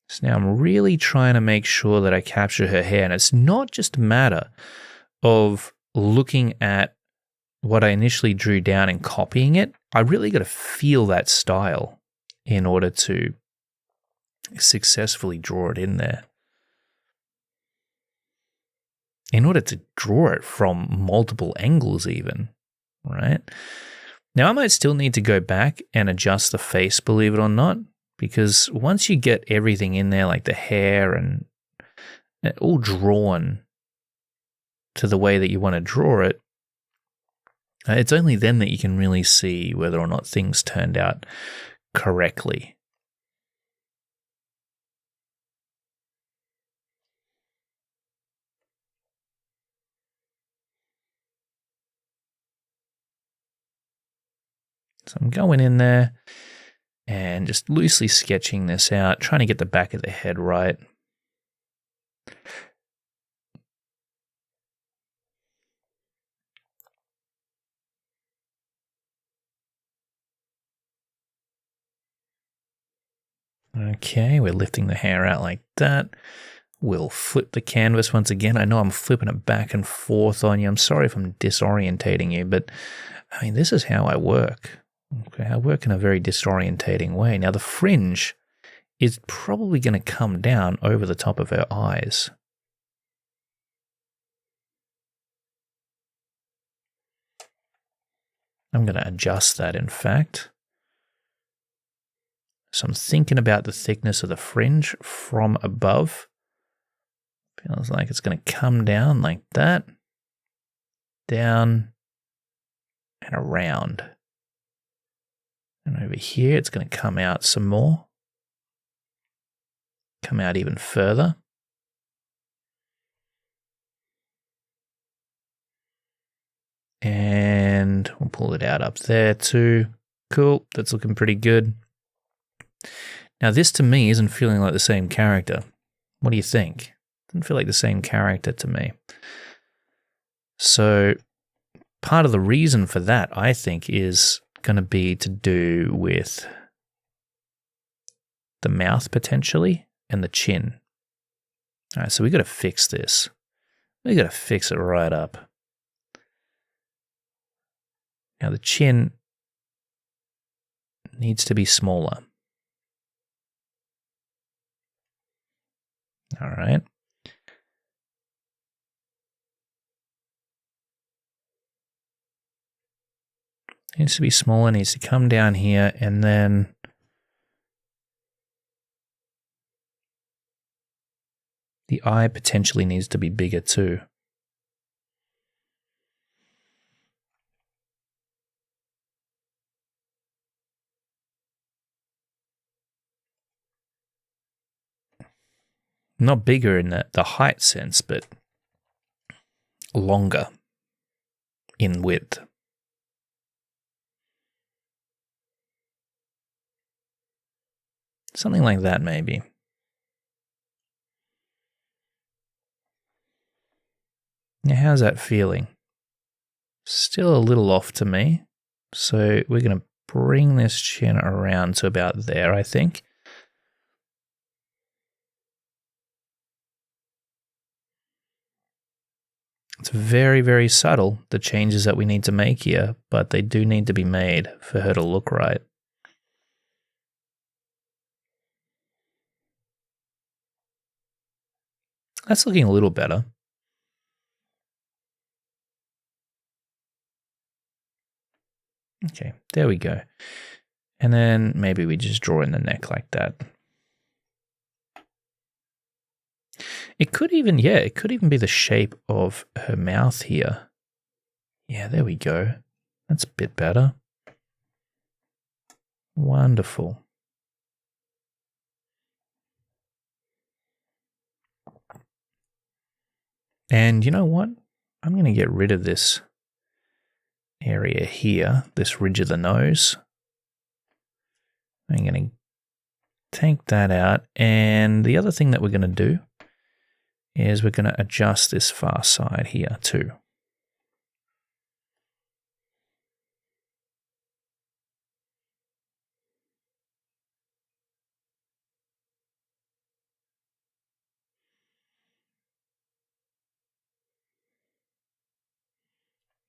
So now I'm really trying to make sure that I capture her hair. And it's not just a matter of looking at what I initially drew down and copying it. I really got to feel that style in order to successfully draw it in there. In order to draw it from multiple angles even, right? Now I might still need to go back and adjust the face, believe it or not, because once you get everything in there, like the hair and all drawn to the way that you want to draw it, it's only then that you can really see whether or not things turned out correctly. So I'm going in there and just loosely sketching this out, trying to get the back of the head right. Okay, we're lifting the hair out like that. We'll flip the canvas once again. I know I'm flipping it back and forth on you. I'm sorry if I'm disorientating you, but I mean, this is how I work. Okay, I work in a very disorientating way. Now, the fringe is probably going to come down over the top of her eyes. I'm going to adjust that, in fact. So I'm thinking about the thickness of the fringe from above. Feels like it's going to come down like that. Down and around. And over here, it's going to come out some more. Come out even further. And we'll pull it out up there too. Cool, that's looking pretty good. Now this to me isn't feeling like the same character. What do you think? Doesn't feel like the same character to me. So part of the reason for that, I think, is going to be to do with the mouth potentially and the chin. All right, so we got to fix this. We got to fix it right up. Now the chin needs to be smaller. All right. Needs to be smaller, needs to come down here, and then the eye potentially needs to be bigger too. Not bigger in the height sense, but longer in width. Something like that, maybe. Now, how's that feeling? Still a little off to me. So we're going to bring this chin around to about there, I think. It's very, very subtle, the changes that we need to make here, but they do need to be made for her to look right. That's looking a little better. Okay, there we go. And then maybe we just draw in the neck like that. It could even be the shape of her mouth here. Yeah, there we go. That's a bit better. Wonderful. And you know what? I'm going to get rid of this area here, this ridge of the nose. I'm going to take that out. And the other thing that we're going to do is we're going to adjust this far side here too.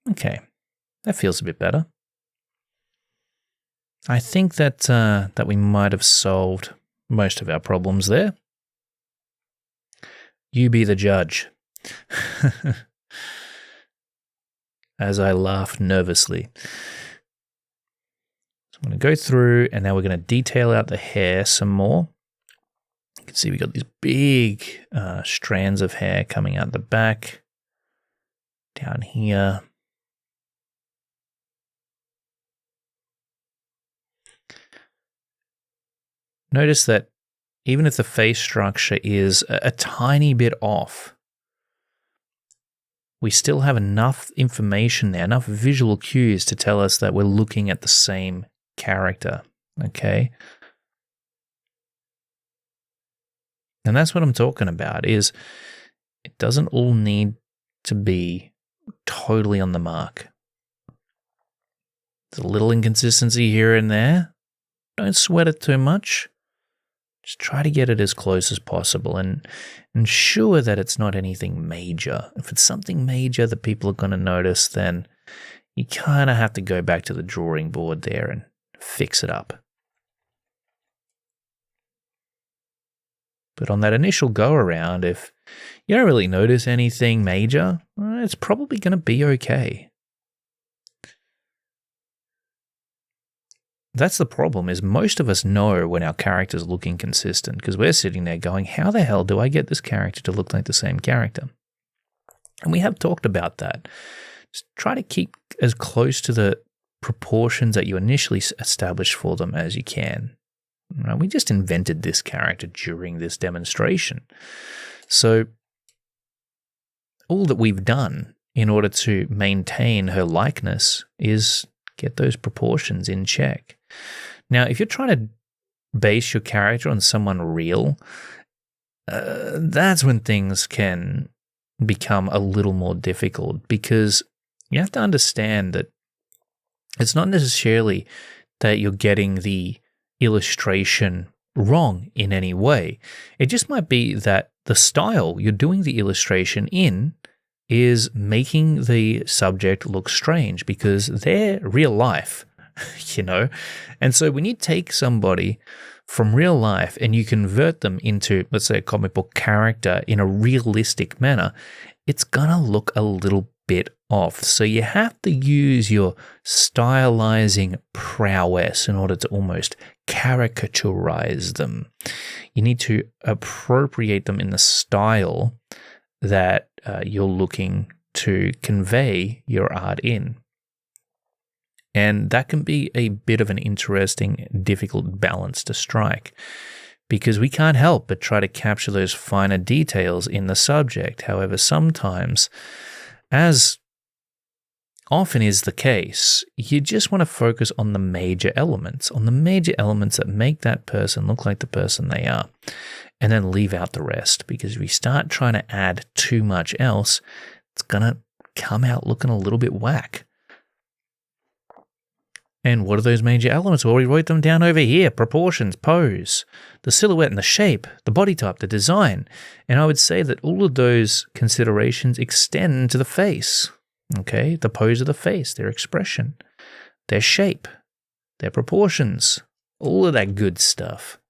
Okay, that feels a bit better. I think that that we might have solved most of our problems there. You be the judge. As I laugh nervously. So I'm going to go through and now we're going to detail out the hair some more. You can see we've got these big strands of hair coming out the back, down here. Notice that even if the face structure is a tiny bit off, we still have enough information there, enough visual cues to tell us that we're looking at the same character, okay? And that's what I'm talking about, is it doesn't all need to be totally on the mark. There's a little inconsistency here and there. Don't sweat it too much. Just try to get it as close as possible and ensure that it's not anything major. If it's something major that people are going to notice, then you kind of have to go back to the drawing board there and fix it up. But on that initial go around, if you don't really notice anything major, it's probably going to be okay. That's the problem, is most of us know when our characters look inconsistent because we're sitting there going, how the hell do I get this character to look like the same character? And we have talked about that. Just try to keep as close to the proportions that you initially established for them as you can. We just invented this character during this demonstration. So all that we've done in order to maintain her likeness is get those proportions in check. Now, if you're trying to base your character on someone real, that's when things can become a little more difficult, because you have to understand that it's not necessarily that you're getting the illustration wrong in any way. It just might be that the style you're doing the illustration in is making the subject look strange because they're real life, And so when you take somebody from real life and you convert them into, let's say, a comic book character in a realistic manner, it's going to look a little bit off. So you have to use your stylizing prowess in order to almost caricaturize them. You need to appropriate them in the style that you're looking to convey your art in. And that can be a bit of an interesting, difficult balance to strike, because we can't help but try to capture those finer details in the subject. However, sometimes, as often is the case, you just want to focus on the major elements, that make that person look like the person they are, and then leave out the rest. Because if we start trying to add too much else, it's going to come out looking a little bit whack. And what are those major elements? Well, we wrote them down over here: proportions, pose, the silhouette and the shape, the body type, the design. And I would say that all of those considerations extend to the face. Okay, the pose of the face, their expression, their shape, their proportions, all of that good stuff.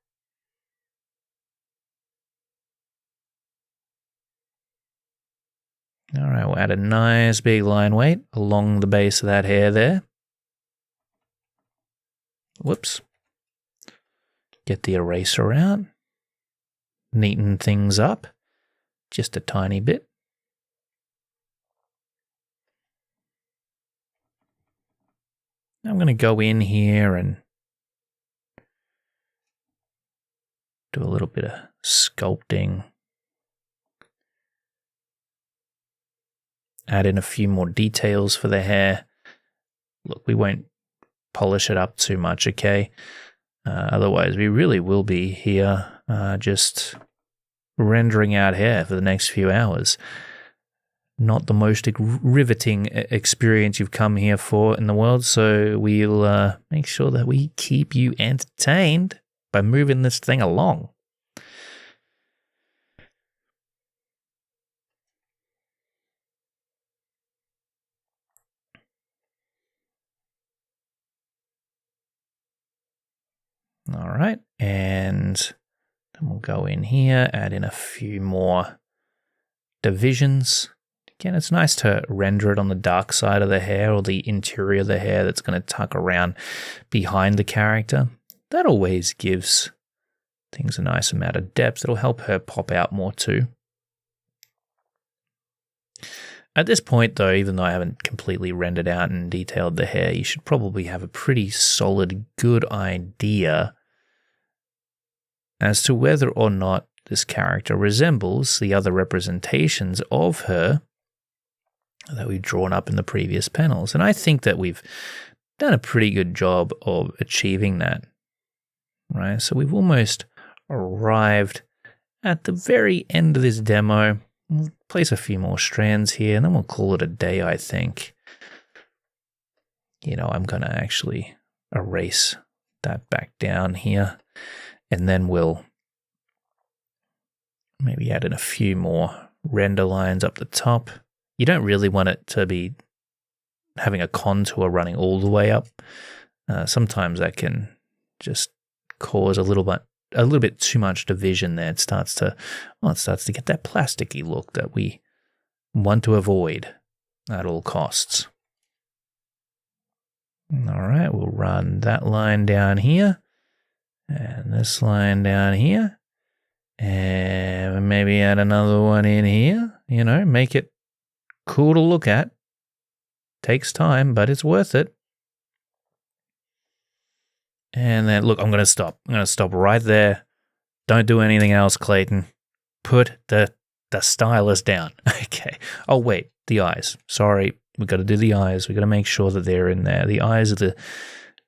All right, we'll add a nice big line weight along the base of that hair there. Whoops. Get the eraser out. Neaten things up just a tiny bit. I'm going to go in here and do a little bit of sculpting. Add in a few more details for the hair. Look, we won't polish it up too much, okay? Otherwise, we really will be here just rendering out hair for the next few hours. Not the most riveting experience you've come here for in the world, so we'll make sure that we keep you entertained by moving this thing along. All right, and then we'll go in here, add in a few more divisions. Again, it's nice to render it on the dark side of the hair or the interior of the hair that's going to tuck around behind the character. That always gives things a nice amount of depth. It'll help her pop out more too. At this point, though, even though I haven't completely rendered out and detailed the hair, you should probably have a pretty solid, good idea as to whether or not this character resembles the other representations of her that we've drawn up in the previous panels. And I think that we've done a pretty good job of achieving that, right? So we've almost arrived at the very end of this demo, we'll place a few more strands here, and then we'll call it a day, I think. I'm going to actually erase that back down here, and then we'll maybe add in a few more render lines up the top. You don't really want it to be having a contour running all the way up. Sometimes that can just cause a little bit too much division there. It starts to get that plasticky look that we want to avoid at all costs. All right, we'll run that line down here and this line down here, and maybe add another one in here, make it cool to look at. Takes time, but it's worth it. And then, look, I'm going to stop. I'm going to stop right there. Don't do anything else, Clayton. Put the stylus down. Okay. Oh, wait, the eyes. Sorry, we've got to do the eyes. We've got to make sure that they're in there. The eyes are the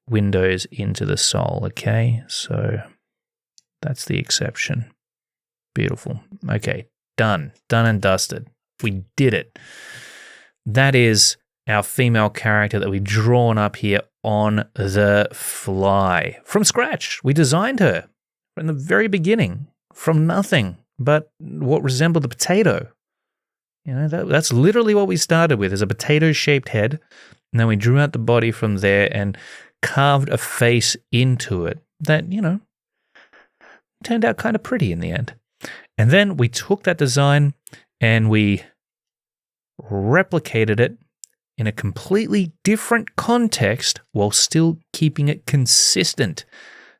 windows into the soul, okay? So that's the exception. Beautiful. Okay, done. Done and dusted. We did it. That is our female character that we've drawn up here on the fly. From scratch. We designed her from the very beginning, from nothing but what resembled a potato. That's literally what we started with, is a potato-shaped head, and then we drew out the body from there and carved a face into it that, turned out kind of pretty in the end. And then we took that design and we replicated it in a completely different context while still keeping it consistent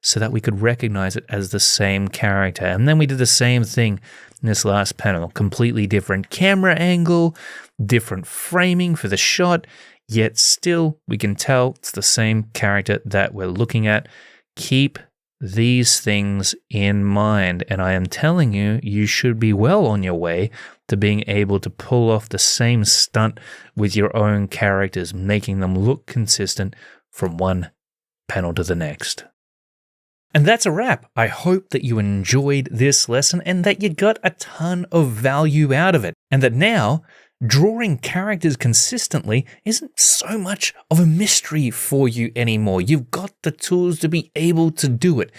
so that we could recognize it as the same character. And then we did the same thing in this last panel. Completely different camera angle, different framing for the shot, yet still we can tell it's the same character that we're looking at. Keep these things in mind, and I am telling you, you should be well on your way to being able to pull off the same stunt with your own characters, making them look consistent from one panel to the next. And that's a wrap. I hope that you enjoyed this lesson and that you got a ton of value out of it, and that now drawing characters consistently isn't so much of a mystery for you anymore. You've got the tools to be able to do it.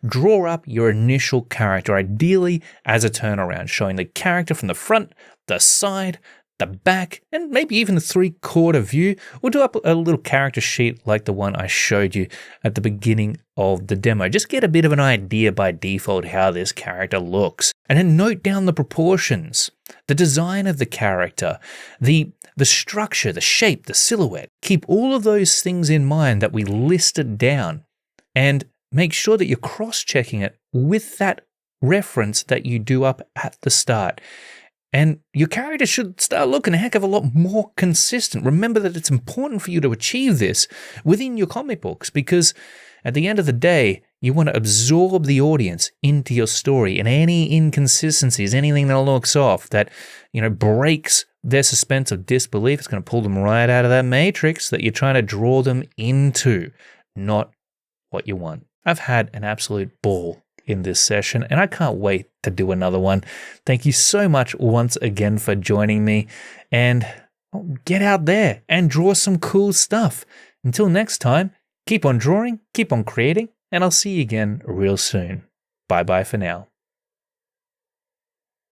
Draw up your initial character, ideally as a turnaround, showing the character from the front, the side, the back, and maybe even the 3/4 view. We'll do up a little character sheet like the one I showed you at the beginning of the demo. Just get a bit of an idea by default how this character looks. And then note down the proportions, the design of the character, the structure, the shape, the silhouette. Keep all of those things in mind that we listed down, and make sure that you're cross-checking it with that reference that you do up at the start. And your character should start looking a heck of a lot more consistent. Remember that it's important for you to achieve this within your comic books, because at the end of the day, you want to absorb the audience into your story, and any inconsistencies, anything that looks off, that breaks their suspense of disbelief, it's going to pull them right out of that matrix that you're trying to draw them into, not what you want. I've had an absolute ball in this session, and I can't wait to do another one. Thank you so much once again for joining me, and get out there and draw some cool stuff. Until next time, keep on drawing, keep on creating, and I'll see you again real soon. Bye-bye for now.